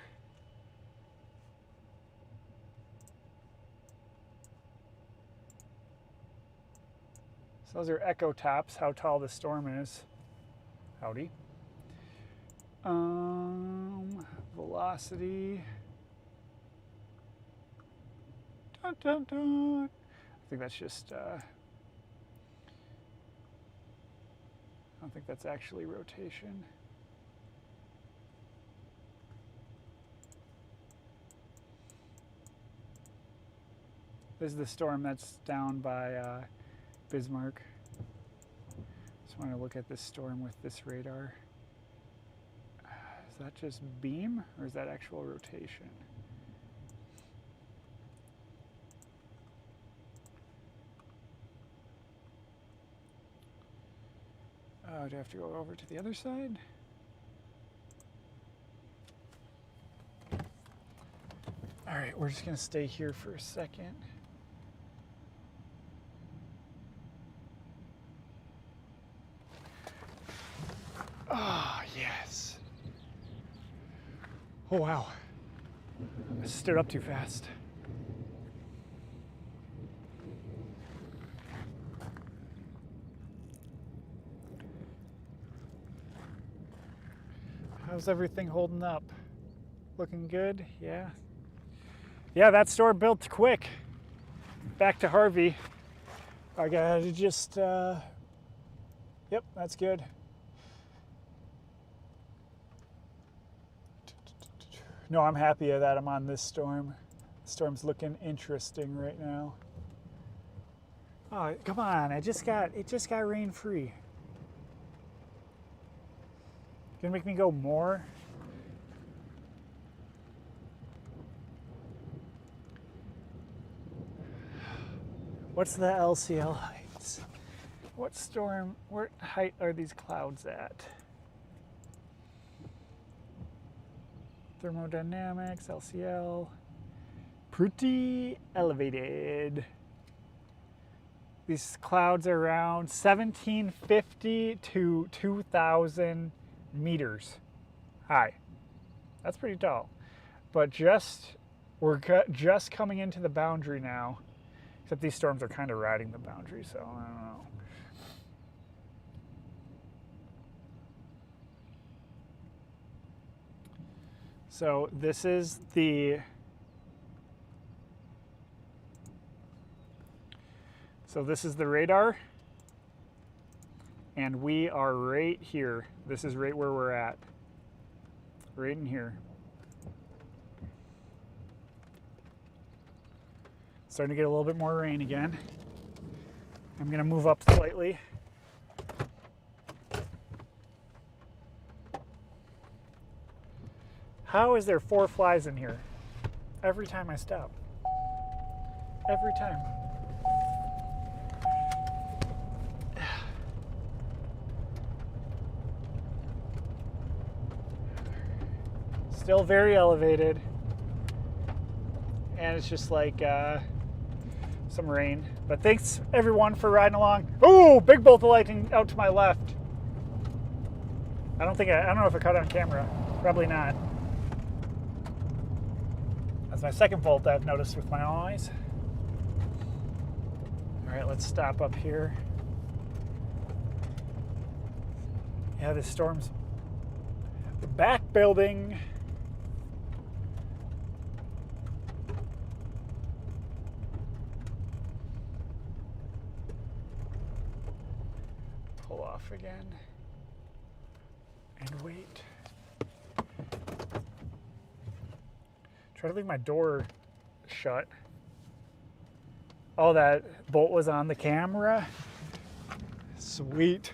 [SPEAKER 1] So those are echo tops, how tall the storm is. Howdy. Velocity. Dun, dun, dun. I think that's just, I don't think that's actually rotation. This is the storm that's down by Bismarck. Just want to look at this storm with this radar. Is that just beam or is that actual rotation? Oh, do I have to go over to the other side? All right, we're just gonna stay here for a second. Oh, yes. Oh, wow. I stood up too fast. How's everything holding up? Looking good? Yeah. Yeah, that storm built quick. Back to Harvey. I gotta just, yep, that's good. No, I'm happy that I'm on this storm. The storm's looking interesting right now. Oh, come on, it just got rain free. Gonna make me go more? What's the LCL heights? What height are these clouds at? Thermodynamics, LCL, pretty elevated. These clouds are around 1750 to 2000 meters high. That's pretty tall. But we're just coming into the boundary now. Except these storms are kind of riding the boundary, so I don't know. So this is the radar, and we are right here. This is right where we're at, right in here. Starting to get a little bit more rain again. I'm gonna move up slightly. How is there 4 flies in here? Every time I stop. Every time. Still very elevated. And it's just like some rain. But thanks everyone for riding along. Oh, big bolt of lightning out to my left. I don't know if I caught it on camera. Probably not. That's my second bolt I've noticed with my eyes. All right, let's stop up here. Yeah, this storm's backbuilding. Pull off again and wait. Try to leave my door shut. Oh, that bolt was on the camera. Sweet.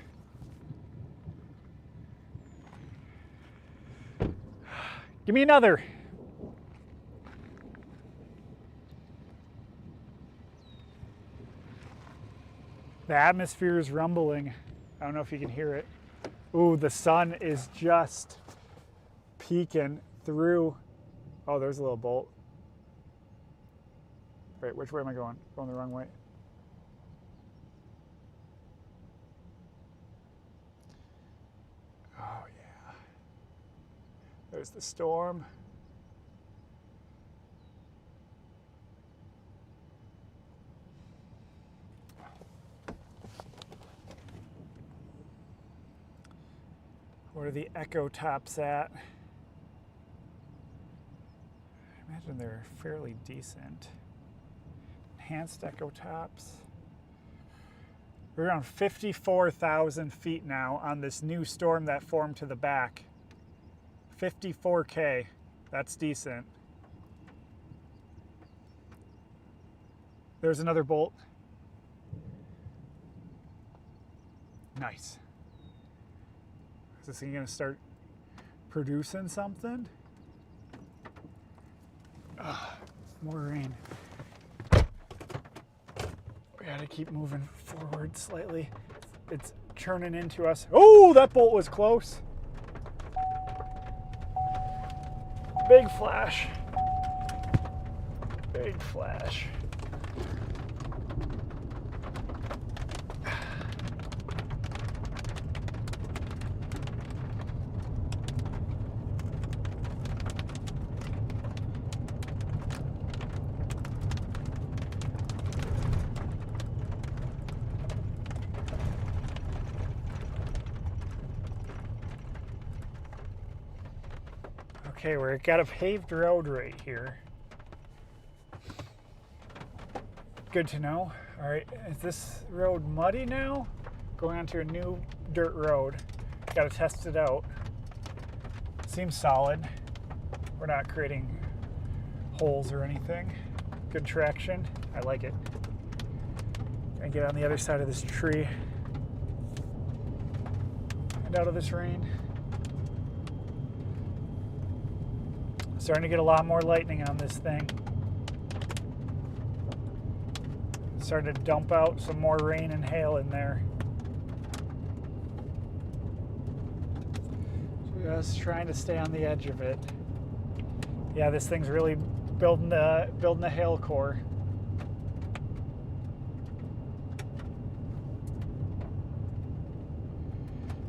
[SPEAKER 1] Give me another. The atmosphere is rumbling. I don't know if you can hear it. Ooh, the sun is just peeking through. Oh, there's a little bolt. Wait, which way am I going? Going the wrong way. Oh, yeah. There's the storm. What are the echo tops at? I imagine they're fairly decent. Enhanced echo tops. We're around 54,000 feet now on this new storm that formed to the back. 54K. That's decent. There's another bolt. Nice. Is this thing gonna start producing something? Ugh, more rain. We gotta keep moving forward slightly. It's churning into us. Oh, that bolt was close. Big flash. Big flash. Okay, we've got a paved road right here. Good to know. All right, is this road muddy now? Going onto a new dirt road. Got to test it out. Seems solid. We're not creating holes or anything. Good traction. I like it. Gonna get on the other side of this tree and out of this rain. Starting to get a lot more lightning on this thing. Starting to dump out some more rain and hail in there. Just trying to stay on the edge of it. Yeah, this thing's really building the hail core.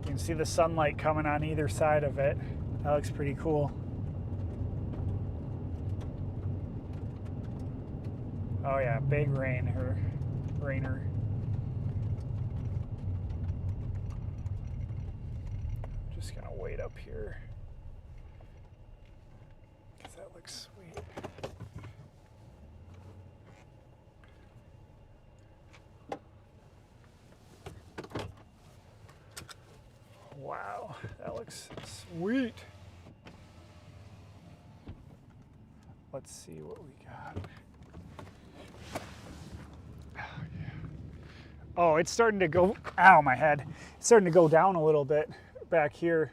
[SPEAKER 1] You can see the sunlight coming on either side of it. That looks pretty cool. Oh yeah, big rainer. Just gonna wait up here because that looks sweet. Wow, that looks sweet. Let's see what we got. Oh, it's starting to go, ow, my head. It's starting to go down a little bit back here.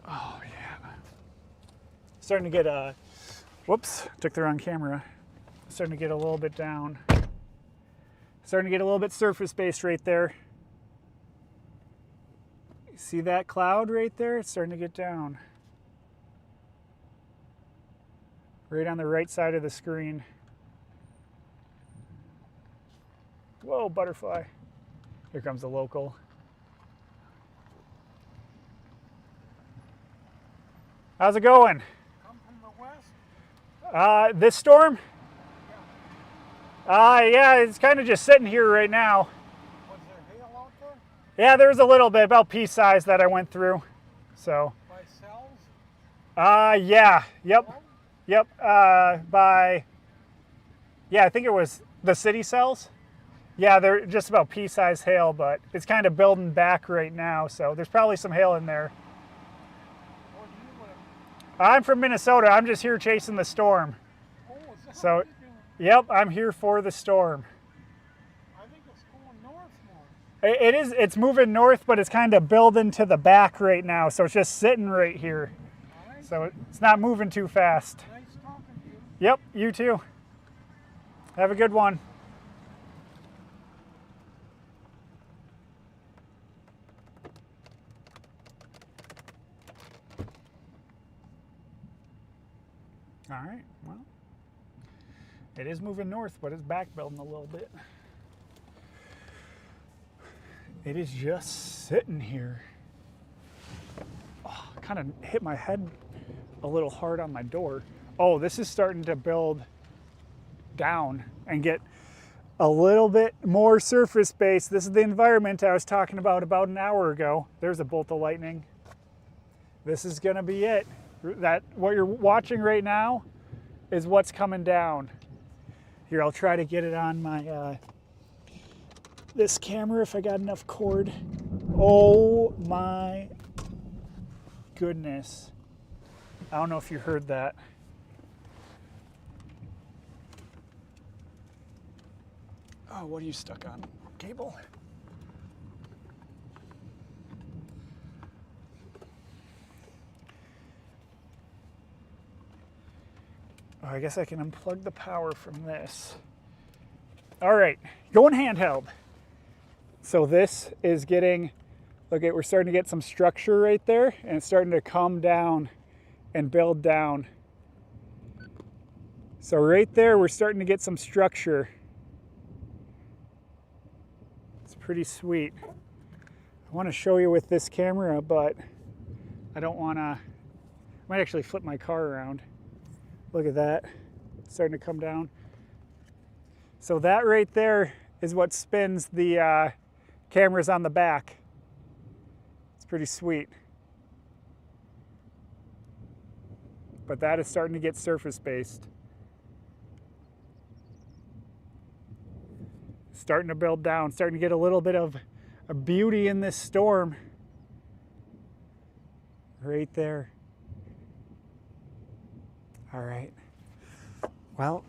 [SPEAKER 1] Oh, yeah. Starting to get whoops, took the wrong camera. Starting to get a little bit down. Starting to get a little bit surface-based right there. See that cloud right there? It's starting to get down. Right on the right side of the screen. Whoa, butterfly. Here comes the local. How's it going?
[SPEAKER 2] Come from the west?
[SPEAKER 1] This storm? Yeah, it's kind of just sitting here right now.
[SPEAKER 2] Was there hail out there?
[SPEAKER 1] Yeah, there was a little bit, about pea size that I went through. So.
[SPEAKER 2] By cells?
[SPEAKER 1] Yeah, yep. Yeah, I think it was the city cells. Yeah, they're just about pea-size hail, but it's kind of building back right now, so there's probably some hail in there.
[SPEAKER 2] Where do you live?
[SPEAKER 1] I'm from Minnesota. I'm just here chasing the storm.
[SPEAKER 2] Oh, is that
[SPEAKER 1] So,
[SPEAKER 2] what you're doing?
[SPEAKER 1] yep, I'm here for the storm.
[SPEAKER 2] I think it's going north more.
[SPEAKER 1] It is. It's moving north, but it's kind of building to the back right now, so it's just sitting right here.
[SPEAKER 2] Nice.
[SPEAKER 1] So it's not moving too fast.
[SPEAKER 2] Nice talking to you.
[SPEAKER 1] Yep, you too. Have a good one. All right, well, it is moving north, but it's back building a little bit. It is just sitting here. Oh, kind of hit my head a little hard on my door. Oh, this is starting to build down and get a little bit more surface space. This is the environment I was talking about an hour ago. There's a bolt of lightning. This is gonna be it. What you're watching right now is what's coming down. Here, I'll try to get it on my this camera if I got enough cord. Oh my goodness. I don't know if you heard that. Oh, what are you stuck on? Cable? Oh, I guess I can unplug the power from this. All right, going handheld. So this is getting, okay, we're starting to get some structure right there, and it's starting to come down and build down. So right there, we're starting to get some structure. It's pretty sweet. I want to show you with this camera, but I don't want to, I might actually flip my car around. Look at that, it's starting to come down. So that right there is what spins the cameras on the back. It's pretty sweet. but that is starting to get surface-based. Starting to build down, starting to get a little bit of a beauty in this storm. Right there. All right. Well,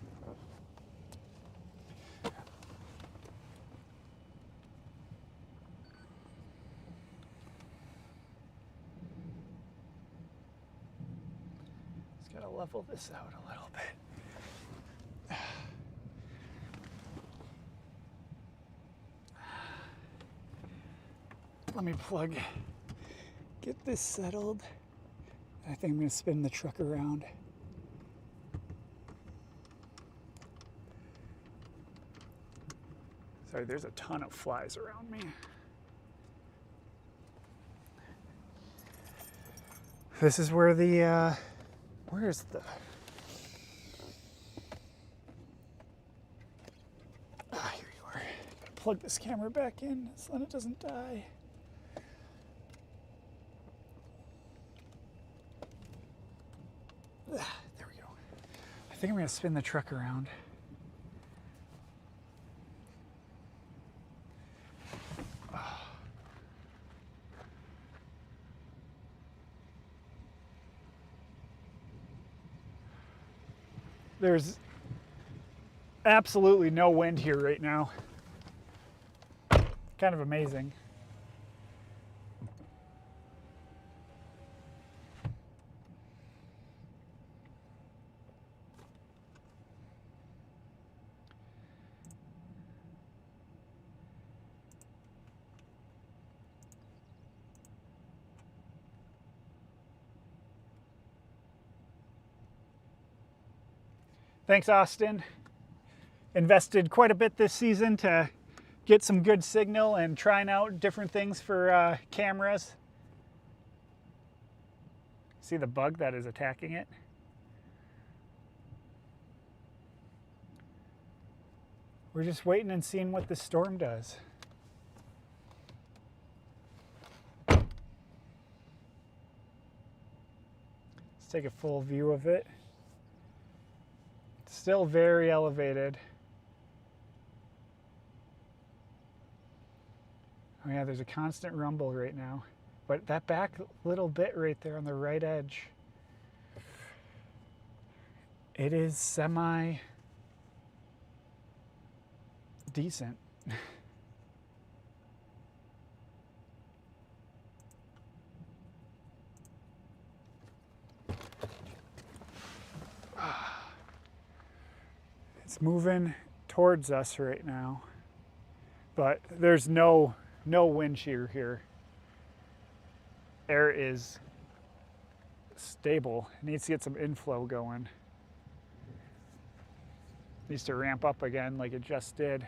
[SPEAKER 1] just gotta level this out a little bit. Let me get this settled. I think I'm gonna spin the truck around. Sorry, there's a ton of flies around me. This is where the, where's the, here you are. Plug this camera back in so that it doesn't die. There we go. I think I'm gonna spin the truck around. There's absolutely no wind here right now. Kind of amazing. Thanks, Austin. Invested quite a bit this season to get some good signal and trying out different things for cameras. See the bug that is attacking it? We're just waiting and seeing what the storm does. Let's take a full view of it. Still very elevated. Oh yeah, there's a constant rumble right now. But that back little bit right there on the right edge, it is semi decent. It's moving towards us right now, but there's no wind shear here. Air is stable. It needs to get some inflow going. Needs to ramp up again like it just did.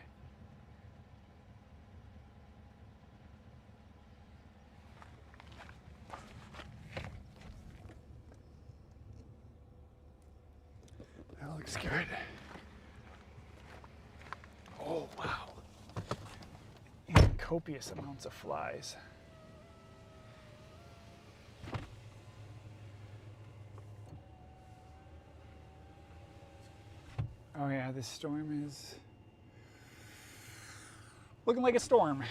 [SPEAKER 1] That looks good. Oh, wow. And copious amounts of flies. Oh yeah, this storm is looking like a storm.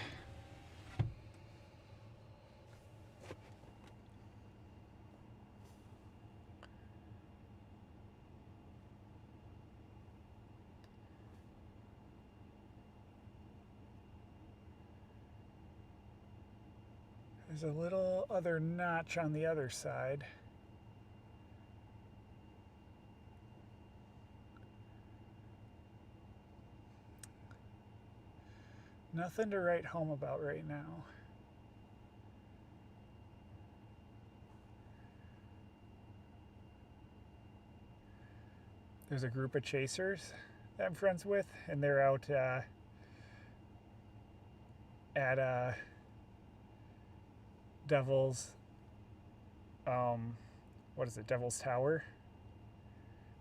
[SPEAKER 1] There's a little other notch on the other side. Nothing to write home about right now. There's a group of chasers that I'm friends with, and they're out at Devil's, what is it, Devil's Tower,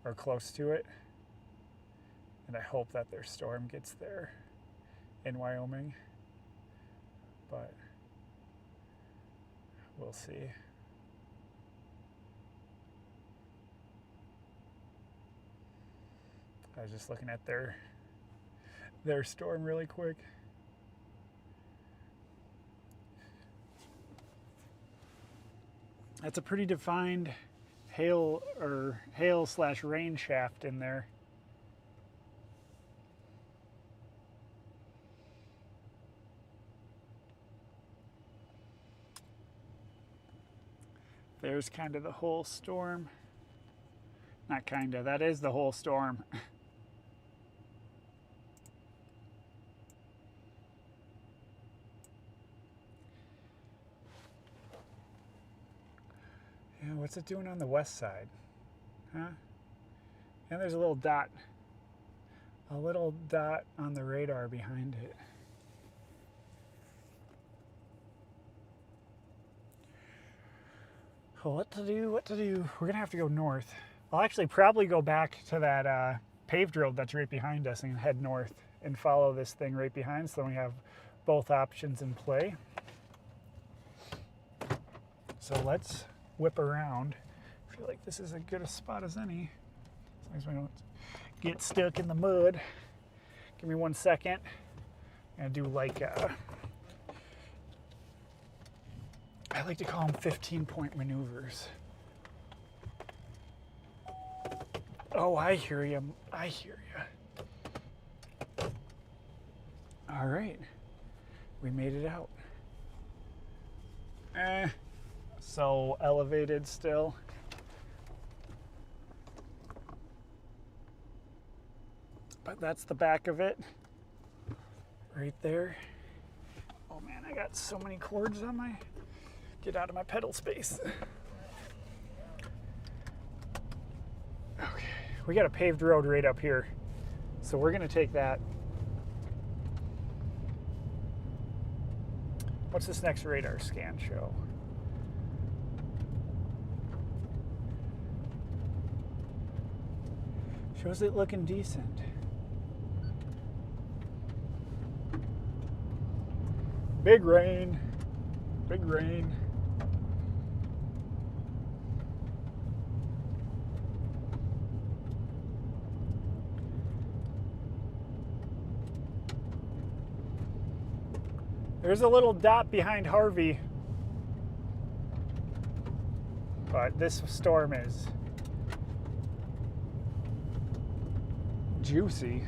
[SPEAKER 1] or close to it. And I hope that their storm gets there in Wyoming, but we'll see. I was just looking at their storm really quick. That's a pretty defined hail / rain shaft in there. There's kind of the whole storm. Not kind of, that is the whole storm. Yeah, what's it doing on the west side? Huh? And there's a little dot on the radar behind it. Well, what to do? We're gonna have to go north. I'll actually probably go back to that paved road that's right behind us and head north and follow this thing right behind, so we have both options in play. So let's whip around. I feel like this is as good a spot as any, as long as we don't get stuck in the mud. Give me 1 second. I'm gonna do like I like to call them 15-point maneuvers. Oh, I hear you. I hear you. All right, we made it out. So elevated still. But that's the back of it, right there. Oh man, I got so many cords on my, get out of my pedal space. Okay, we got a paved road right up here, so we're gonna take that. What's this next radar scan show? Shows it looking decent. Big rain, big rain. There's a little dot behind Harvey, but this storm is juicy.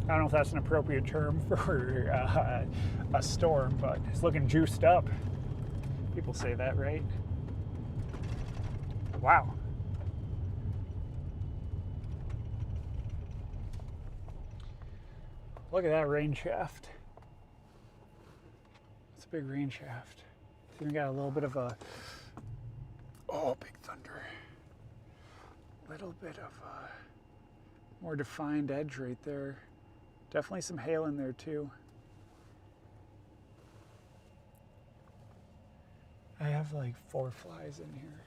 [SPEAKER 1] I don't know if that's an appropriate term for a storm, but it's looking juiced up. People say that, right? Wow. Look at that rain shaft. It's a big rain shaft. It's even got a little bit of a, oh, big thunder. Little bit of a more defined edge right there. Definitely some hail in there too. I have like 4 flies in here.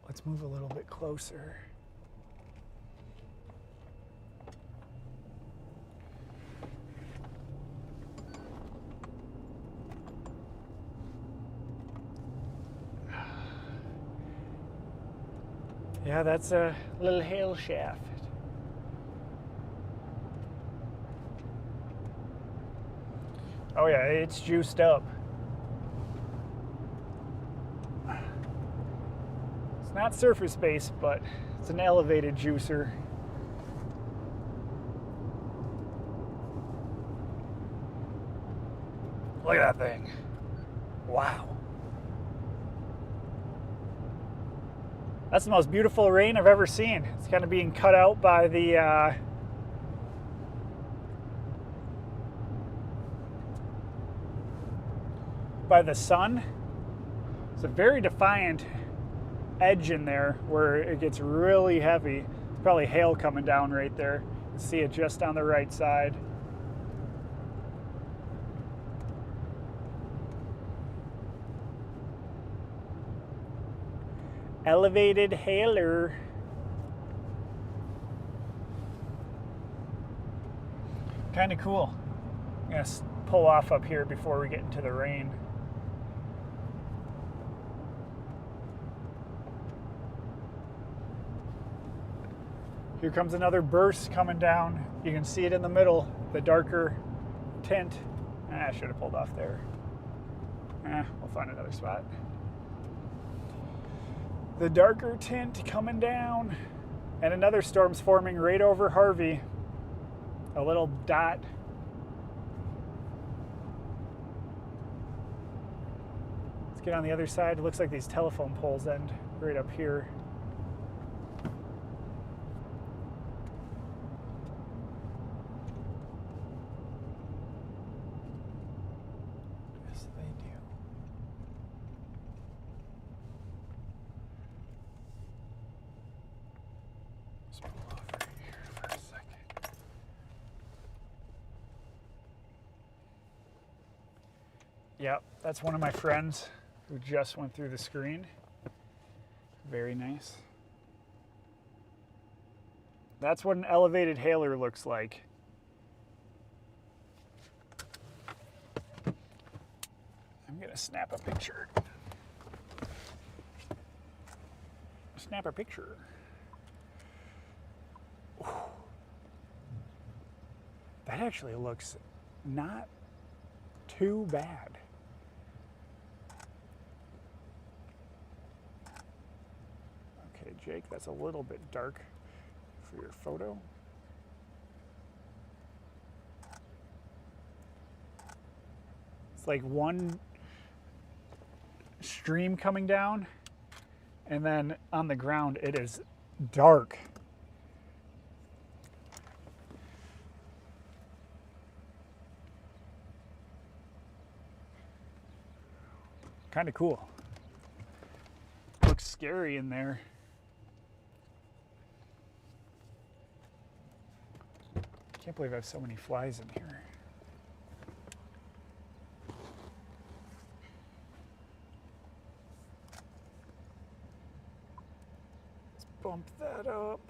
[SPEAKER 1] Let's move a little bit closer. Yeah, that's a little hail shaft. Oh yeah, it's juiced up. It's not surface based, but it's an elevated juicer. Look at that thing. Wow. That's the most beautiful rain I've ever seen. It's kind of being cut out by the sun. It's a very defiant edge in there where it gets really heavy. It's probably hail coming down right there. You see it just on the right side. Elevated hailer. Kind of cool. I'm gonna pull off up here before we get into the rain. Here comes another burst coming down. You can see it in the middle, the darker tint. I should have pulled off there. We'll find another spot. The darker tint coming down, and another storm's forming right over Harvey. A little dot. Let's get on the other side. It looks like these telephone poles end right up here. Yes, they do. Let's pull off right here for a second. Yep, that's one of my friends who just went through the screen. Very nice. That's what an elevated hailer looks like. I'm gonna snap a picture. Snap a picture. Ooh. That actually looks not too bad. Okay, Jake, that's a little bit dark for your photo. It's like one stream coming down, and then on the ground it is dark. Kind of cool. Looks scary in there. Can't believe I have so many flies in here. Let's bump that up.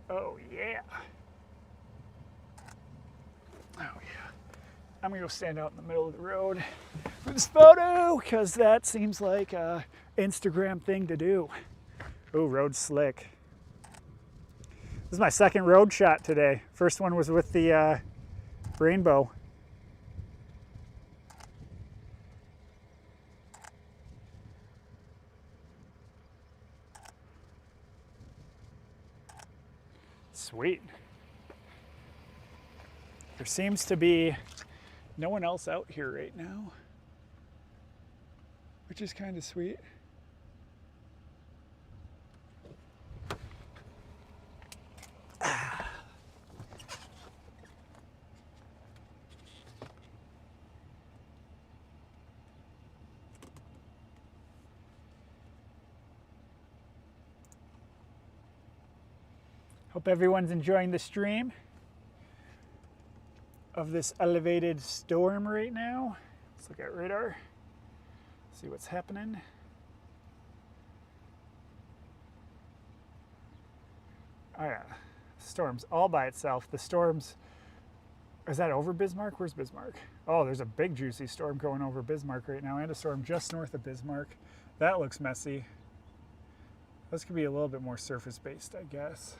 [SPEAKER 1] Oh yeah. Oh yeah. I'm gonna go stand out in the middle of the road for this photo because that seems like a Instagram thing to do. Oh, road slick. This is my second road shot today. First one was with the rainbow. Sweet. There seems to be no one else out here right now, which is kind of sweet. Hope everyone's enjoying the stream of this elevated storm right now. Let's look at radar, see what's happening. Oh yeah, storm's all by itself. The storm's, is that over Bismarck? Where's Bismarck? Oh, there's a big juicy storm going over Bismarck right now, and a storm just north of Bismarck. That looks messy. This could be a little bit more surface based, I guess.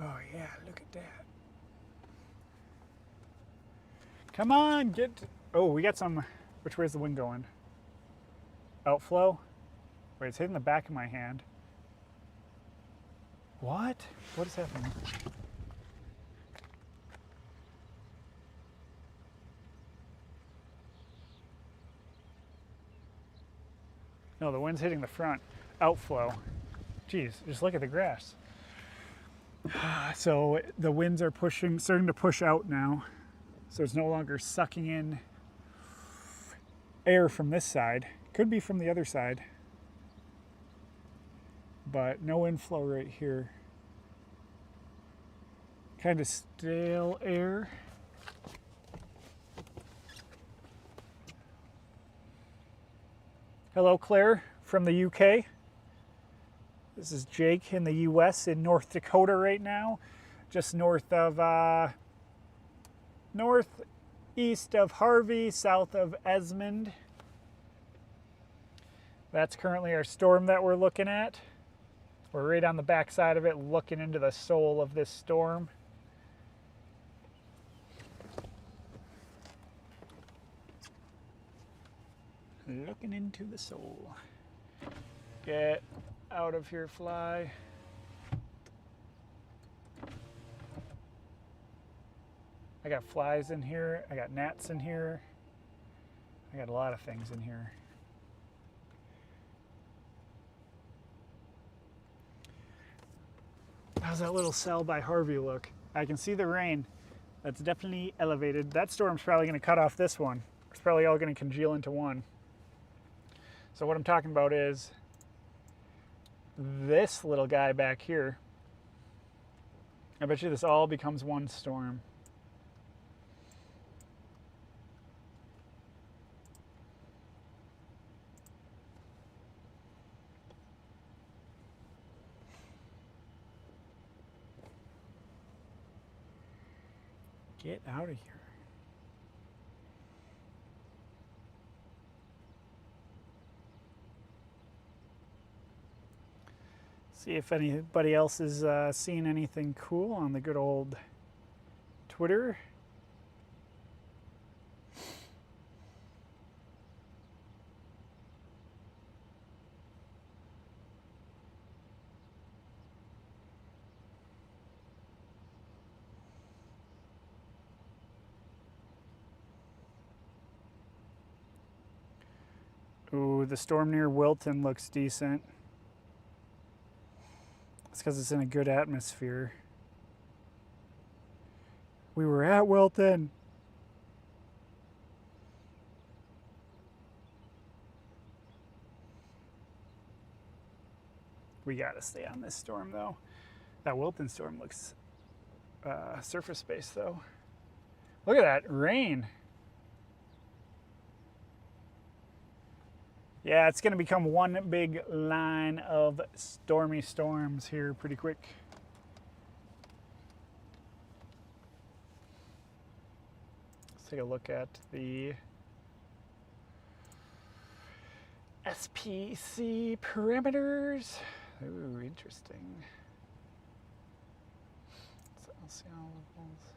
[SPEAKER 1] Oh yeah, look at that. Come on, get, oh, we got some, which way is the wind going? Outflow? Wait, it's hitting the back of my hand. What? What is happening? No, the wind's hitting the front. Outflow. Jeez, just look at the grass. So the winds are starting to push out now. So it's no longer sucking in air from this side. Could be from the other side. But no inflow right here. Kind of stale air. Hello, Claire from the UK. This is Jake in the US in North Dakota right now, just northeast of Harvey, south of Esmond. That's currently our storm that we're looking at. We're right on the back side of it, looking into the soul of this storm. Looking into the soul. Get out of here, fly. I got flies in here. I got gnats in here. I got a lot of things in here. How's that little cell by Harvey look? I can see the rain. That's definitely elevated. That storm's probably going to cut off this one. It's probably all going to congeal into one. So what I'm talking about is this little guy back here. I bet you this all becomes one storm. Get out of here. See if anybody else is seeing anything cool on the good old Twitter. Ooh, the storm near Wilton looks decent. It's because it's in a good atmosphere. We were at Wilton. We gotta stay on this storm though. That Wilton storm looks surface based though. Look at that rain. Yeah, it's gonna become one big line of stormy storms here pretty quick. Let's take a look at the SPC parameters. Ooh, interesting. So I'll see all of those.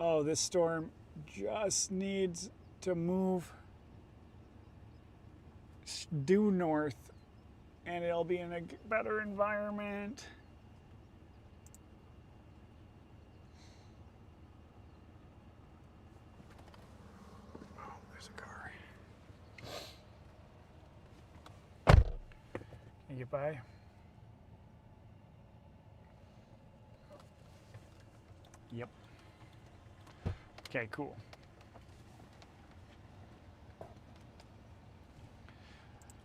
[SPEAKER 1] Oh, this storm just needs to move due north and it'll be in a better environment. Oh, there's a car. Can you get by? Yep. Okay, cool.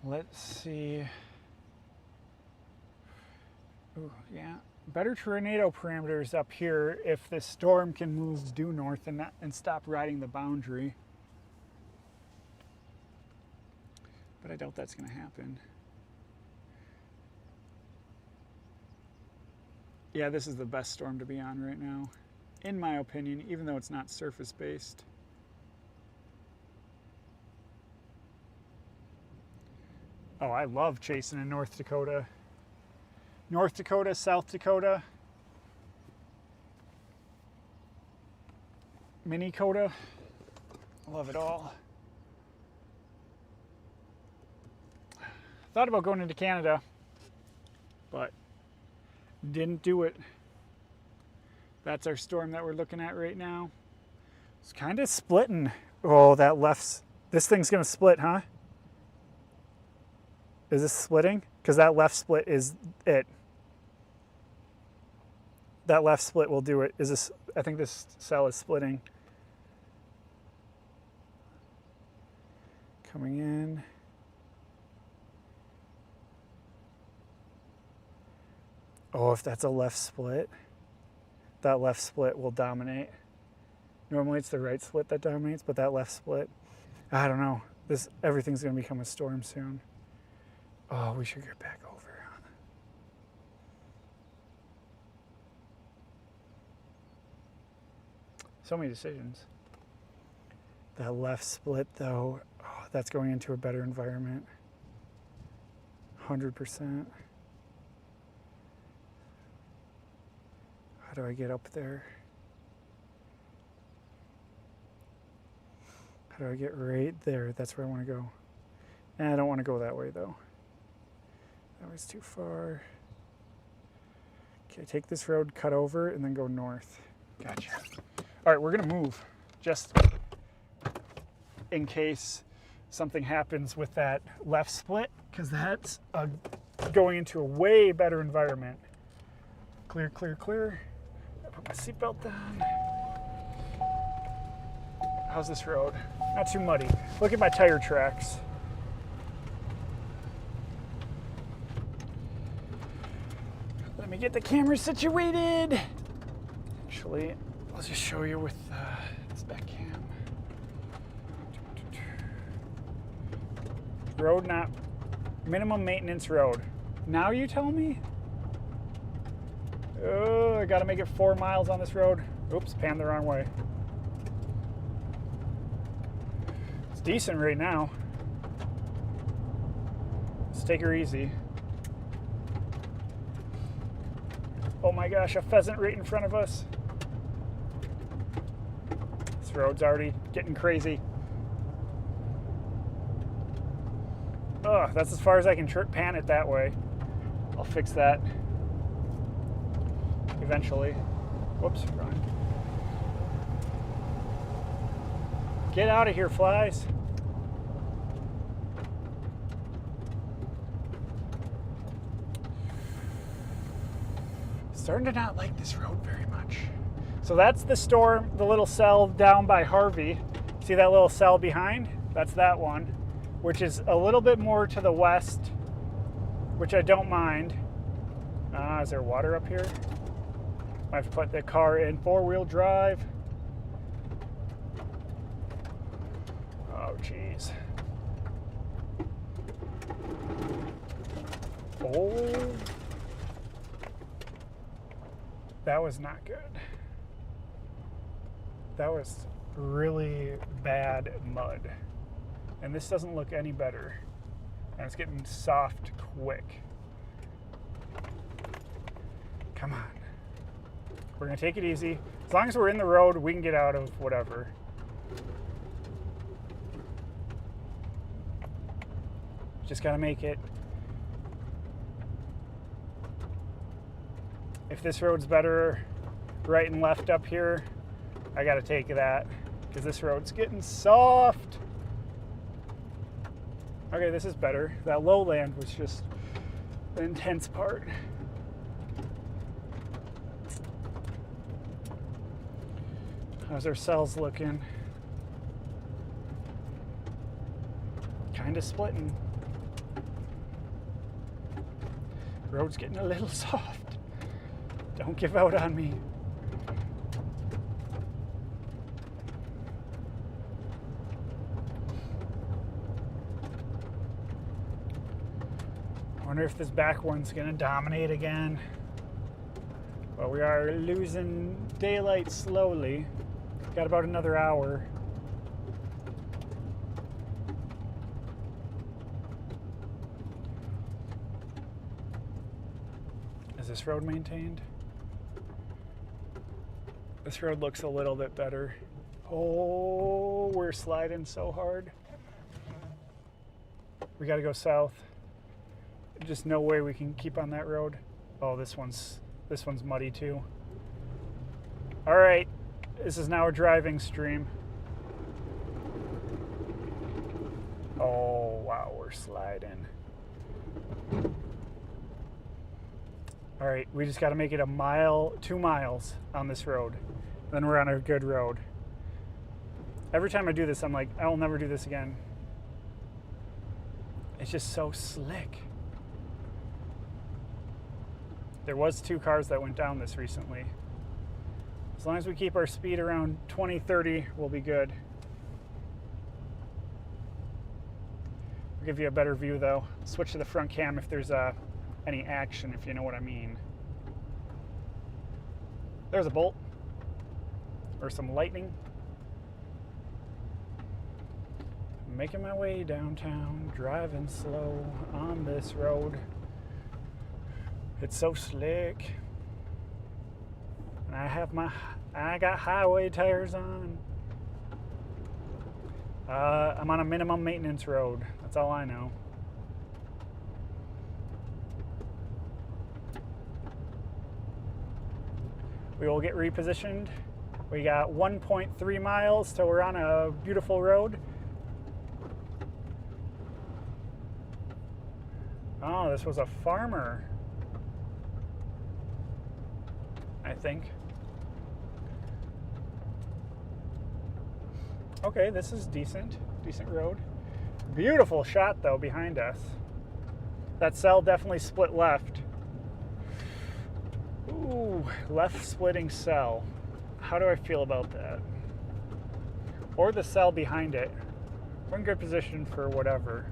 [SPEAKER 1] Let's see. Ooh, yeah. Better tornado parameters up here if this storm can move due north and stop riding the boundary. But I doubt that's going to happen. Yeah, this is the best storm to be on right now, in my opinion, even though it's not surface based. Oh, I love chasing in North Dakota. North Dakota, South Dakota, Mini-Coda. I love it all. Thought about going into Canada, but didn't do it. That's our storm that we're looking at right now. It's kind of splitting. Oh, this thing's gonna split, huh? Is this splitting? Because that left split is it. That left split will do it. I think this cell is splitting. Coming in. Oh, if that's a left split, that left split will dominate. Normally it's the right split that dominates, but that left split, I don't know. Everything's gonna become a storm soon. Oh, we should get back over. So many decisions. That left split though, oh, that's going into a better environment. 100%. How do I get up there? How do I get right there? That's where I want to go. I don't want to go that way though. That was too far. Okay, take this road, cut over, and then go north. Gotcha. All right, we're gonna move just in case something happens with that left split, because that's going into a way better environment. Clear, clear, clear. I put my seatbelt on. How's this road? Not too muddy. Look at my tire tracks. Let me get the camera situated. Actually, I'll just show you with this back cam. Road not minimum maintenance road. Now you tell me? Oh, I gotta make it 4 miles on this road. Oops, panned the wrong way. It's decent right now. Let's take her easy. Oh my gosh, a pheasant right in front of us. This road's already getting crazy. Oh, that's as far as I can pan it that way. I'll fix that eventually. Whoops, wrong. Get out of here, flies. Starting to not like this road very much. So that's the storm, the little cell down by Harvey. See that little cell behind? That's that one, which is a little bit more to the west, which I don't mind. Is there water up here? I have to put the car in 4-wheel drive. Oh, geez. Oh. That was not good. That was really bad mud. And this doesn't look any better. And it's getting soft quick. Come on. We're gonna take it easy. As long as we're in the road, we can get out of whatever. Just gotta make it. If this road's better, right and left up here, I gotta take that, because this road's getting soft. Okay, this is better. That lowland was just the intense part. How's our cells looking? Kind of splitting. Road's getting a little soft. Don't give out on me. I wonder if this back one's gonna dominate again. Well, we are losing daylight slowly. Got about another hour. Is this road maintained? This road looks a little bit better. Oh, we're sliding so hard. We gotta go south. Just no way we can keep on that road. Oh, this one's muddy too. All right, this is now a driving stream. Oh, wow, we're sliding. All right, we just got to make it a mile, 2 miles on this road. Then we're on a good road. Every time I do this, I'm like, I will never do this again. It's just so slick. There was 2 cars that went down this recently. As long as we keep our speed around 20, 30, we'll be good. I'll give you a better view though. Switch to the front cam if there's any action, if you know what I mean. There's a bolt. Or some lightning. Making my way downtown, driving slow on this road. It's so slick. And I got highway tires on. I'm on a minimum maintenance road. That's all I know. We will get repositioned. We got 1.3 miles till we're on a beautiful road. Oh, this was a farmer, I think. Okay, this is decent road. Beautiful shot though behind us. That cell definitely split left. Ooh, left splitting cell. How do I feel about that? Or the cell behind it. We're in good position for whatever.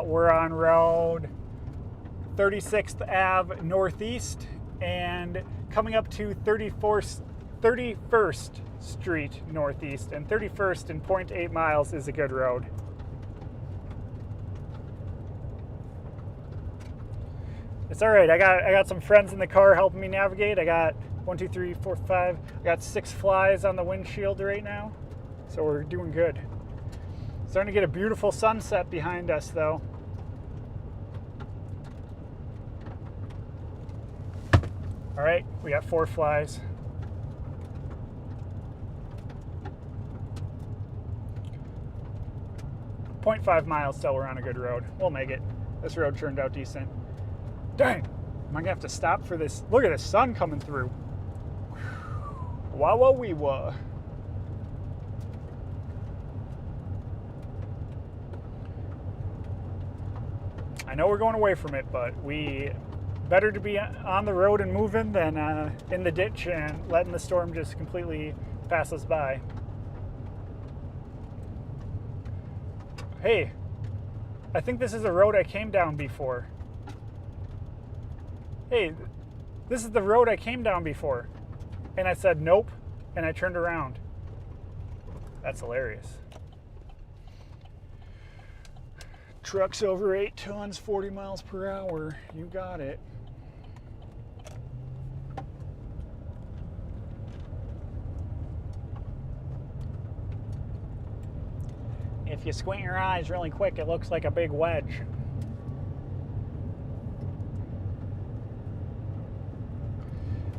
[SPEAKER 1] We're on road 36th Ave Northeast and coming up to 31st Street Northeast, and 31st in 0.8 miles is a good road. It's all right. I got some friends in the car helping me navigate. I got 1, 2, 3, 4, 5. I got 6 flies on the windshield right now, so we're doing good. Starting to get a beautiful sunset behind us, though. All right, we got 4 flies. .5 miles till we're on a good road. We'll make it. This road turned out decent. Dang, am I gonna have to stop for this? Look at the sun coming through. Wah wah wee wah. I know we're going away from it, but we better to be on the road and moving than in the ditch and letting the storm just completely pass us by. Hey, I think this is a road I came down before. Hey, this is the road I came down before. And I said nope, and I turned around. That's hilarious. Trucks over 8 tons, 40 miles per hour. You got it. If you squint your eyes really quick, it looks like a big wedge.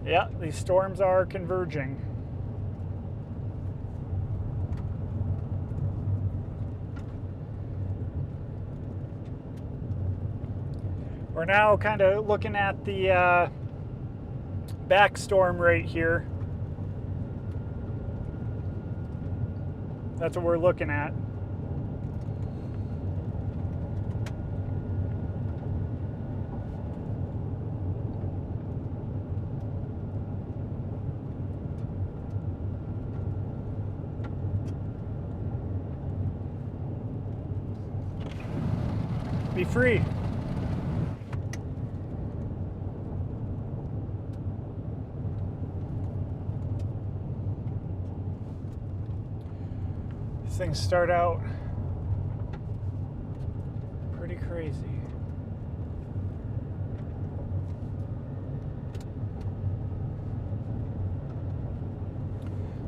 [SPEAKER 1] Yeah, these storms are converging. We're now kind of looking at the back storm right here. That's what we're looking at. Be free. These things start out pretty crazy.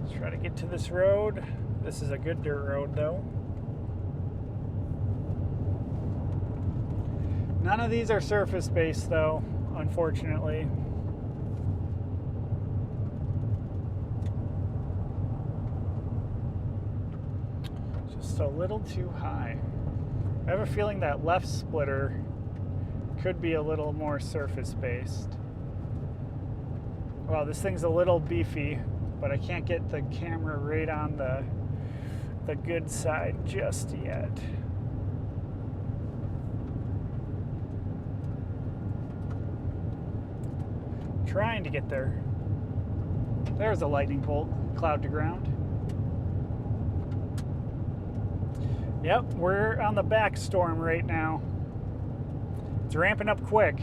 [SPEAKER 1] Let's try to get to this road. This is a good dirt road though. None of these are surface-based though, unfortunately. Just a little too high. I have a feeling that left splitter could be a little more surface-based. Wow, this thing's a little beefy, but I can't get the camera right on the good side just yet. Trying to get there. There's a lightning bolt, cloud to ground. Yep, we're on the back storm right now. It's ramping up quick.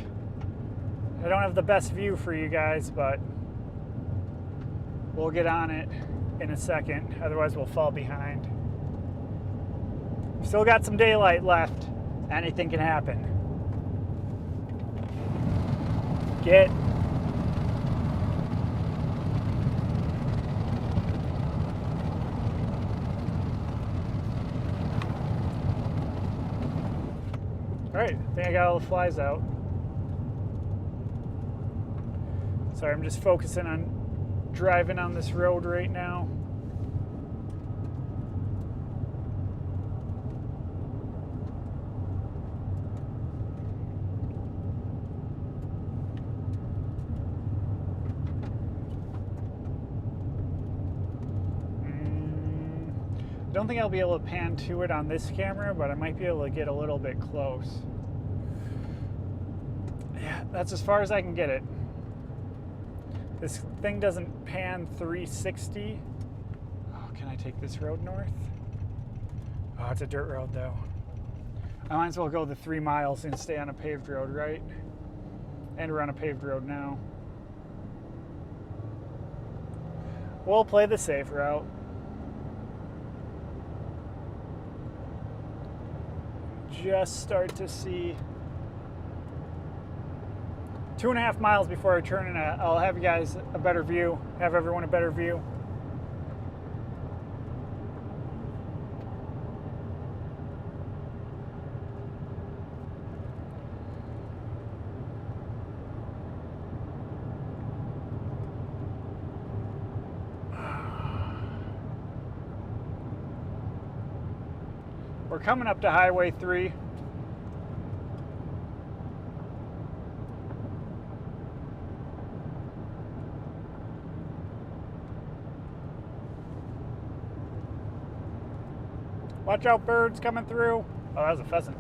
[SPEAKER 1] I don't have the best view for you guys, but we'll get on it in a second. Otherwise, we'll fall behind. Still got some daylight left. Anything can happen. Get. All right, I think I got all the flies out. Sorry, I'm just focusing on driving on this road right now. I don't think I'll be able to pan to it on this camera, but I might be able to get a little bit close. Yeah, that's as far as I can get it. This thing doesn't pan 360. Oh, can I take this road north? Oh, it's a dirt road though. I might as well go the 3 miles and stay on a paved road, right? And we're on a paved road now. We'll play the safe route. Just start to see 2.5 miles before I turn, and I'll have you guys a better view, have everyone a better view. We're coming up to Highway 3. Watch out, birds coming through. Oh, that was a pheasant.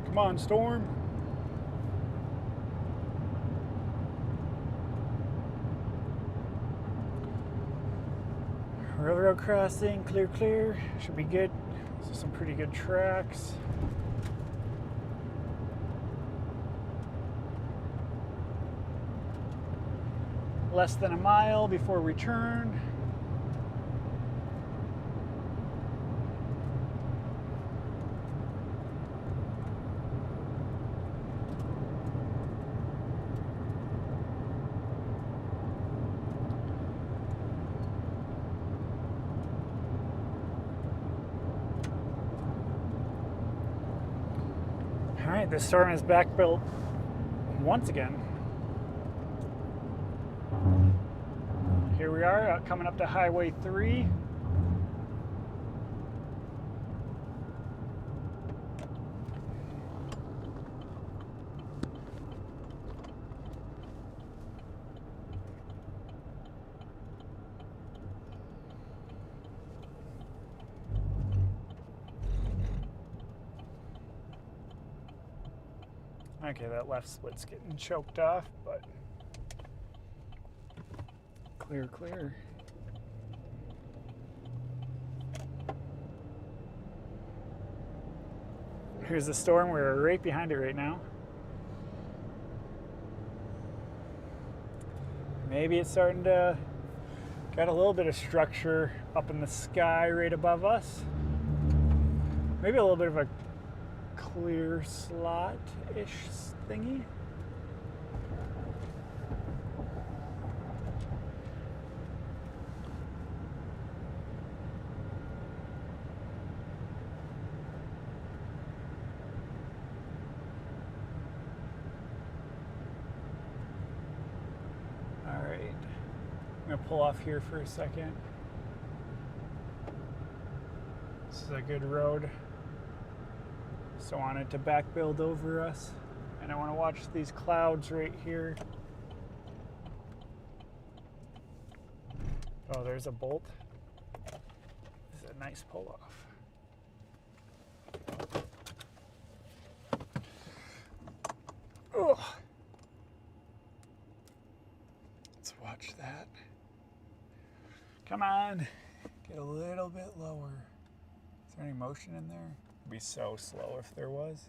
[SPEAKER 1] Come on, storm. Railroad crossing, clear, clear. Should be good. These are some pretty good tracks. Less than a mile before we turn. All right, this storm is back built once again. Here we are, coming up to Highway 3. Okay, that left split's getting choked off, but clear, clear. Here's the storm. We're right behind it right now. Maybe it's starting to got a little bit of structure up in the sky right above us. Maybe a little bit of a clear slot-ish thingy. pull off here for a second. This is a good road. So I want it to back build over us. And I want to watch these clouds right here. Oh, there's a bolt. This is a nice pull off. Ugh. Let's watch that. Come on. Get a little bit lower. Is there any motion in there? It'd be so slow if there was.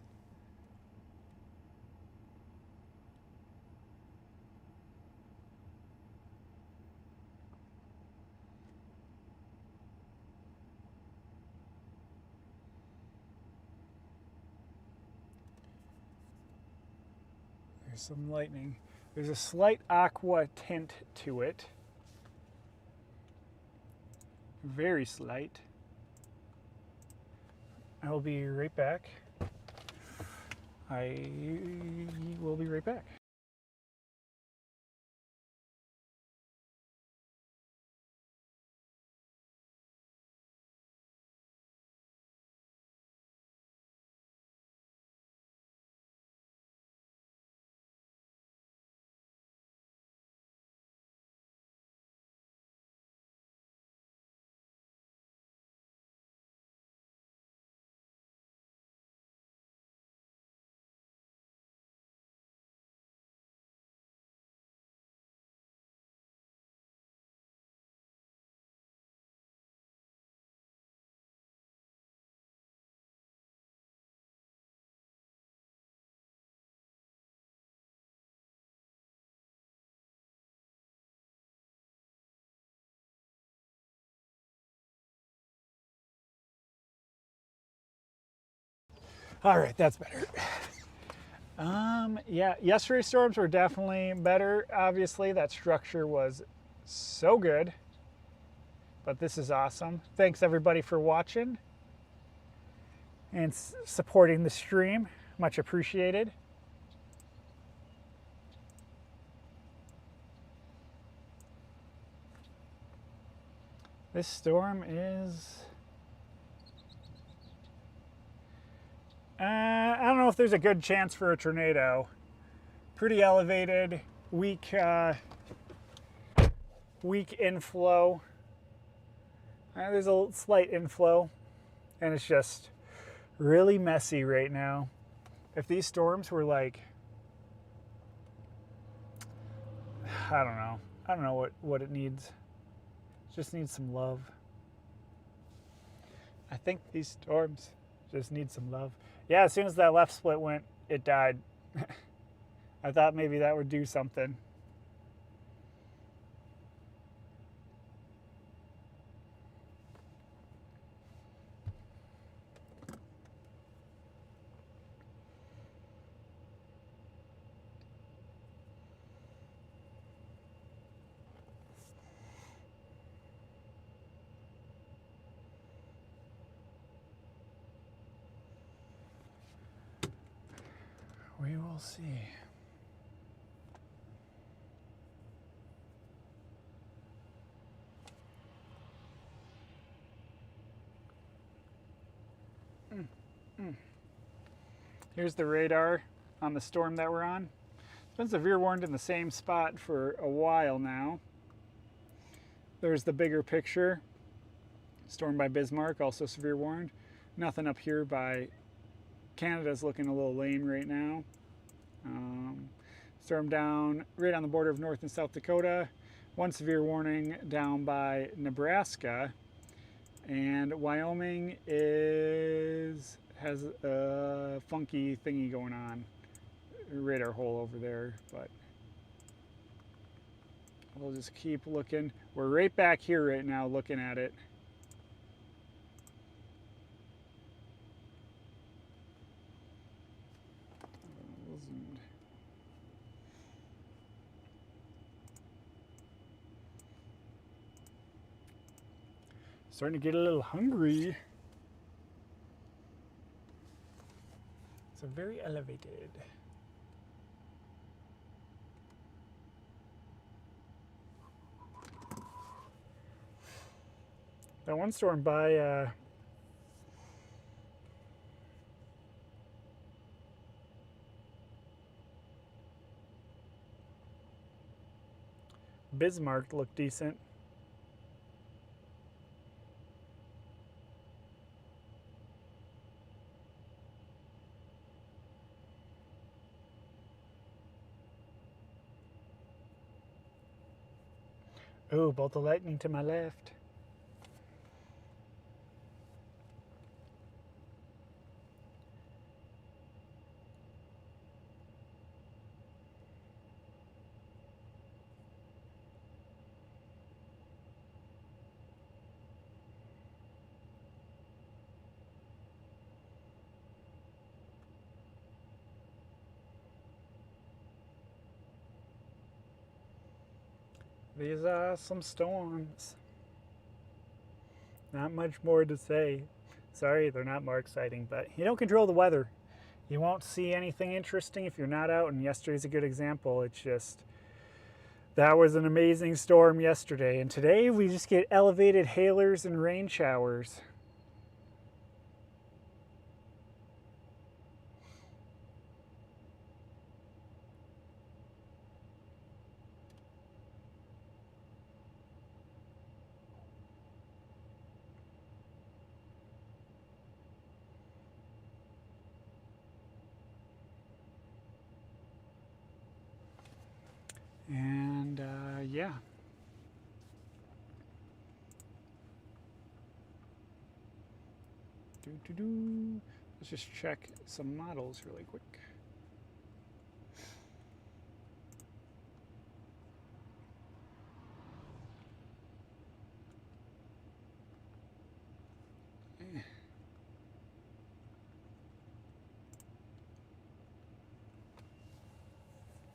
[SPEAKER 1] There's some lightning. There's a slight aqua tint to it. Very slight. I will be right back. I will be right back. All right, that's better. Yeah, yesterday's storms were definitely better. Obviously, that structure was so good, but this is awesome. Thanks everybody for watching and supporting the stream. Much appreciated. This storm is... I don't know if there's a good chance for a tornado. Pretty elevated, weak inflow. There's a slight inflow, and it's just really messy right now. If these storms were like, I don't know what it needs. It just needs some love. I think these storms just need some love. Yeah, as soon as that left split went, it died. I thought maybe that would do something. We will see. Here's the radar on the storm that we're on. It's been severe warned in the same spot for a while now. There's the bigger picture. Storm by Bismarck, also severe warned. Nothing up here by Canada's looking a little lame right now. Storm down right on the border of North and South Dakota. One severe warning down by Nebraska. And Wyoming has a funky thingy going on. Radar hole over there, but we'll just keep looking. We're right back here right now looking at it. Starting to get a little hungry. So very elevated. That one storm by Bismarck looked decent. Oh, bolt of lightning to my left. These are some storms. Not much more to say. Sorry, they're not more exciting, but you don't control the weather. You won't see anything interesting if you're not out, and yesterday's a good example. It's just, that was an amazing storm yesterday, and today we just get elevated hailers and rain showers. And yeah. Let's just check some models really quick.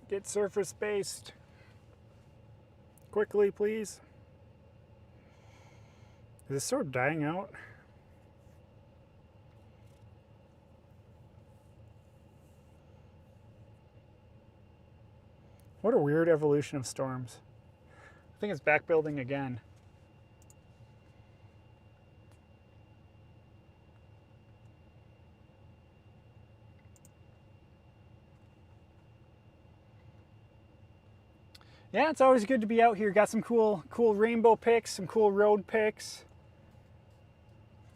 [SPEAKER 1] Get surface based. Quickly, please. Is this sort of dying out? What a weird evolution of storms. I think it's backbuilding again. Yeah, it's always good to be out here. Got some cool rainbow pics, some cool road pics.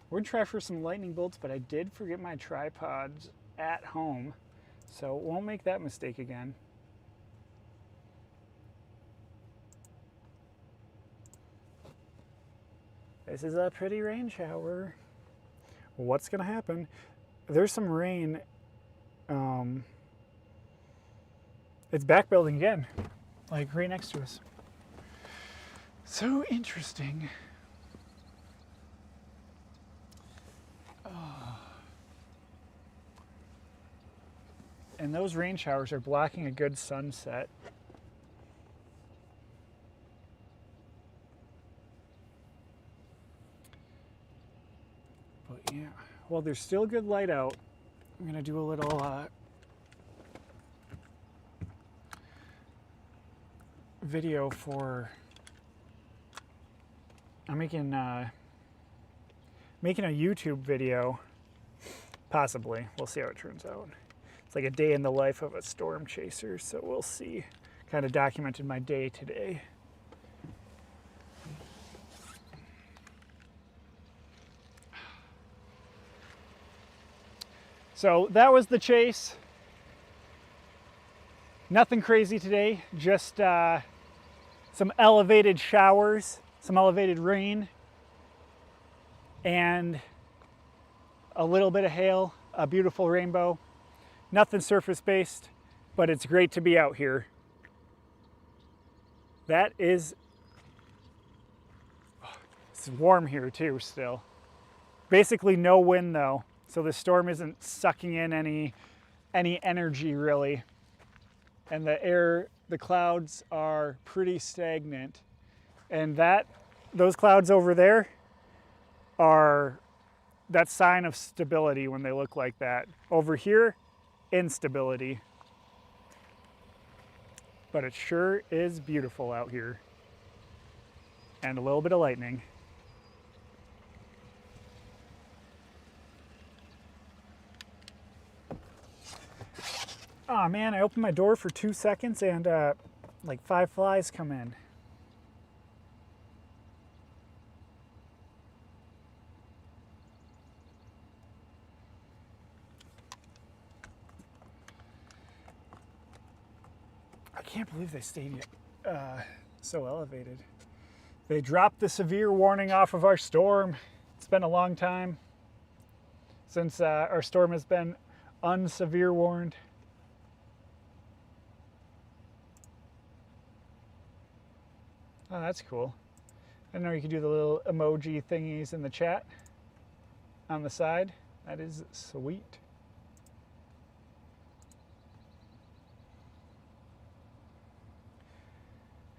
[SPEAKER 1] We're gonna try for some lightning bolts, but I did forget my tripods at home, so won't make that mistake again. This is a pretty rain shower. What's gonna happen? There's some rain. It's backbuilding again, like right next to us. So interesting. And those rain showers are blocking a good sunset. But yeah, well, there's still good light out. I'm gonna do a little video for. I'm making a YouTube video, possibly. We'll see how it turns out. It's like a day in the life of a storm chaser, so we'll see. Kind of documented my day today. So that was the chase. Nothing crazy today, just some elevated showers, some elevated rain, and a little bit of hail, a beautiful rainbow. Nothing surface based, but it's great to be out here. That is, it's warm here too still. Basically no wind though, so the storm isn't sucking in any energy really. And the clouds are pretty stagnant. And those clouds over there are that sign of stability when they look like that. Over here, instability. But it sure is beautiful out here. And a little bit of lightning. Oh man, I opened my door for 2 seconds and like 5 flies come in. I can't believe they stayed so elevated. They dropped the severe warning off of our storm. It's been a long time since our storm has been unsevere warned. Oh, that's cool. I didn't know you could do the little emoji thingies in the chat on the side. That is sweet.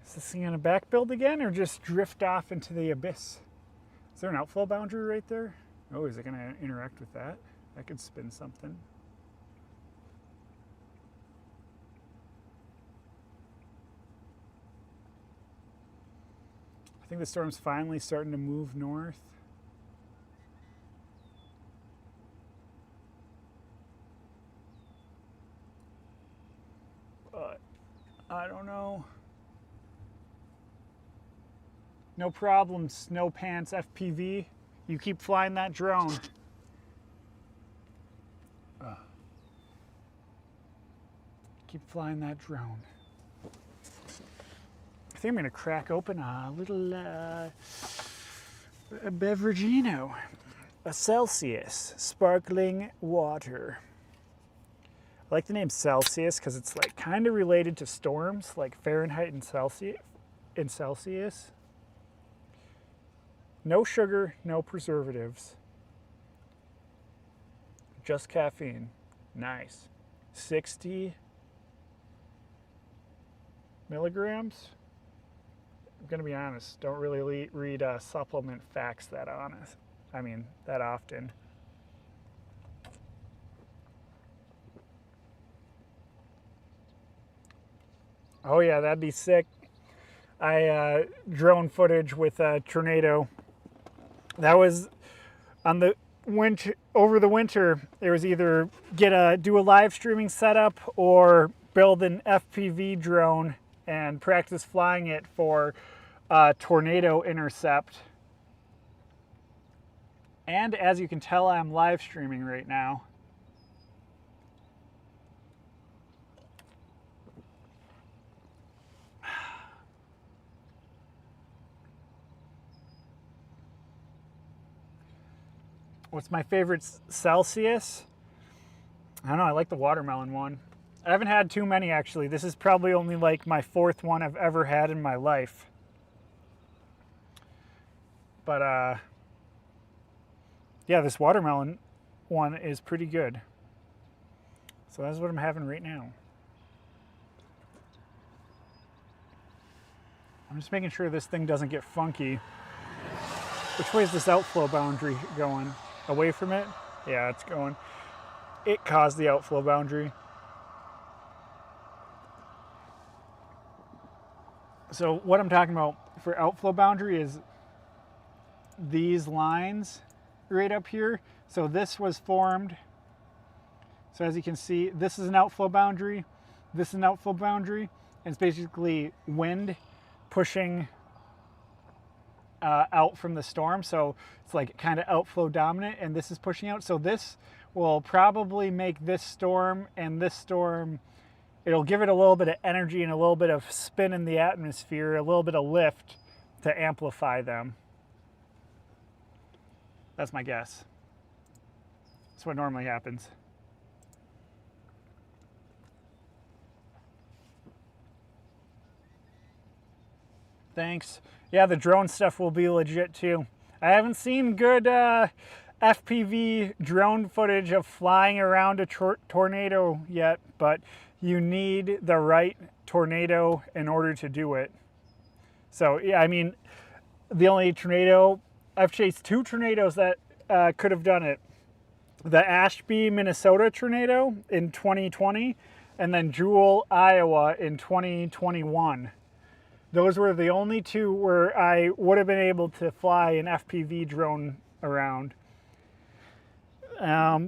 [SPEAKER 1] Is this thing gonna back build again or just drift off into the abyss? Is there an outflow boundary right there? Oh, is it gonna interact with that? That could spin something. I think the storm's finally starting to move north. But I don't know. No problem, Snow Pants FPV. You keep flying that drone. Keep flying that drone. I think I'm gonna crack open a little a beveragino, a Celsius sparkling water. I like the name Celsius because it's like kind of related to storms, like Fahrenheit and Celsius. No sugar, no preservatives. Just caffeine. Nice. 60 milligrams. I'm gonna be honest, don't really read supplement facts that often. Oh yeah, that'd be sick. I drone footage with a tornado. That was on the winter, over the winter. It was either do a live streaming setup or build an FPV drone and practice flying it for tornado intercept. And as you can tell, I'm live streaming right now. What's my favorite Celsius? I don't know, I like the watermelon one. I haven't had too many actually. This is probably only like my 4th one I've ever had in my life. But yeah, this watermelon one is pretty good. So that's what I'm having right now. I'm just making sure this thing doesn't get funky. Which way is this outflow boundary going? Away from it? Yeah, it's going. It caused the outflow boundary. So what I'm talking about for outflow boundary is these lines right up here. So this was formed. So as you can see, this is an outflow boundary. This is an outflow boundary. And it's basically wind pushing out from the storm. So it's like kind of outflow dominant, and this is pushing out. So this will probably make this storm and this storm, it'll give it a little bit of energy and a little bit of spin in the atmosphere, a little bit of lift to amplify them. That's my guess. That's what normally happens. Thanks. Yeah, the drone stuff will be legit too. I haven't seen good FPV drone footage of flying around a tornado yet, but you need the right tornado in order to do it. So yeah, I mean, the only tornado, I've chased 2 tornadoes that could have done it. The Ashby, Minnesota tornado in 2020, and then Jewel, Iowa in 2021. Those were the only 2 where I would have been able to fly an FPV drone around.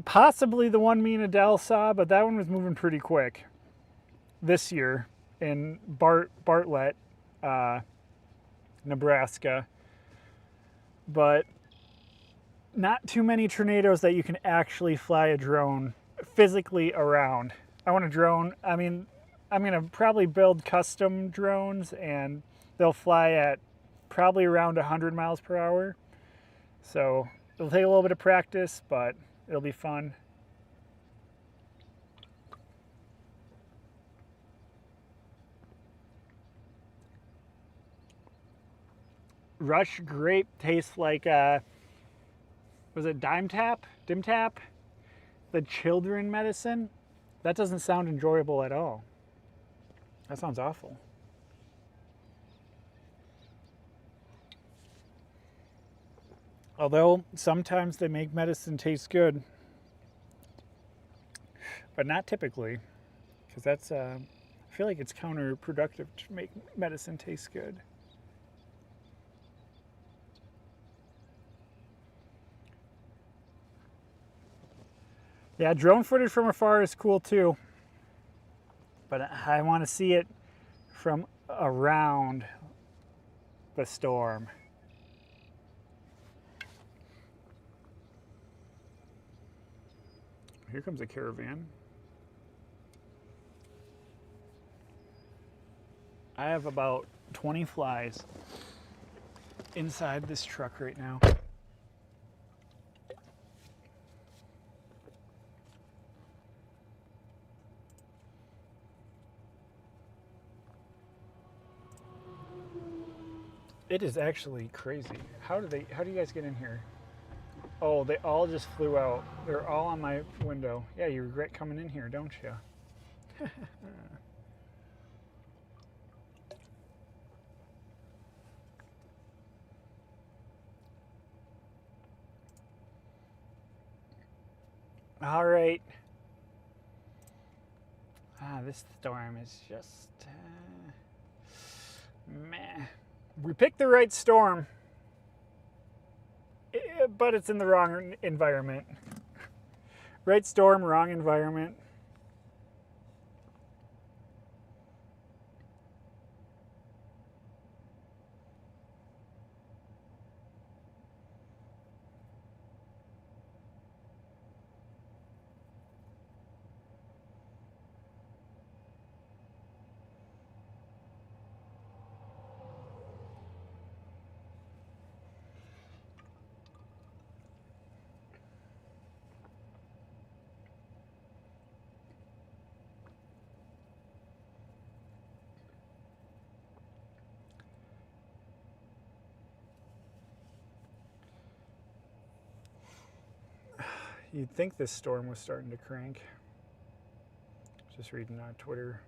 [SPEAKER 1] Possibly the one me and Adele saw, but that one was moving pretty quick. this year in Bartlett, Nebraska, but not too many tornadoes that you can actually fly a drone physically around. I want a drone. I mean, I'm gonna probably build custom drones, and they'll fly at probably around 100 miles per hour. So it'll take a little bit of practice, but it'll be fun. Rush grape tastes like, was it Dim Tap? The children medicine? That doesn't sound enjoyable at all. That sounds awful. Although sometimes they make medicine taste good, but not typically, because that's, I feel like it's counterproductive to make medicine taste good. Yeah, drone footage from afar is cool too, but I want to see it from around the storm. Here comes a caravan. I have about 20 flies inside this truck right now. It is actually crazy. How do you guys get in here? Oh, they all just flew out. They're all on my window. Yeah, you regret coming in here, don't you? All right. This storm is just meh. We picked the right storm, but it's in the wrong environment. Right storm, wrong environment. You'd think this storm was starting to crank. Just reading on Twitter.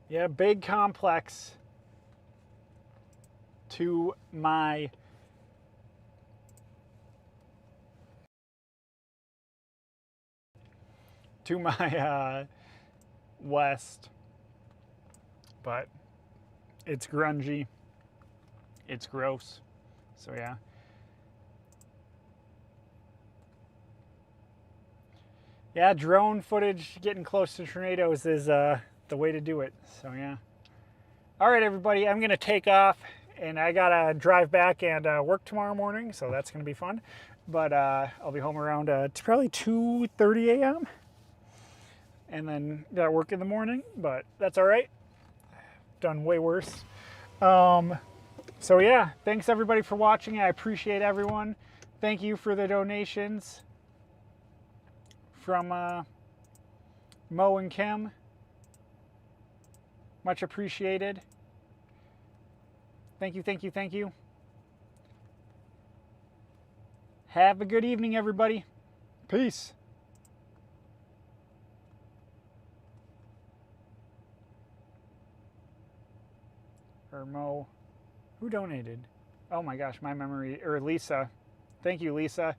[SPEAKER 1] Yeah, big complex to my west, but it's grungy, it's gross, so yeah. Yeah, drone footage getting close to tornadoes is the way to do it, so yeah. All right, everybody, I'm gonna take off, and I gotta drive back and work tomorrow morning, so that's gonna be fun. But I'll be home around probably 2:30 a.m. and then gotta work in the morning, but that's all right. Done way worse. So yeah, thanks everybody for watching. I appreciate everyone. Thank you for the donations from Mo and Kim. Much appreciated. Thank you, thank you, thank you. Have a good evening, everybody. Peace. Or Mo. Who donated? Oh my gosh, my memory, or Lisa. Thank you, Lisa.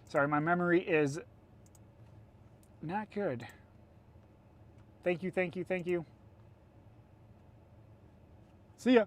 [SPEAKER 1] Sorry, my memory is not good. Thank you, thank you, thank you. See ya.